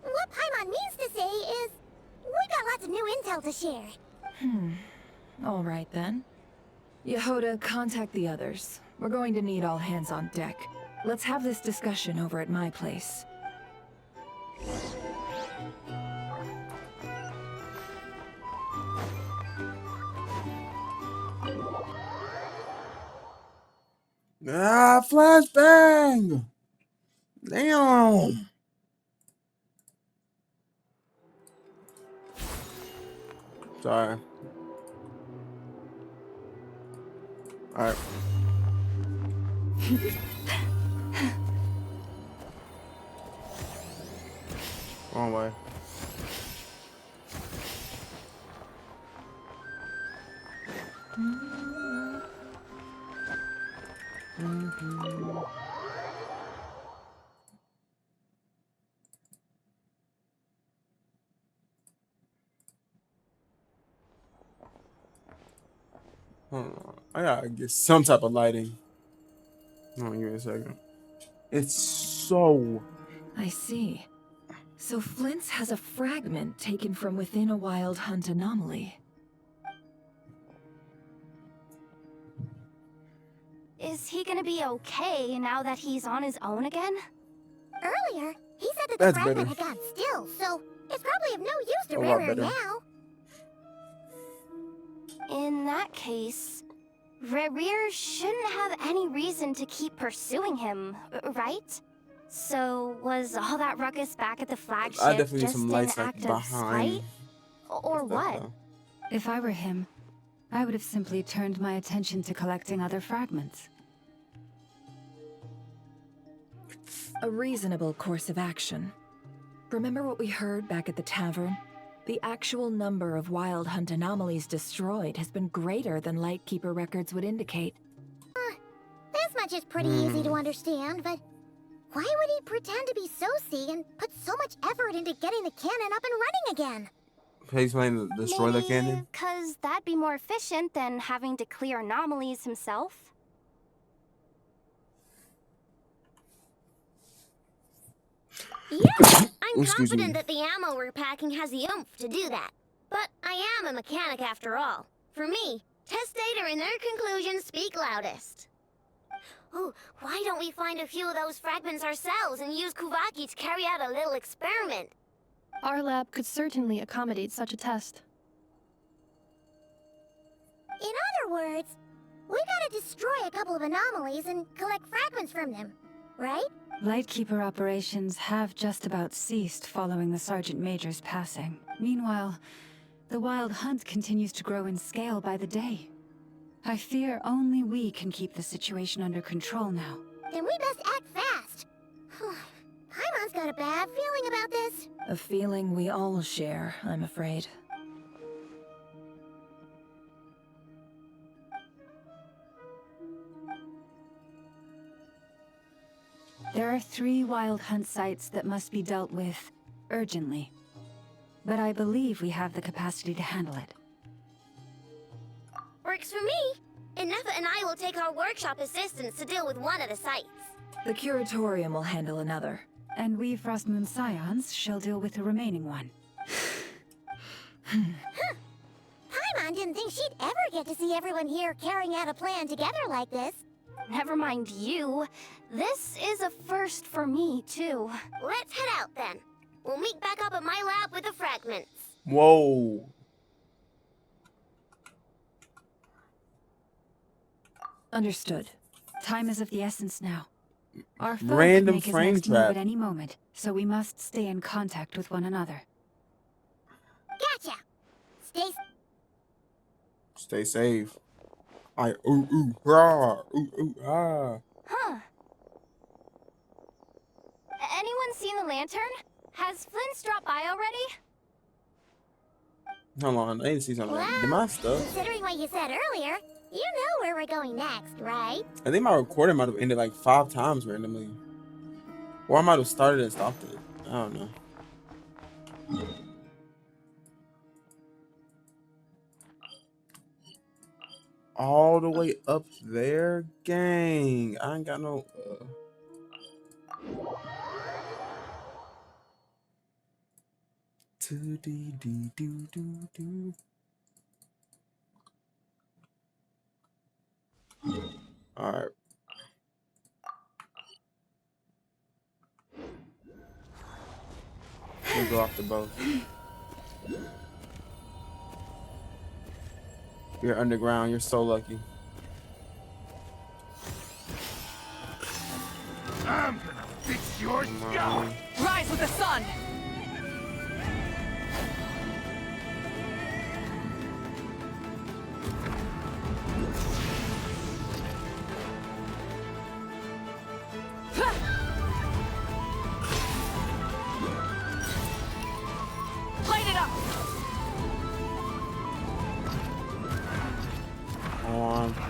What Paimon means to say is, we got lots of new intel to share. All right then. Yehoda, contact the others. We're going to need all hands on deck. Let's have this discussion over at my place. Ah, flashbang! Damn! Sorry. Alright. Wrong way. Hold on. I gotta get some type of lighting. Hold on, give me a second. It's so... I see. So Flint's has a fragment taken from within a wild hunt anomaly. Is he gonna be okay now that he's on his own again? Earlier, he said that the That's fragment better. had gone still, so it's probably of no use to A lot Rare better. now. In that case, Rare shouldn't have any reason to keep pursuing him, right? So was all that ruckus back at the flagship I definitely need just some an lights like act of behind. spite? Or stuff, what? though. If I were him, I would have simply turned my attention to collecting other fragments. A reasonable course of action. Remember what we heard back at the tavern? The actual number of wild hunt anomalies destroyed has been greater than Lightkeeper records would indicate. This much is pretty easy to understand, but why would he pretend to be Soci and put so much effort into getting the cannon up and running again? He's planning to destroy the cannon? Because that'd be more efficient than having to clear anomalies himself. Yeah, I'm Excuse confident me. that the ammo we're packing has the oomph to do that. But I am a mechanic after all. For me, test data and their conclusions speak loudest. Ooh, why don't we find a few of those fragments ourselves and use Kuvaki to carry out a little experiment? Our lab could certainly accommodate such a test. In other words, we gotta destroy a couple of anomalies and collect fragments from them, right? Lightkeeper operations have just about ceased following the Sergeant Major's passing. Meanwhile, the Wild Hunt continues to grow in scale by the day. I fear only we can keep the situation under control now. Then we best act fast. Paimon's got a bad feeling about this. A feeling we all share, I'm afraid. There are 3 Wild Hunt sites that must be dealt with urgently. But I believe we have the capacity to handle it. Works for me. Enough and I will take our workshop assistants to deal with one of the sites. The Curatorium will handle another. And we Frostmoon Scions shall deal with the remaining one. Paimon didn't think she'd ever get to see everyone here carrying out a plan together like this. Never mind you. This is a first for me, too. Let's head out then. We'll meet back up at my lab with the fragments. Whoa. Understood. Time is of the essence now. Our foe could Random make his frame next move trap. at any moment, so we must stay in contact with one another. Gotcha. Stay safe. Rah, ah. Huh. Anyone seen the lantern? Has Flint's dropped by already? Hold on, I need to see something. Did my stuff? Considering what you said earlier, you know where we're going next, right? I think my recording might have ended like 5 times randomly. Or I might have started and stopped it. I don't know. All the way up there, gang. I ain't got no. All right. We'll go off the boat. You're underground. You're so lucky. I'm gonna fix your skull! Rise with the sun! Light it up! On. Burn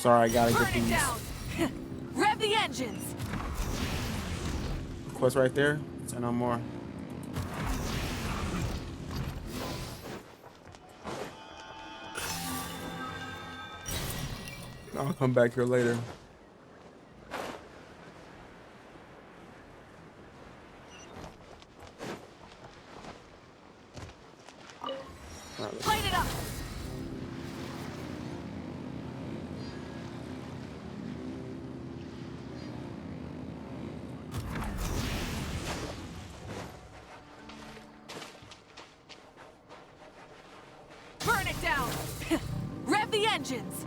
Sorry, I gotta get it these. down! Rev the engines! Quest right there. Say no more. I'll come back here later. Light it up! Burn it down! Rev the engines!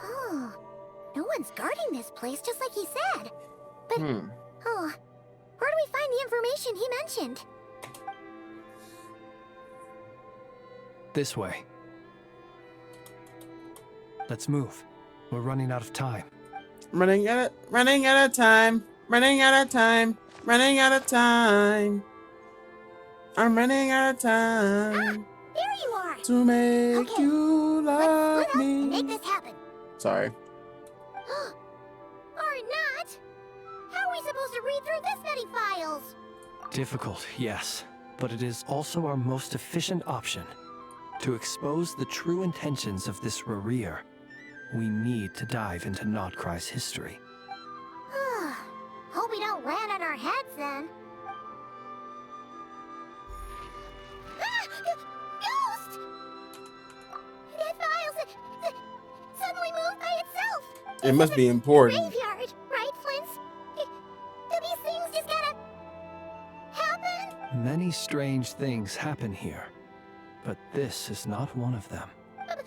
Oh, no one's guarding this place, just like he said. But, oh, where do we find the information he mentioned? This way. Let's move. We're running out of time. Running out of time. Running out of time. Running out of time. I'm running out of time. Here you are. To make you love Let's split up me. and make this happen. Sorry. Or not. How are we supposed to read through this many files? Difficult, yes, but it is also our most efficient option. To expose the true intentions of this Rarir, we need to dive into KRAI's history. Hope we don't land on our heads then. Ghost! That file suddenly moved by itself. It must be important. Graveyard, right, Flint? Do these things just gotta happen? Many strange things happen here, but this is not one of them. But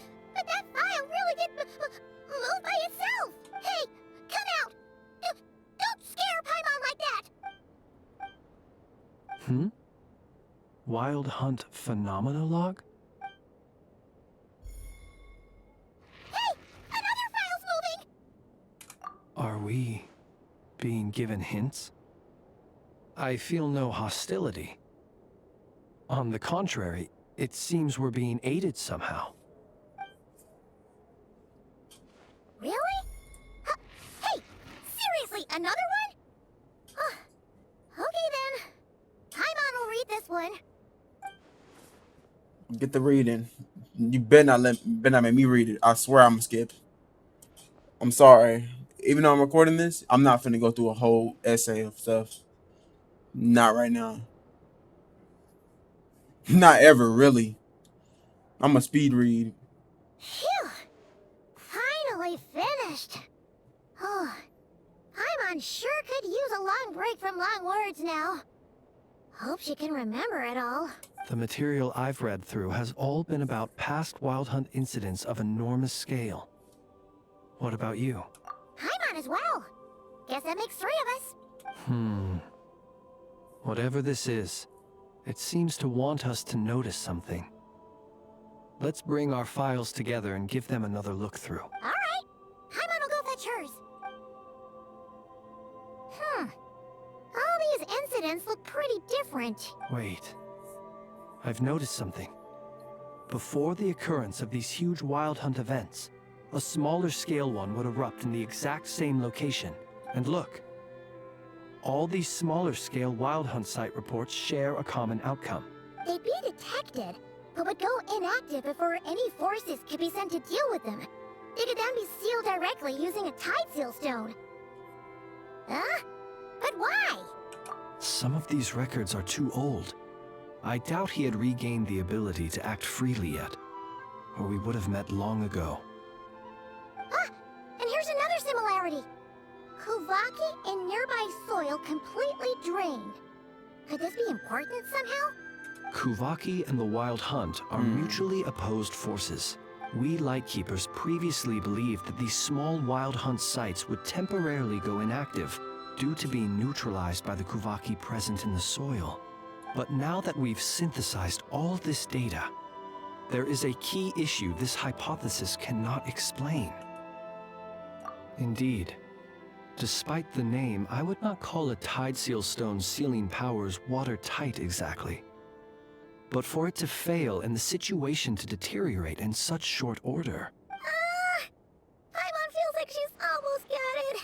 that file really did move by itself. Hey, come out! Don't scare Paimon like that. Wild Hunt Phenomenolog? Hey, another file's moving. Are we being given hints? I feel no hostility. On the contrary, it seems we're being aided somehow. Really? Hey, seriously, another one? Okay then. Paimon will read this one. Get the reading. You better not make me read it. I swear I'm gonna skip. I'm sorry. Even though I'm recording this, I'm not finna go through a whole essay of stuff. Not right now. Not ever, really. I'm a speed read. Phew. Finally finished. Oh, Paimon sure could use a long break from long words now. Hope she can remember it all. The material I've read through has all been about past Wild Hunt incidents of enormous scale. What about you? Paimon as well. Guess that makes 3 of us. Whatever this is, it seems to want us to notice something. Let's bring our files together and give them another look through. Alright. Paimon will go fetch hers. All these incidents look pretty different. Wait. I've noticed something. Before the occurrence of these huge Wild Hunt events, a smaller scale one would erupt in the exact same location. And look. All these smaller scale Wild Hunt site reports share a common outcome. They'd be detected, but would go inactive before any forces could be sent to deal with them. They could then be sealed directly using a tide seal stone. Huh? But why? Some of these records are too old. I doubt he had regained the ability to act freely yet, or we would have met long ago. And here's another similarity. Kuvaki in nearby soil completely drained. Could this be important somehow? Kuvaki and the Wild Hunt are mutually opposed forces. We Lightkeepers previously believed that these small Wild Hunt sites would temporarily go inactive due to being neutralized by the Kuvaki present in the soil. But now that we've synthesized all this data, there is a key issue this hypothesis cannot explain. Indeed. Despite the name, I would not call a Tide Seal Stone's sealing powers watertight exactly. But for it to fail and the situation to deteriorate in such short order... Paimon feels like she's almost got it.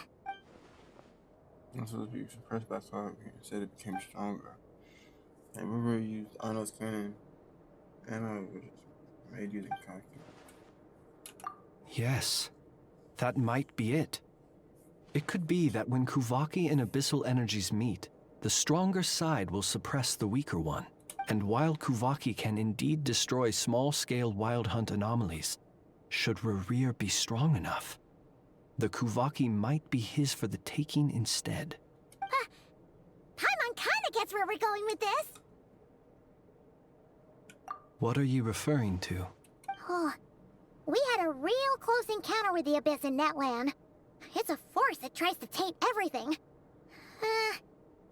I'm supposed to be suppressed by time. He said it became stronger. I remember you used Anno's cannon. Anno was made using Kaku. Yes, that might be it. It could be that when Kuvaki and Abyssal energies meet, the stronger side will suppress the weaker one. And while Kuvaki can indeed destroy small-scale wild hunt anomalies, should Rerir be strong enough, the Kuvaki might be his for the taking instead. Paimon kinda gets where we're going with this. What are you referring to? Oh, we had a real close encounter with the Abyss in Netland. It's a force that tries to taint everything.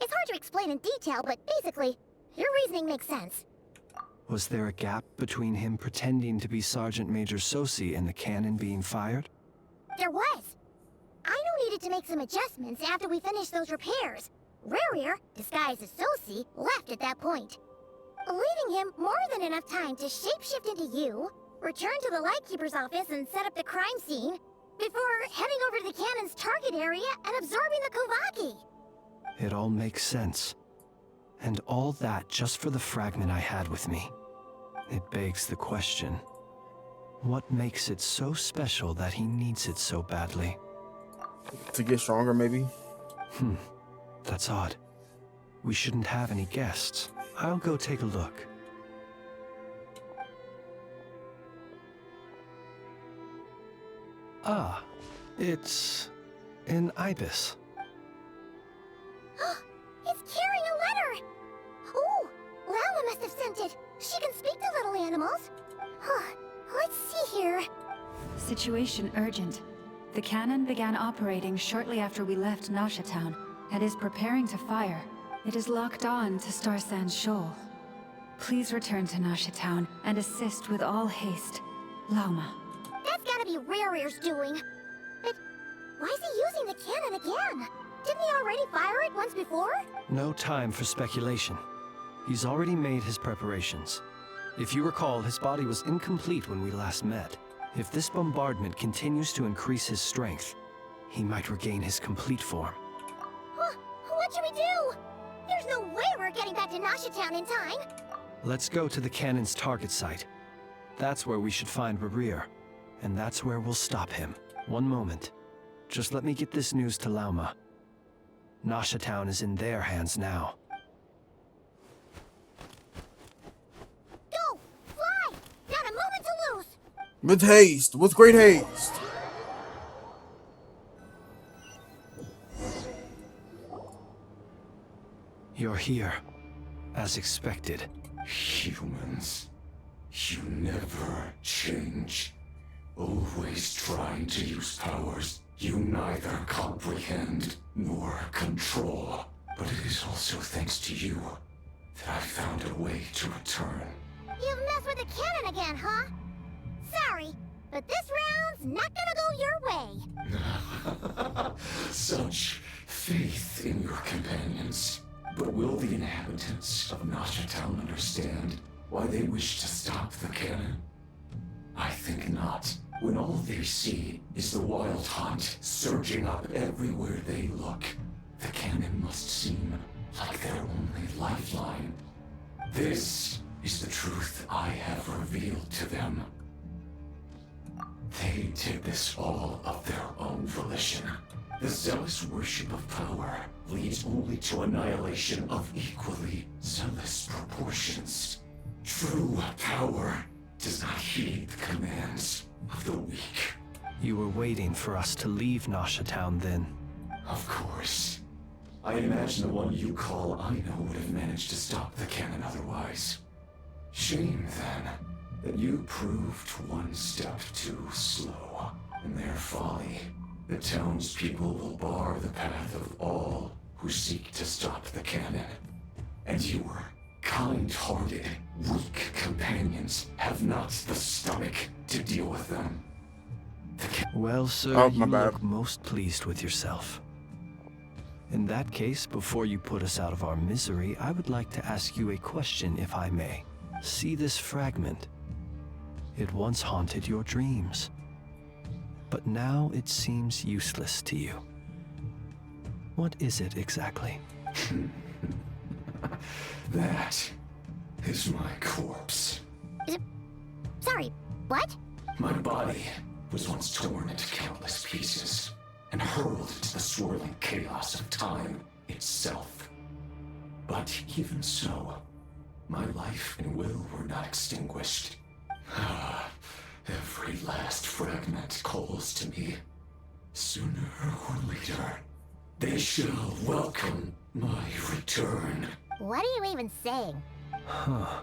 It's hard to explain in detail, but basically, your reasoning makes sense. Was there a gap between him pretending to be Sergeant Major Sosi and the cannon being fired? There was. Aino needed to make some adjustments after we finished those repairs. Rerir, disguised as Sosi, left at that point, leaving him more than enough time to shapeshift into you, return to the Lightkeeper's office and set up the crime scene, before heading over to the cannon's target area and absorbing the Kuvaki. It all makes sense. And all that just for the fragment I had with me. It begs the question, what makes it so special that he needs it so badly? To get stronger, maybe? That's odd. We shouldn't have any guests. I'll go take a look. Ah, it's an ibis. It's carrying a letter! Ooh, Lala must have sent it. She can speak to little animals. Let's see here. Situation urgent. The cannon began operating shortly after we left Nasha Town, and is preparing to fire. It is locked on to Star Sand Shoal. Please return to Nasha Town and assist with all haste. Lauma. That's gotta be Rerir's doing. But why is he using the cannon again? Didn't he already fire it once before? No time for speculation. He's already made his preparations. If you recall, his body was incomplete when we last met. If this bombardment continues to increase his strength, he might regain his complete form. What should we do? There's no way we're getting back to Nasha Town in time. Let's go to the cannon's target site. That's where we should find Rerir, and that's where we'll stop him. One moment. Just let me get this news to Lauma. Nasha Town is in their hands now. Go! Fly! Not a moment to lose! With haste! With great haste! You're here, as expected. Humans, you never change. Always trying to use powers you neither comprehend nor control. But it is also thanks to you that I found a way to return. You've messed with the cannon again, huh? Sorry, but this round's not gonna go your way. Such faith in your companions. But will the inhabitants of Nasha Town understand why they wish to stop the cannon? I think not. When all they see is the wild hunt surging up everywhere they look, the cannon must seem like their only lifeline. This is the truth I have revealed to them. They did this all of their own volition. The zealous worship of power leads only to annihilation of equally zealous proportions. True power does not heed the commands of the weak. You were waiting for us to leave Nasha Town then? Of course. I imagine the one you call Aino would have managed to stop the cannon otherwise. Shame, then, that you proved one step too slow. In their folly, the townspeople will bar the path of all who seek to stop the cannon. And your kind-hearted, weak companions have not the stomach to deal with them. Well, sir, Oh, you my bad. look most pleased with yourself. In that case, before you put us out of our misery, I would like to ask you a question, if I may. See this fragment? It once haunted your dreams, but now it seems useless to you. What is it exactly? That is my corpse. Sorry, what? My body was once torn into countless pieces and hurled into the swirling chaos of time itself. But even so, my life and will were not extinguished. Every last fragment calls to me. Sooner or later, they shall welcome my return. What are you even saying? Huh.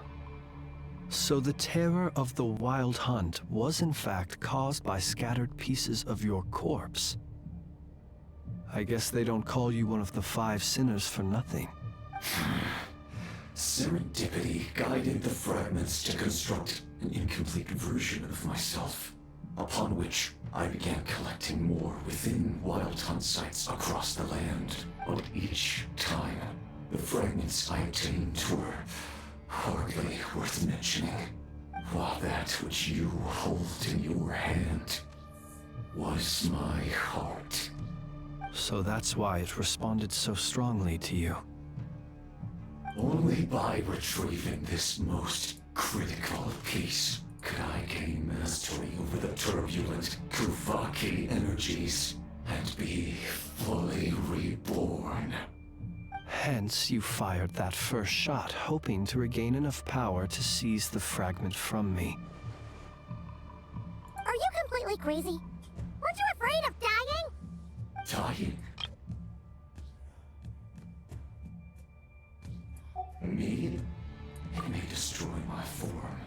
So the terror of the Wild Hunt was in fact caused by scattered pieces of your corpse. I guess they don't call you one of the 5 sinners for nothing. Serendipity guided the fragments to construct an incomplete version of myself, upon which I began collecting more within Wild Hunt sites across the land. But each time, the fragments I obtained were hardly worth mentioning, while that which you hold in your hand was my heart. So that's why it responded so strongly to you. Only by retrieving this most critical piece could I gain mastery over the turbulent Kuvaki energies and be fully reborn. Hence, you fired that first shot, hoping to regain enough power to seize the fragment from me. Are you completely crazy? Weren't you afraid of dying? Dying? Me? It may destroy my form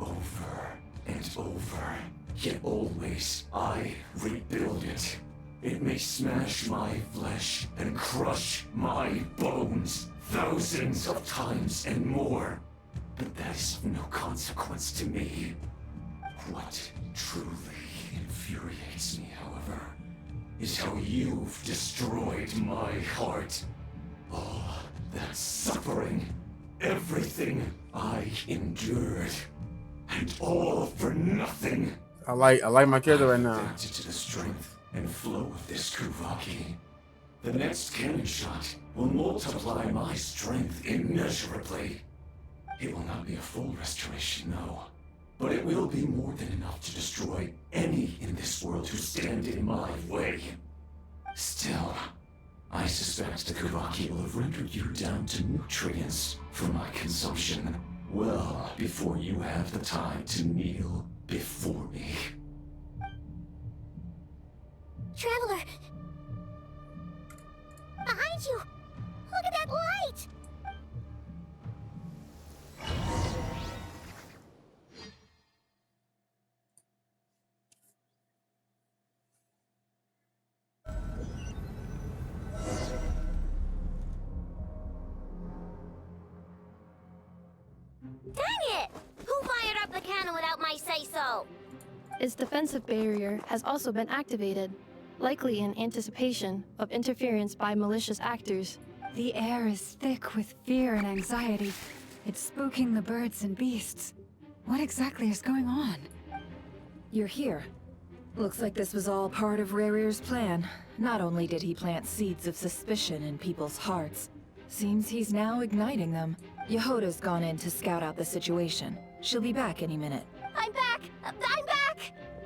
over and over, yet always I rebuild it. It may smash my flesh and crush my bones thousands of times and more, but that is of no consequence to me. What truly infuriates me, however, is how you've destroyed my heart. All that suffering, everything I endured, and all for nothing. I like my character right now. Adapted to the strength and flow of this Kuvaki. The next cannon shot will multiply my strength immeasurably. It will not be a full restoration, no, but it will be more than enough to destroy any in this world who stand in my way. Still, I suspect the Kuvaki will have rendered you down to nutrients for my consumption well before you have the time to kneel before me. Traveler! Behind you! Look at that light! Dang it! Who fired up the cannon without my say-so? Its defensive barrier has also been activated, likely in anticipation of interference by malicious actors. The air is thick with fear and anxiety. It's spooking the birds and beasts. What exactly is going on? You're here. Looks like this was all part of Rarir's plan. Not only did he plant seeds of suspicion in people's hearts, seems he's now igniting them. Yehoda's gone in to scout out the situation. She'll be back any minute. I'm back! I'm back!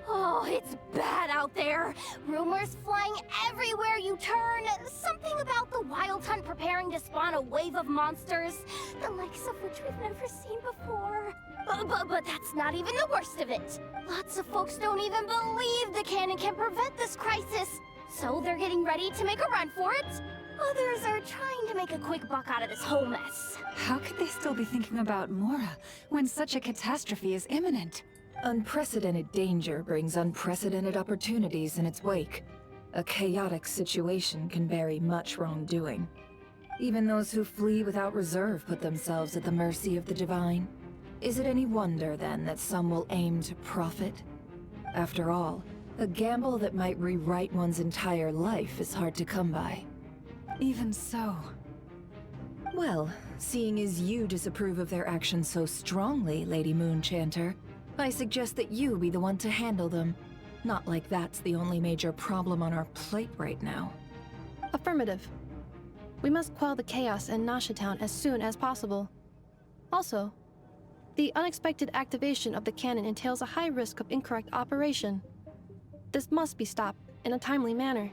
Oh, it's bad out there. Rumors flying everywhere you turn. Something about the Wild Hunt preparing to spawn a wave of monsters, the likes of which we've never seen before. But that's not even the worst of it. Lots of folks don't even believe the cannon can prevent this crisis. So they're getting ready to make a run for it. Others are trying to make a quick buck out of this whole mess. How could they still be thinking about Mora when such a catastrophe is imminent? Unprecedented danger brings unprecedented opportunities in its wake. A chaotic situation can bury much wrongdoing. Even those who flee without reserve put themselves at the mercy of the divine. Is it any wonder, then, that some will aim to profit? After all, A gamble that might rewrite one's entire life is hard to come by. Even so. Well, seeing as you disapprove of their actions so strongly, Lady Moonchanter, I suggest that you be the one to handle them. Not like that's the only major problem on our plate right now. Affirmative. We must quell the chaos in Nasha Town as soon as possible. Also, the unexpected activation of the cannon entails a high risk of incorrect operation. This must be stopped in a timely manner.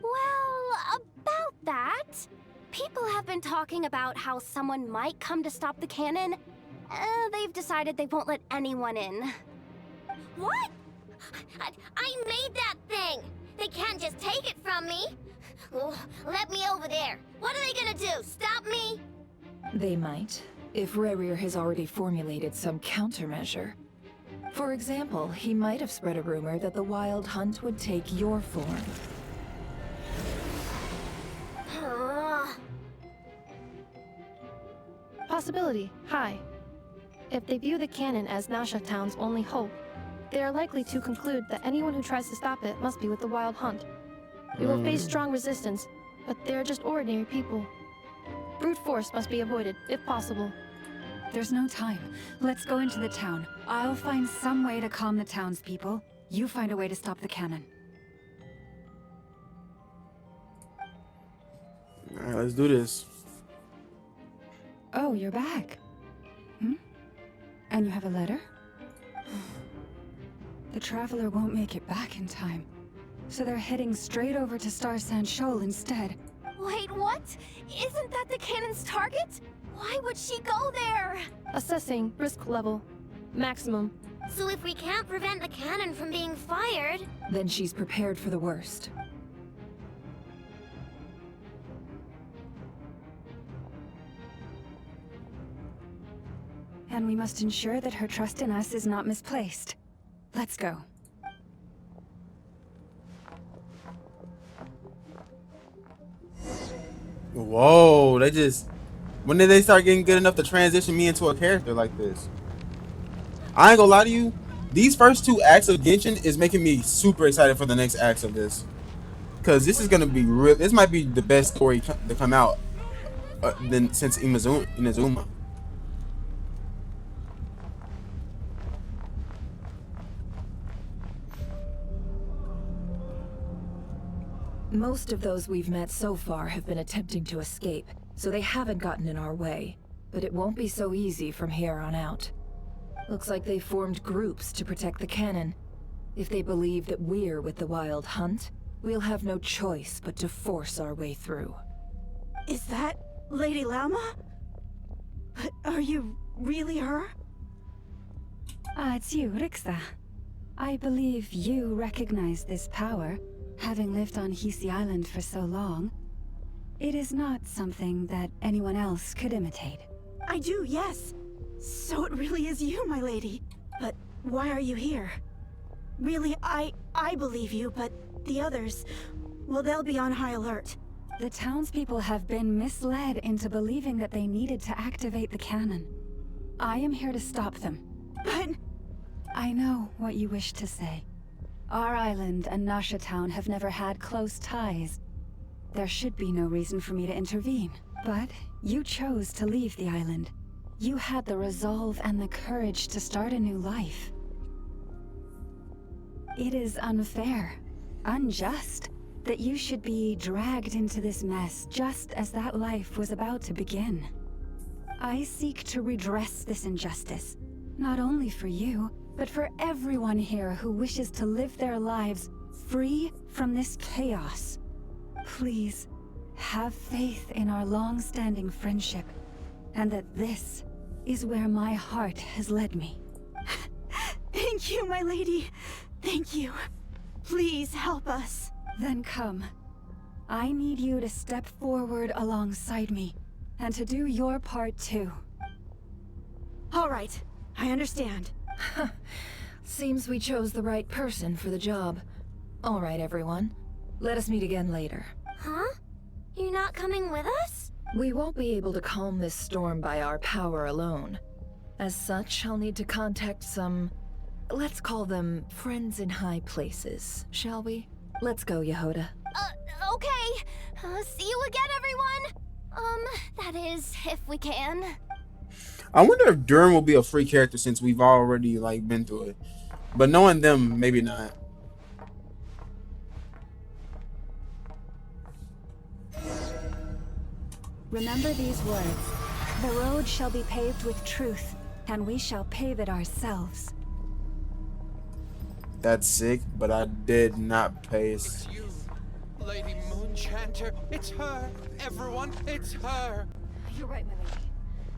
Well, about that, people have been talking about how someone might come to stop the cannon. They've decided they won't let anyone in. What? I made that thing! They can't just take it from me! Oh, let me over there. What are they gonna do? Stop me? They might, if Rerir has already formulated some countermeasure. For example, he might have spread a rumor that the Wild Hunt would take your form. Possibility high. If they view the cannon as Nasha Town's only hope, they are likely to conclude that anyone who tries to stop it must be with the Wild Hunt. We will face strong resistance, but they are just ordinary people. Brute force must be avoided, if possible. There's no time. Let's go into the town. I'll find some way to calm the townspeople. You find a way to stop the cannon. Alright, let's do this. Oh, you're back. And you have a letter? The Traveler won't make it back in time. So they're heading straight over to Star Sand Shoal instead. Wait, what? Isn't that the cannon's target? Why would she go there? Assessing risk level. Maximum. So if we can't prevent the cannon from being fired... Then she's prepared for the worst. And we must ensure that her trust in us is not misplaced. Let's go. Whoa, they just... When did they start getting good enough to transition me into a character like this? I ain't gonna lie to you. These first two acts of Genshin is making me super excited for the next acts of this. Because this is gonna be real. This might be the best story to come out since Inazuma. Most of those we've met so far have been attempting to escape, so they haven't gotten in our way. But it won't be so easy from here on out. Looks like they formed groups to protect the cannon. If they believe that we're with the Wild Hunt, we'll have no choice but to force our way through. Is that Lady Lama? Are you really her? It's you, Rixa. I believe you recognize this power. Having lived on Hisi Island for so long, it is not something that anyone else could imitate. I do, yes. So it really is you, my lady. But why are you here? Really, I believe you, but the others, well, they'll be on high alert. The townspeople have been misled into believing that they needed to activate the cannon. I am here to stop them. But... I know what you wish to say. Our island and Nasha Town have never had close ties. There should be no reason for me to intervene. But you chose to leave the island. You had the resolve and the courage to start a new life. It is unfair, unjust, that you should be dragged into this mess just as that life was about to begin. I seek to redress this injustice, not only for you, but for everyone here who wishes to live their lives free from this chaos. Please, have faith in our long-standing friendship, and that this is where my heart has led me. Thank you, my lady. Thank you. Please help us. Then come. I need you to step forward alongside me, and to do your part too. All right, I understand. Seems we chose the right person for the job. All right, everyone. Let us meet again later. Huh? You're not coming with us? We won't be able to calm this storm by our power alone. As such, I'll need to contact some let's call them friends in high places, shall we? Let's go, Yehoda. Okay. See you again, everyone. That is, if we can. I wonder if Durham will be a free character since we've already like been through it. But knowing them, maybe not. Remember these words. The road shall be paved with truth, and we shall pave it ourselves. That's sick, but I did not pay. It's you, Lady Moonchanter. It's her. Everyone, it's her. You're right, my lady.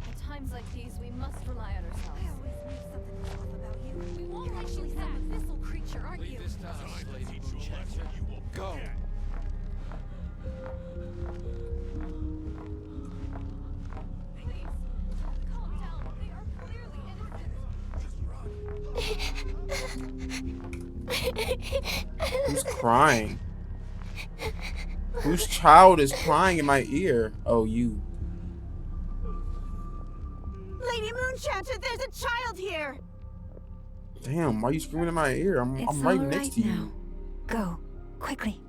At times like these, we must rely on ourselves. I always knew something was off about you. We won't let you some abyssal creature, aren't you? This time, Lady Moonchanter. Go. Who's crying? Whose child is crying in my ear? Oh, you. Lady Moonchanter, there's a child here! Damn, why are you screaming in my ear? I'm right next to you. Go, quickly.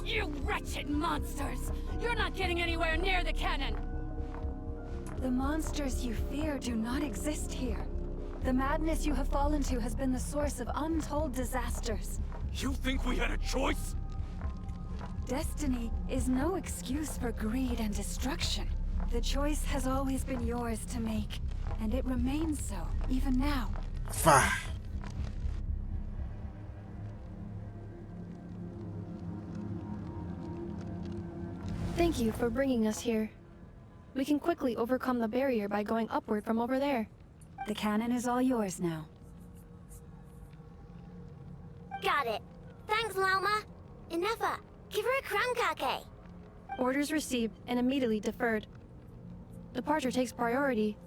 You wretched monsters! You're not getting anywhere near the cannon! The monsters you fear do not exist here. The madness you have fallen to has been the source of untold disasters. You think we had a choice? Destiny is no excuse for greed and destruction. The choice has always been yours to make, and it remains so, even now. Fine. Thank you for bringing us here. We can quickly overcome the barrier by going upward from over there. The cannon is all yours now. Got it. Thanks, Lauma. Inefa, give her a crunkake. Orders received and immediately deferred. Departure takes priority.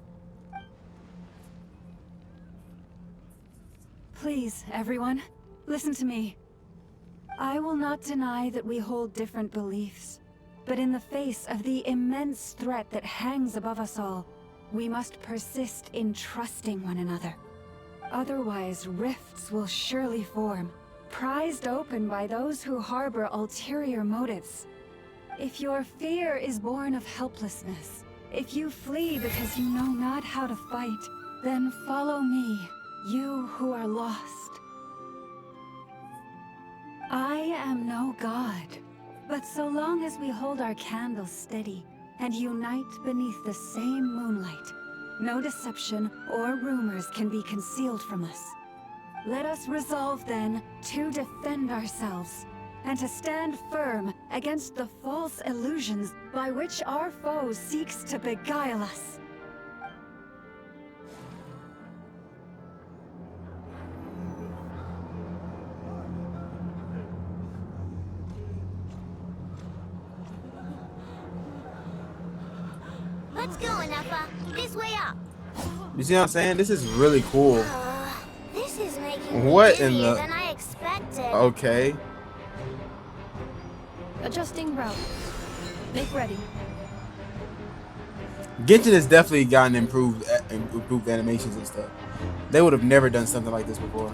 Please, everyone, listen to me. I will not deny that we hold different beliefs. But in the face of the immense threat that hangs above us all, we must persist in trusting one another. Otherwise, rifts will surely form, prized open by those who harbor ulterior motives. If your fear is born of helplessness, if you flee because you know not how to fight, then follow me, you who are lost. I am no god. But so long as we hold our candles steady and unite beneath the same moonlight, no deception or rumors can be concealed from us. Let us resolve then to defend ourselves and to stand firm against the false illusions by which our foe seeks to beguile us. Let's go, Inefa. This way up. You see what I'm saying? This is really cool. This is making me What in dizzier the? than I expected. Okay. Adjusting route. Make ready. Genshin has definitely gotten improved animations and stuff. They would have never done something like this before.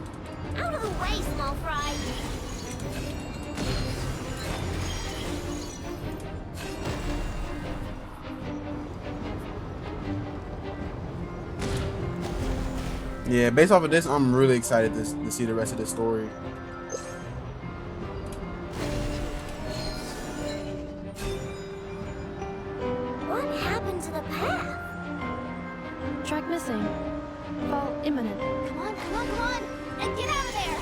Out of the way, small fry. Yeah, based off of this, I'm really excited to see the rest of the story. What happened to the path? Track missing. Fall imminent. Come on, come on, come on! And get out of there!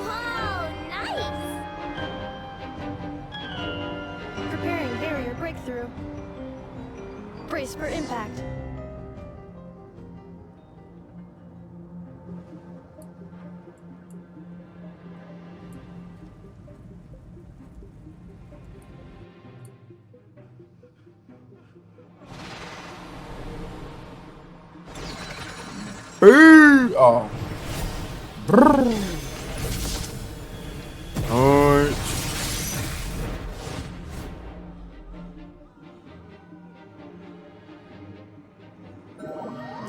Whoa, nice! Preparing barrier breakthrough. Brace for impact. Oh. Alright.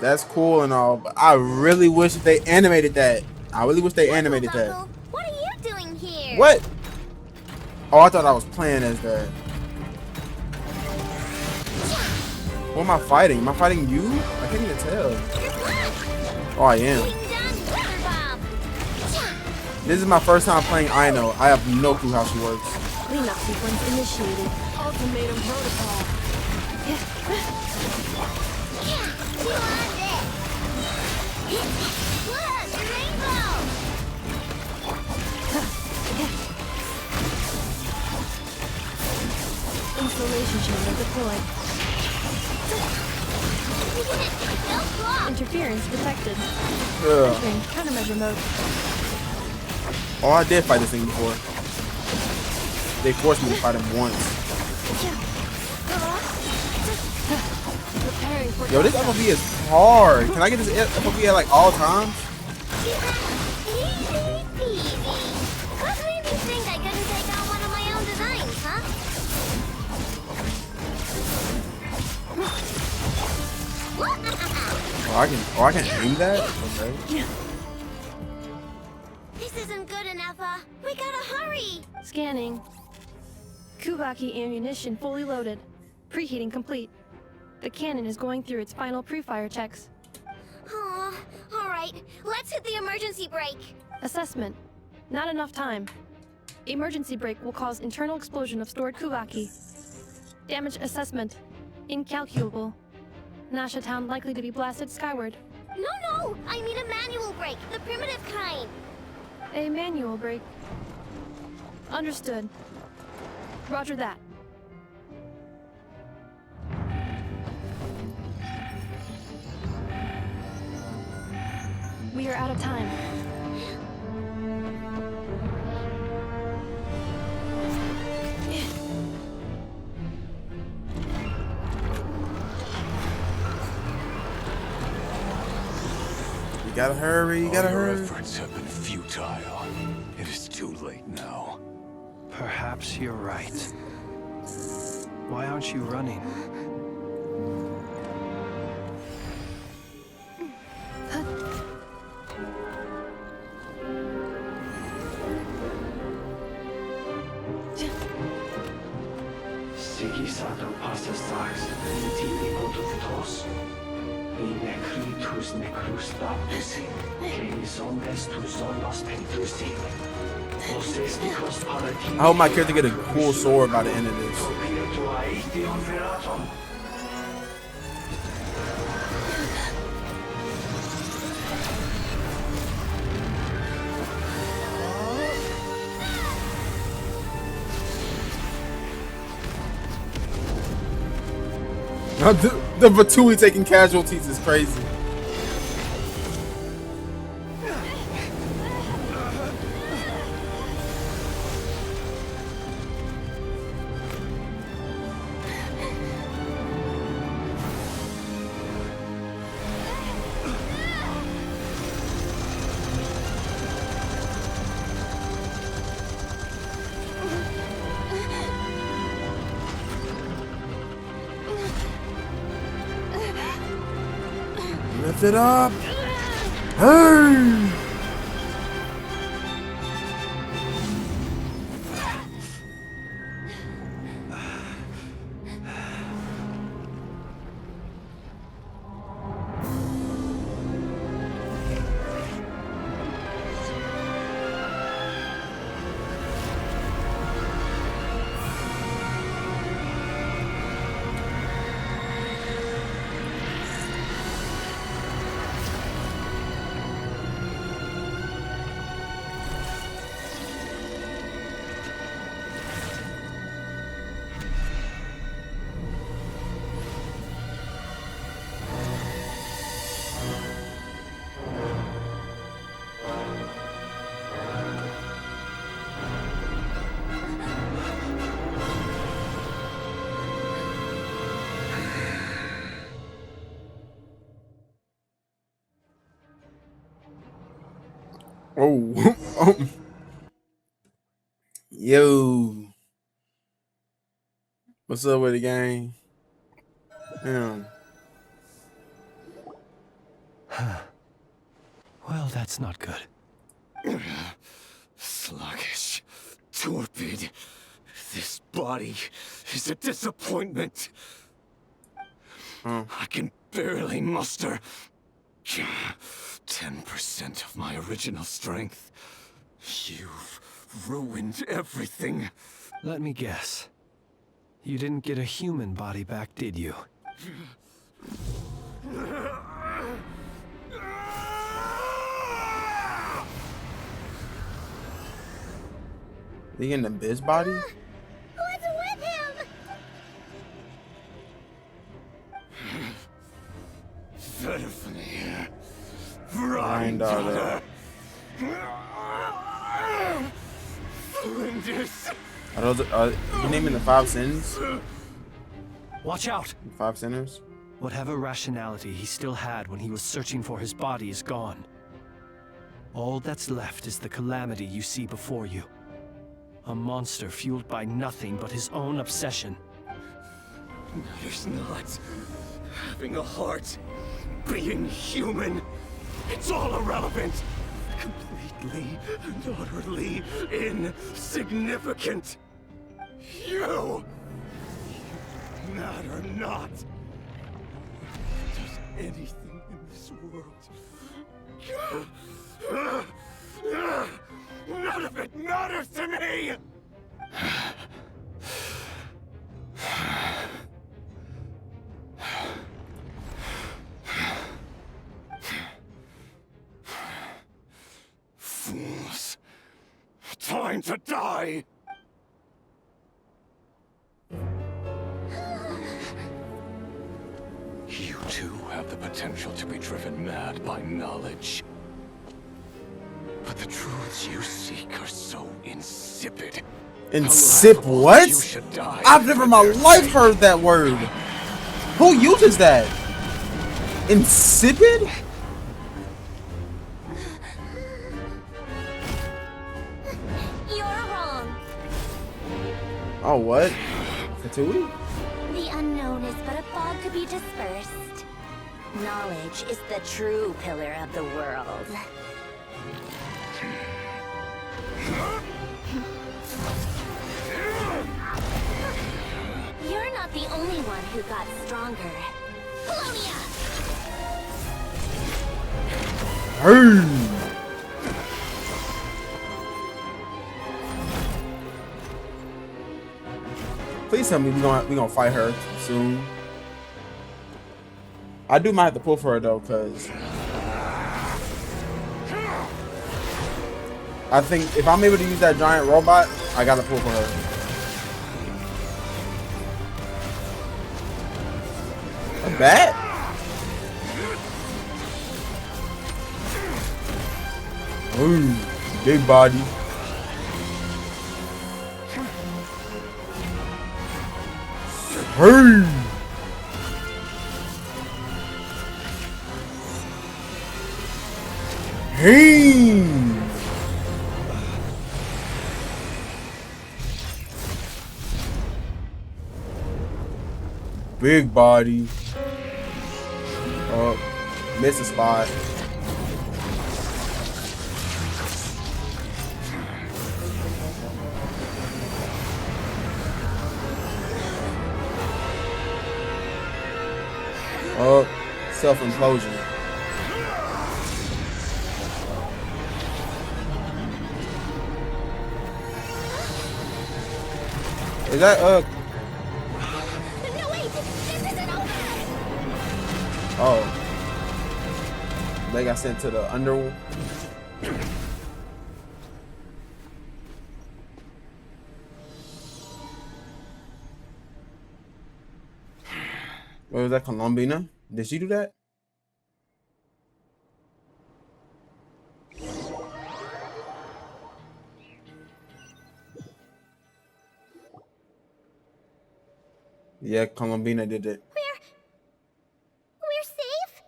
That's cool and all, but I really wish that they animated that. I really wish they animated that. What are you doing here? What? Oh, I thought I was playing as that. Who am I fighting? Am I fighting you? I can't even tell. Oh, I am. This is my first time playing Ino. I have no clue how she works. Cleanup sequence initiated. Ultimatum protocol. Installation chamber deployed. Interference detected. Entering countermeasure mode. Oh, I did fight this thing before. They forced me to fight him once. Yo, this FOV is hard. Can I get this FOV at like all times? What made you think I couldn't take out one of my own designs, huh? Oh, I can aim that? Okay. This isn't good enough, we gotta hurry! Scanning. Kubaki ammunition fully loaded. Preheating complete. The cannon is going through its final pre-fire checks. Oh, alright, let's hit the emergency brake. Assessment. Not enough time. Emergency brake will cause internal explosion of stored Kubaki. Damage assessment. Incalculable. Nasha Town likely to be blasted skyward. No, I need a manual brake, the primitive kind. A manual brake. Understood. Roger that. We are out of time. You gotta hurry, you gotta hurry. Your efforts have been futile. It is too late now. Perhaps you're right. Why aren't you running? Sigisato passes sax, nitili odovitos. Necritus necrus baptusi, que omnes tu zonos pentusi. I hope my character get a cool sword by the end of this. The Vatui taking casualties is crazy. Lift it up. Hey! Oh. Yo. What's up with the gang? Damn. Well, that's not good. Sluggish. Torpid. This body is a disappointment. I can barely muster 10% of my original strength. You've ruined everything. Let me guess. You didn't get a human body back, did you? They getting the biz body? What's with him? Verfnir. Granddaughter. Flinders. Are you naming the 5 sins? Watch out! 5 sinners? Whatever rationality he still had when he was searching for his body is gone. All that's left is the calamity you see before you. A monster fueled by nothing but his own obsession. Matters not. Having a heart. Being human. It's all irrelevant. Completely and utterly insignificant. You matter not. Does anything in this world. None of it matters to me! Fools. Time to die! You too have the potential to be driven mad by knowledge. But the truths you seek are so insipid. What? You should die. I've never in my life heard that word. Who uses that? Insipid? You're wrong. Oh, what? Fatui? The unknown is but a fog to be dispersed. Knowledge is the true pillar of the world. You're not the only one who got stronger. Polonia! Please tell me we gonna fight her soon. I do might have to pull for her though, cause I think if I'm able to use that giant robot, I gotta pull for her. A bat? Ooh, big body. Hey! Hey! Big body. Oh, missed a spot. Oh, self-implosion. Is that No, wait! This isn't over! Oh. They got sent to the underworld. What was that, Colombina? Did she do that? Yeah, Colombina did it. We're safe?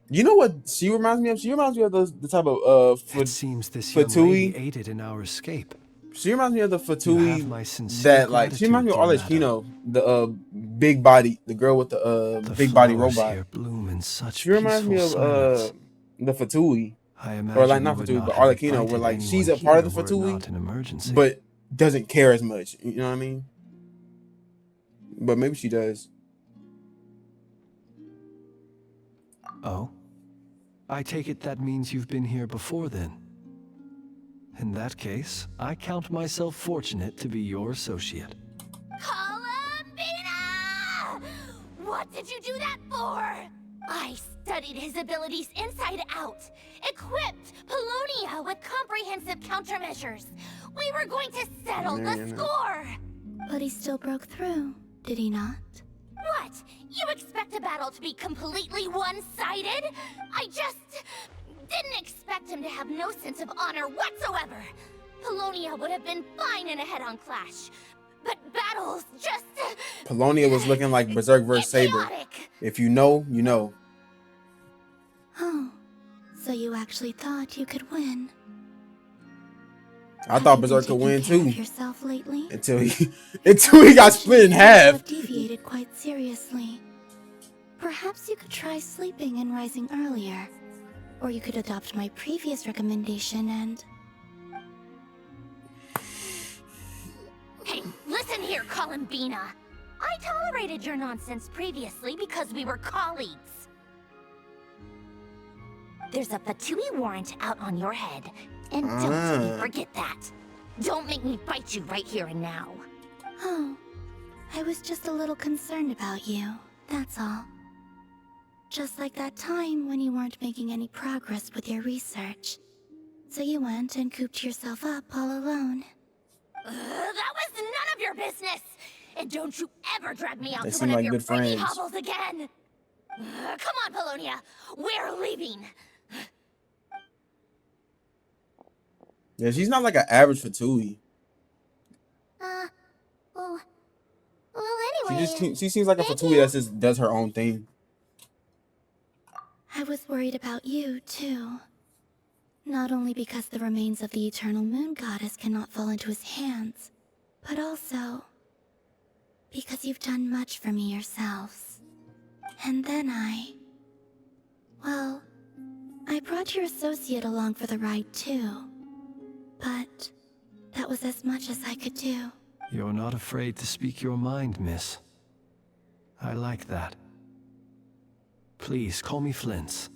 You know what she reminds me of? She reminds me of the type of It seems this young lady aided in our escape. She reminds me of the You have Fatui my sincere that like she reminds me of gratitude, dear Arlecchino, the big body, the girl with the big body flowers robot. here bloom in such She reminds me of peaceful silence. the Fatui, I or like imagine not you would Fatui, not but have Arlecchino, where invited like she's anyone a part of here the were it Fatui, not an emergency. but doesn't care as much. You know what I mean? But maybe she does. Oh? I take it that means you've been here before then. In that case, I count myself fortunate to be your associate. Columbina! What did you do that for? I studied his abilities inside out, equipped Polonia with comprehensive countermeasures. We were going to settle the score. But he still broke through, did he not? What? You expect a battle to be completely one-sided? I just didn't expect him to have no sense of honor whatsoever. Polonia would have been fine in a head-on clash, but battles just... Polonia was looking like Berserk vs. Saber. If you know, you know. Oh, so you actually thought you could win? I thought Berserk could win too. Yourself lately? Until he got split in half. Have deviated quite seriously. Perhaps you could try sleeping and rising earlier. Or you could adopt my previous recommendation and... Hey, listen here, Columbina. I tolerated your nonsense previously because we were colleagues. There's a Fatui warrant out on your head, and don't you forget that. Don't make me fight you right here and now. Oh, I was just a little concerned about you, that's all. Just like that time when you weren't making any progress with your research. So you went and cooped yourself up all alone. That was none of your business! And don't you ever drag me out They to seem one like of your good pretty friends. hovels again! Come on, Polonia! We're leaving! Yeah, she's not like an average Fatui. Well, anyway... She seems like a Fatui that just does her own thing. I was worried about you, too. Not only because the remains of the Eternal Moon Goddess cannot fall into his hands, but also because you've done much for me yourselves. And then well, I brought your associate along for the ride, too. But that was as much as I could do. You're not afraid to speak your mind, miss. I like that. Please call me Flintz.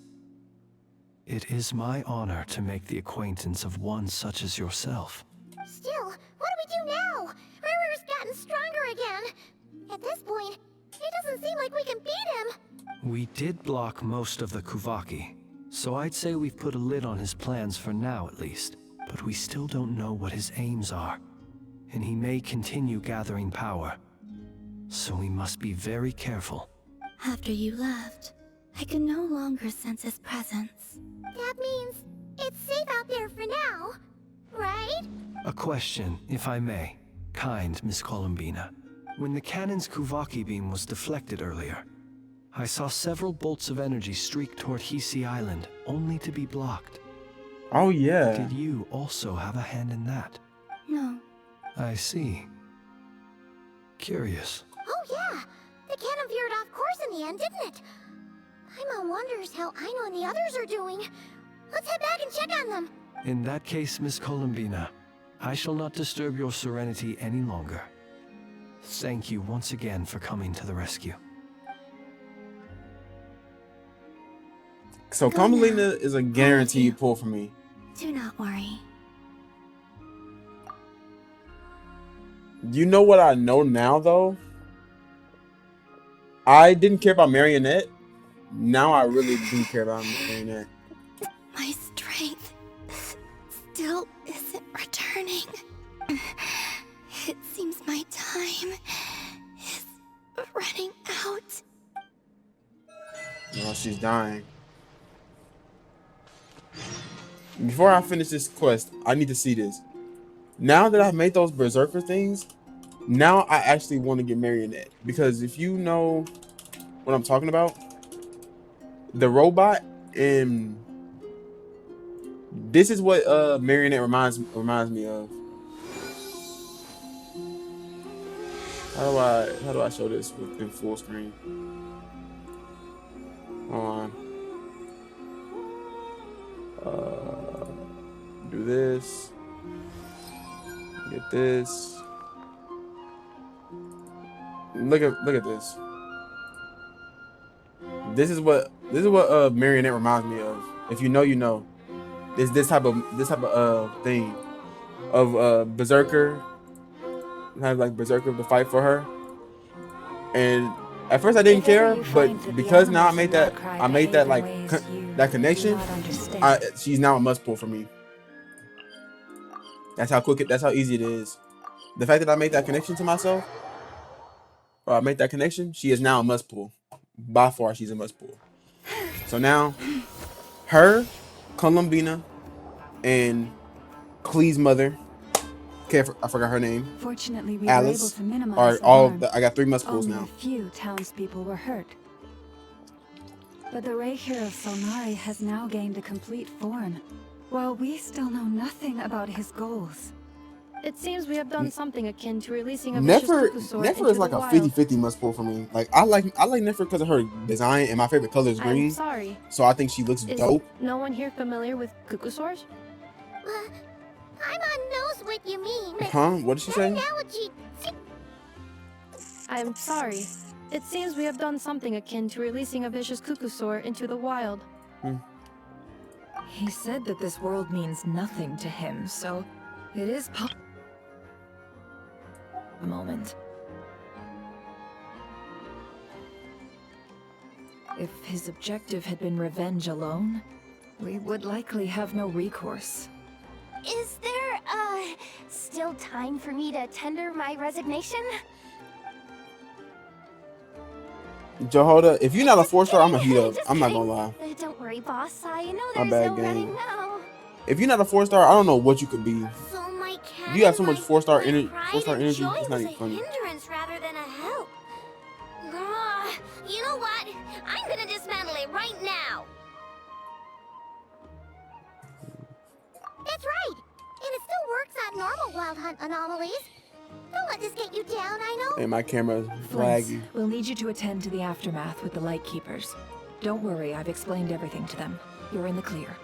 It is my honor to make the acquaintance of one such as yourself. Still, what do we do now? Rurer's gotten stronger again. At this point, it doesn't seem like we can beat him. We did block most of the Kuvaki, so I'd say we've put a lid on his plans for now at least. But we still don't know what his aims are, and he may continue gathering power. So we must be very careful. After you left, I could no longer sense his presence. That means it's safe out there for now, right? A question, if I may. Kind Miss Columbina. When the cannon's Kuvaki beam was deflected earlier, I saw several bolts of energy streak toward Hisi Island, only to be blocked. Oh yeah. Did you also have a hand in that? No. I see. Curious. Oh yeah, the cannon veered off course in the end, didn't it? Paimon wonders how Aino and the others are doing. Let's head back and check on them. In that case, Miss Columbina, I shall not disturb your serenity any longer. Thank you once again for coming to the rescue. So Columbina is a guaranteed pull for me. Do not worry. You know what I know now, though? I didn't care about Marionette. Now I really do care about Marionette. My strength still isn't returning. It seems my time is running out. No, she's dying. Before I finish this quest, I need to see this. Now that I've made those Berserker things, now I actually want to get Marionette. Because if you know what I'm talking about, the robot And this is what Marionette reminds me of. How do I show this in full screen? Hold on. Do this. Get this. Look at this. This is what Marionette reminds me of. If you know, you know. This type of thing of Berserker. Have like Berserker to fight for her. And at first I didn't care, but because now I made that like that connection, she's now a must pull for me. That's how quick that's how easy it is. The fact that I made that connection to myself, or I made that connection, she is now a must pull. By far, she's a must pull. So now, her, Columbina, and Klee's mother, okay, I forgot her name. Fortunately, we Alice, were able to minimize are the all. harm. I got 3 must pulls Only now. a few townspeople were hurt. But the Ray hero Solnari has now gained a complete form, while we still know nothing about his goals. It seems we have done something akin to releasing a vicious Nefer Kukusor is into like the a wild. 50-50 must pull for me. Like I like Nefer because of her design, and my favorite color is green. I'm sorry. So I think she looks Is dope. no one here familiar with Kukusors? Paimon knows what you mean. Huh? What did she say? Analogy. I'm sorry. It seems we have done something akin to releasing a vicious Kukusor into the wild. He said that this world means nothing to him, so it is a moment. If his objective had been revenge alone, we would likely have no recourse. Is there, still time for me to tender my resignation? Jehoda, if you're not a 4-star, I'm gonna heat up. I'm not gonna lie. Don't worry, boss. I know My there's bad no game. running now. If you're not a 4-star, I don't know what you could be. So my cat You have so much 4-star energy. pride 4-star and energy. joy It's not was even a funny. hindrance rather than a help. You know what? I'm gonna dismantle it right now. That's right. And it still works on normal wild hunt anomalies. Don't let this get you down, I know. And my camera's Flint, laggy. we'll need you to attend to the aftermath with the Lightkeepers. Don't worry, I've explained everything to them. You're in the clear.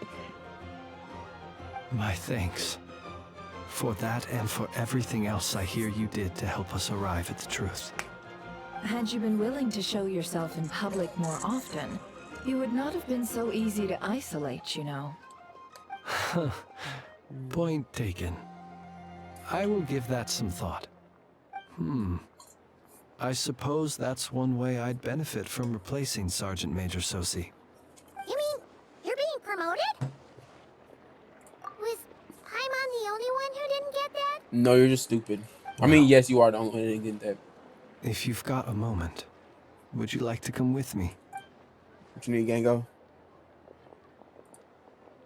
My thanks. For that and for everything else I hear you did to help us arrive at the truth. Had you been willing to show yourself in public more often, you would not have been so easy to isolate, you know. Point taken. I will give that some thought. I suppose that's one way I'd benefit from replacing Sergeant Major Sosi. You mean you're being promoted? Was Paimon the only one who didn't get that? No, you're just stupid. I mean, yes, you are the only one that didn't get that. If you've got a moment, would you like to come with me? What you need, Gango?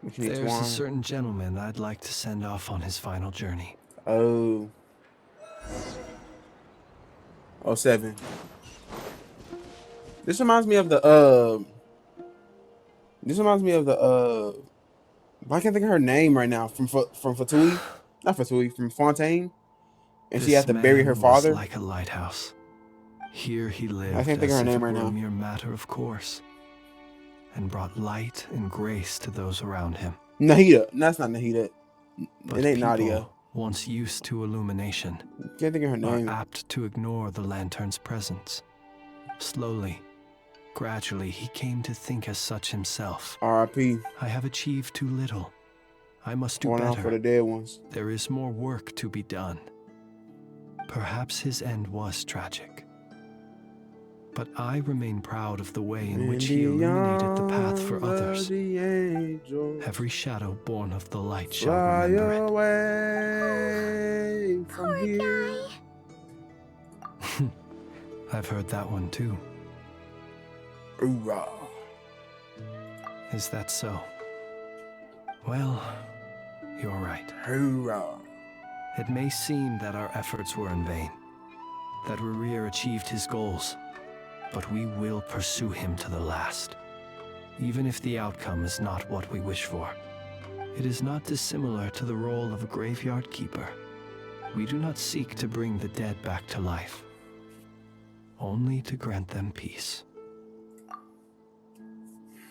What you need, There's Twan? a certain gentleman I'd like to send off on his final journey. Oh. 07. This reminds me of the I can't think of her name right now. From Fatui, not Fatui, from Fontaine, and she This had to bury her man father. was like a lighthouse. Here he lived I can't think of as her if name it right were now. a mere matter of course, and brought light and grace to those around him. Nahida. That's not Nahida. But It ain't people, Nadia. once used to illumination, Can't think of her name. are apt to ignore the lantern's presence. Slowly, gradually, he came to think as such himself. R.I.P. I have achieved too little. I must do Going out better. for the dead ones. There is more work to be done. Perhaps his end was tragic. But I remain proud of the way in which he illuminated the path for others. Every shadow born of the light shall Fly remember it. away from here. I've heard that one too. Hoorah. Is that so? Well, you're right. Hoorah. It may seem that our efforts were in vain, that Rerir achieved his goals, but we will pursue him to the last. even if the outcome is not what we wish for. It is not dissimilar to the role of a graveyard keeper. We do not seek to bring the dead back to life, only to grant them peace.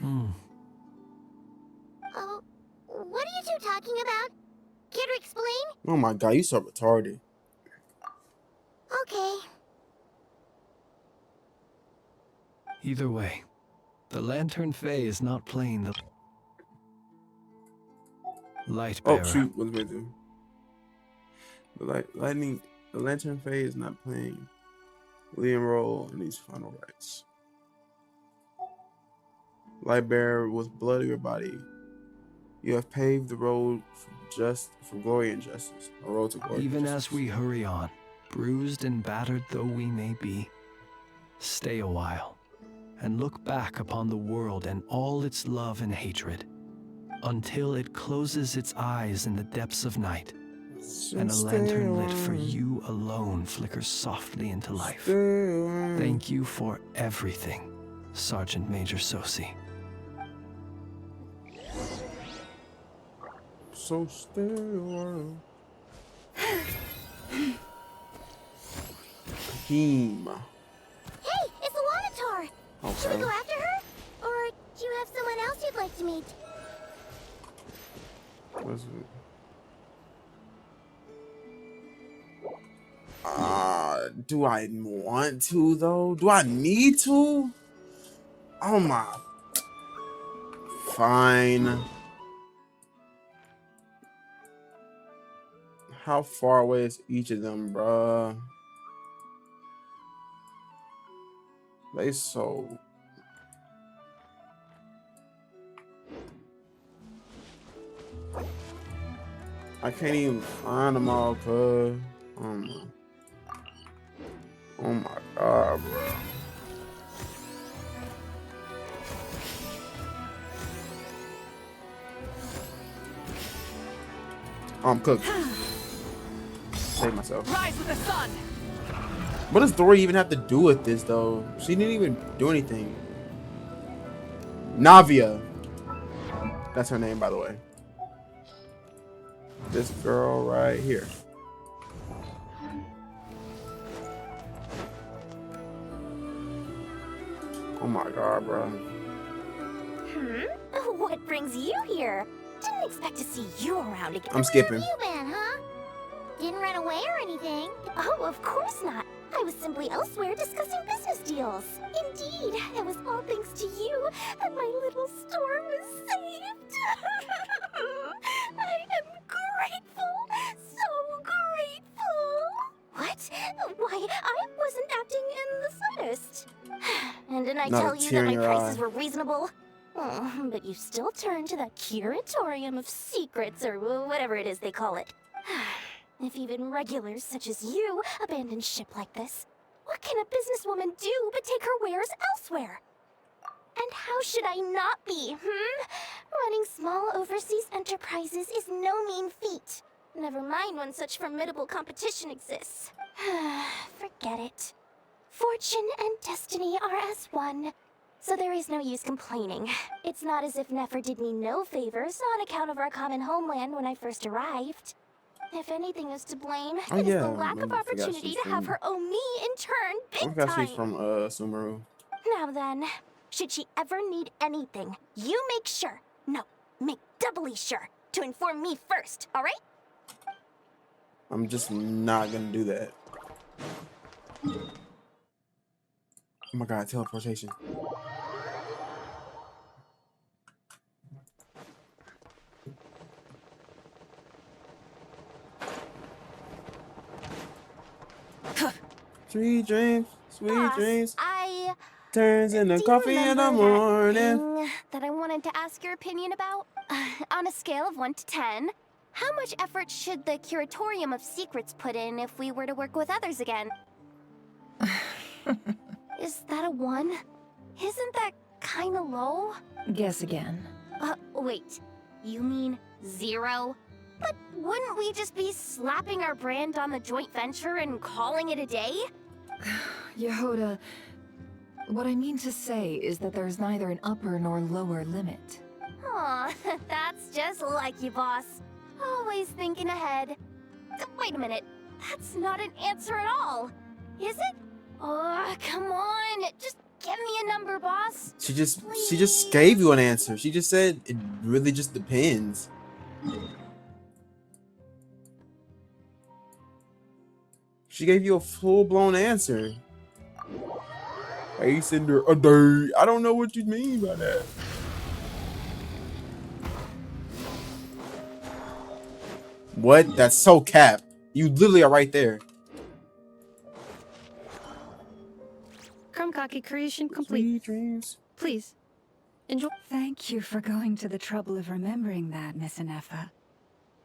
Oh, what are you two talking about? Care to explain? Oh my god, you so retarded. Okay. Either way, the Lantern Fae is not playing the light bearer. Oh shoot, what's going to do? The Lantern Fae is not playing leading role in these final rites. Light bearer with blood of your body, you have paved the road for glory and justice. A road to glory. Even as we hurry on, bruised and battered though we may be, stay a while and look back upon the world and all its love and hatred, until it closes its eyes in the depths of night, and a lantern lit for you alone flickers softly into life. Thank you for everything, Sergeant Major Sosi. So stay a while. Hakeem. Hey, it's Alanatar! Okay. Should we go after her? Or do you have someone else you'd like to meet? What's it? Do I want to though? Do I need to? Oh my. Fine. How far away is each of them, bruh? They so... I can't even find them all, cuz. Oh my god, bro. I'm cooked. Save myself. Rise with the sun. What does Dory even have to do with this, though? She didn't even do anything. Navia. That's her name, by the way. This girl right here. Oh my god, bro. What brings you here? Didn't expect to see you around again. I'm skipping. Where have you been, huh? Didn't run away or anything? Oh, of course not. I was simply elsewhere discussing business deals. Indeed, it was all thanks to you that my little store was saved. I am grateful. So grateful. What? Why, I wasn't acting in the slightest. And didn't I tell you that my prices were reasonable? Oh, but you still turn to that curatorium of secrets, or whatever it is they call it. If even regulars such as you abandon ship like this, what can a businesswoman do but take her wares elsewhere? And how should I not be, Running small overseas enterprises is no mean feat. Never mind when such formidable competition exists. Forget it. Fortune and destiny are as one. So there is no use complaining. It's not as if Nefer did me no favors on account of our common homeland when I first arrived. If anything is to blame, it is the lack of opportunity to have her owe me in turn big time. She's from Sumeru. Now then, should she ever need anything, you make sure, no, make doubly sure, to inform me first, alright? I'm just not gonna do that. Oh my god, teleportation. Sweet dreams, sweet dreams. I turns into coffee in the morning. That I wanted to ask your opinion about. On a scale of 1 to 10, how much effort should the Curatorium of Secrets put in if we were to work with others again? Is that a 1? Isn't that kinda low? Guess again. Wait. You mean 0? But wouldn't we just be slapping our brand on the joint venture and calling it a day? Yehoda, What I mean to say is that there's neither an upper nor lower limit. Aw, that's just like you, boss. Always thinking ahead. Wait a minute. That's not an answer at all. Is it? Oh, come on. Just give me a number, boss. She just gave you an answer. She just said it really just depends. She gave you a full-blown answer. Hey, Cinder, a day. I don't know what you mean by that. What? That's so cap. You literally are right there. Krumkake creation complete. Sweet dreams. Please, enjoy. Thank you for going to the trouble of remembering that, Miss Inefa.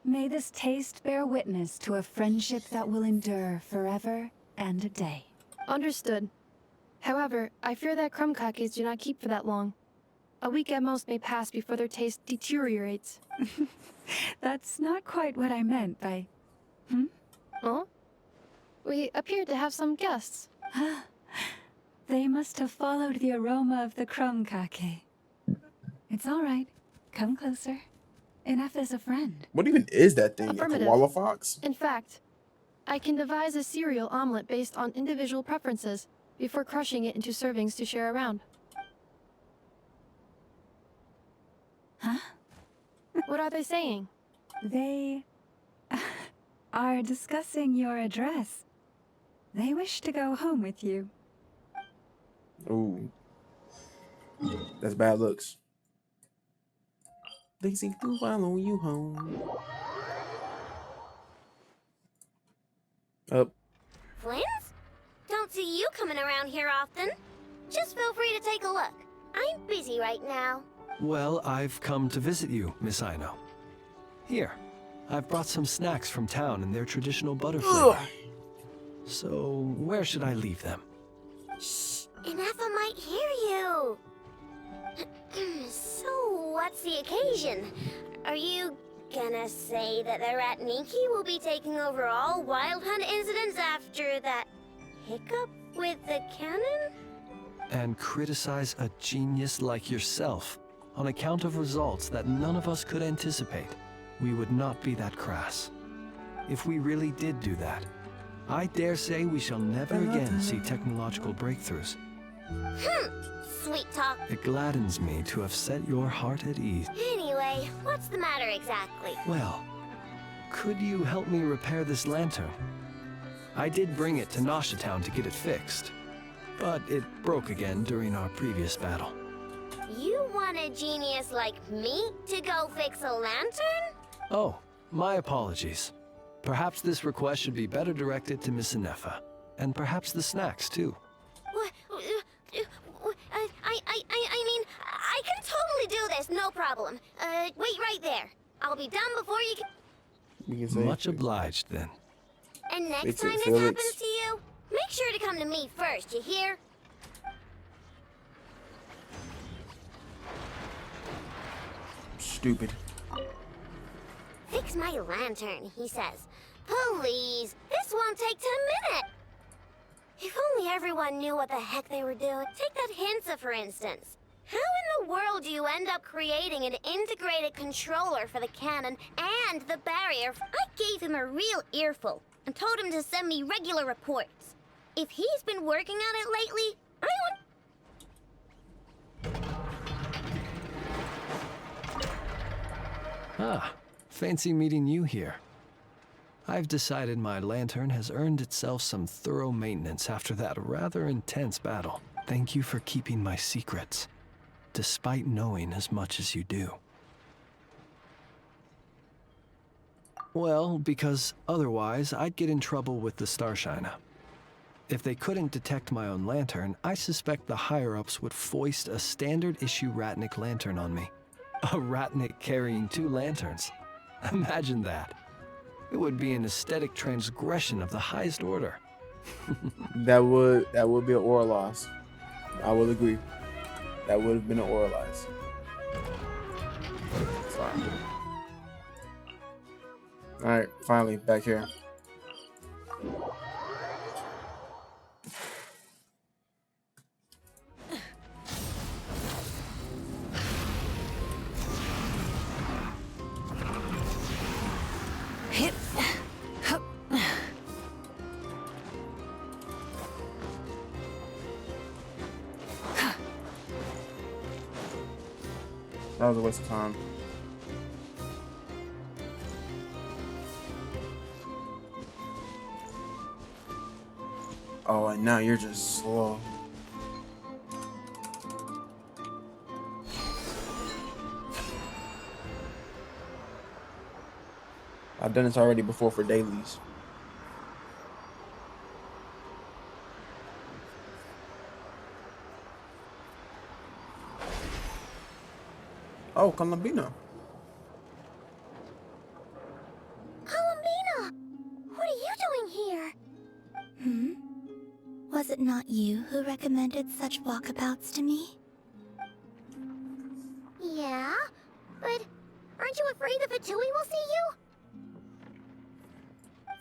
May this taste bear witness to a friendship that will endure forever and a day. Understood. However, I fear that Krumkakes do not keep for that long. A week at most may pass before their taste deteriorates. That's not quite what I meant by... Oh? We appear to have some guests. They must have followed the aroma of the Krumkake. It's all right. Come closer. Enough as a friend. What even is that thing? A koala fox? In fact, I can devise a cereal omelet based on individual preferences before crushing it into servings to share around. Huh? What are they saying? They are discussing your address. They wish to go home with you. Ooh. That's bad looks. They seek to follow you home. Up. Friends? Don't see you coming around here often. Just feel free to take a look. I'm busy right now. Well, I've come to visit you, Miss Aino. Here, I've brought some snacks from town and their traditional butter flavor. So, where should I leave them? Shh, Inefa might hear you. So, what's the occasion? Are you gonna say that the Rat Ninki will be taking over all Wild Hunt incidents after that hiccup with the cannon? And criticize a genius like yourself on account of results that none of us could anticipate. We would not be that crass. If we really did do that, I dare say we shall never again see technological breakthroughs. Sweet talk. It gladdens me to have set your heart at ease. Anyway, what's the matter exactly? Well, could you help me repair this lantern? I did bring it to Nasha Town to get it fixed, but it broke again during our previous battle. You want a genius like me to go fix a lantern? Oh, my apologies. Perhaps this request should be better directed to Miss Inefa, and perhaps the snacks too. What? I mean, I can totally do this, no problem. Wait right there. I'll be done before you can... Much obliged, then. And next time this happens to you, make sure to come to me first, you hear? Stupid. Fix my lantern, he says. Please, this won't take 10 minutes. If only everyone knew what the heck they were doing. Take that Hinsa, for instance. How in the world do you end up creating an integrated controller for the cannon and the barrier? I gave him a real earful and told him to send me regular reports. If he's been working on it lately, I want... Ah, fancy meeting you here. I've decided my lantern has earned itself some thorough maintenance after that rather intense battle. Thank you for keeping my secrets, despite knowing as much as you do. Well, because otherwise I'd get in trouble with the Starshiner. If they couldn't detect my own lantern, I suspect the higher-ups would foist a standard-issue Ratnik lantern on me. A Ratnik carrying 2 lanterns. Imagine that. It would be an aesthetic transgression of the highest order. That would be an aura loss. I will agree. That would have been an aura loss. Sorry. Alright, finally, back here. That was a waste of time. Oh, and now you're just slow. I've done this already before for dailies. Oh, Columbina. Columbina! What are you doing here? Was it not you who recommended such walkabouts to me? Yeah, but aren't you afraid the Fatui will see you?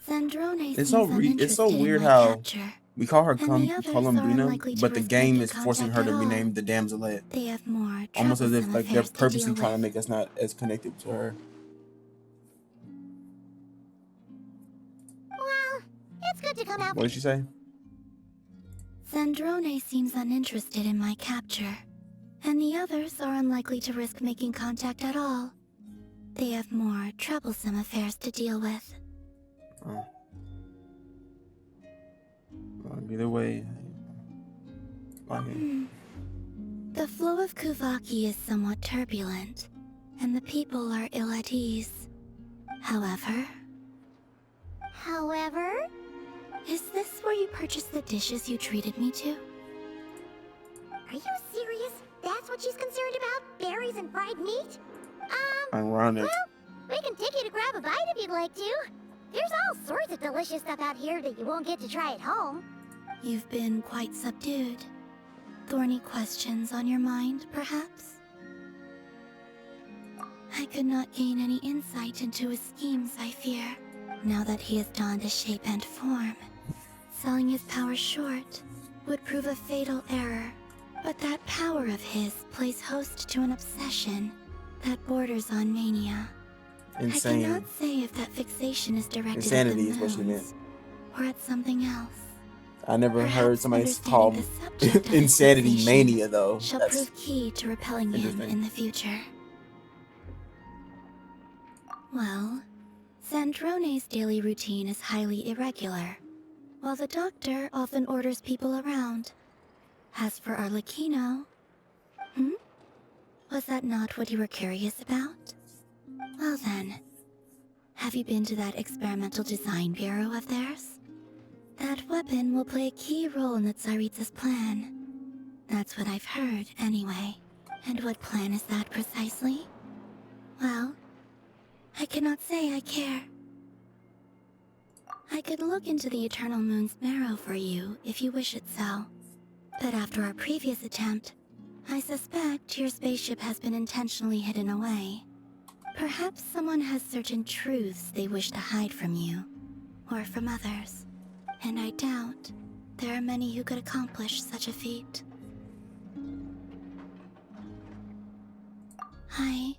Zandrone It's seems so uninterested weird in my how capture, we call her and the others are Columbina, unlikely to but the risk game making is forcing her contact to at be all. named the Damselette. They have more Almost as if troublesome like they're affairs to purposely deal trying to with. make us not as connected to her. Well, it's good to come out. What did she say? Zandrone seems uninterested in my capture, and the others are unlikely to risk making contact at all. They have more troublesome affairs to deal with. Oh. Well, either way, The flow of Kuvaki is somewhat turbulent, and the people are ill at ease. However... Is this where you purchased the dishes you treated me to? Are you serious? That's what she's concerned about? Berries and fried meat? Ironic. Well, we can take you to grab a bite if you'd like to. There's all sorts of delicious stuff out here that you won't get to try at home. You've been quite subdued. Thorny questions on your mind, perhaps? I could not gain any insight into his schemes, I fear. Now that he has donned a shape and form, selling his power short would prove a fatal error. But that power of his plays host to an obsession that borders on mania. Insane. I cannot say if that fixation is directed Insanity at is the what she meant. moons or at something else. I never heard somebody Understanding call the subject of his insanity fixation mania though. shall That's prove key to repelling him interesting. in the future. Well, Zandrone's daily routine is highly irregular, while the doctor often orders people around. As for Arlecchino... Was that not what you were curious about? Well then, have you been to that experimental design bureau of theirs? That weapon will play a key role in the Tsaritsa's plan. That's what I've heard, anyway. And what plan is that precisely? Well, I cannot say I care. I could look into the Eternal Moon's marrow for you if you wish it so. But after our previous attempt, I suspect your spaceship has been intentionally hidden away. Perhaps someone has certain truths they wish to hide from you, or from others. And I doubt there are many who could accomplish such a feat. I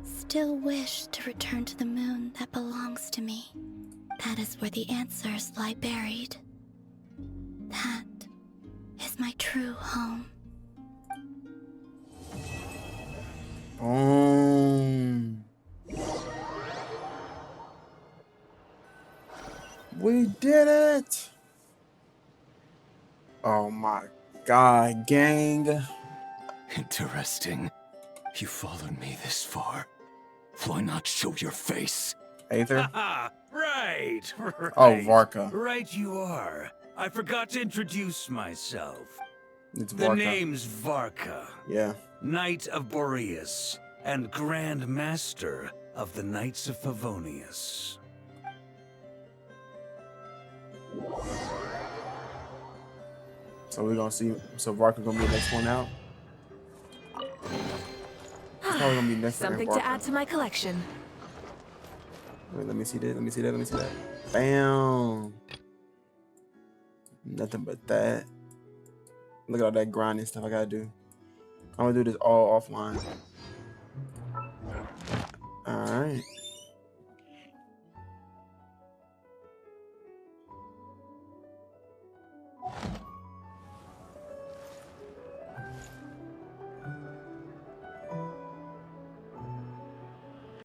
still wish to return to the moon that belongs to me. That is where the answers lie buried. That is my true home. We did it! Oh my god, gang. Interesting. You followed me this far. Why not show your face? Aether? Right. Oh, Varka. Right you are. I forgot to introduce myself. It's The Varka. name's Varka. Yeah. Knight of Boreas, and Grand Master of the Knights of Favonius. So we're gonna see. So Varka gonna be the next one out. It's probably gonna be next for Something Varka. to add to my collection. Wait, let me see that. Let me see that. Let me see that. Bam. Nothing but that. Look at all that grinding stuff I gotta do. I'm gonna do this all offline.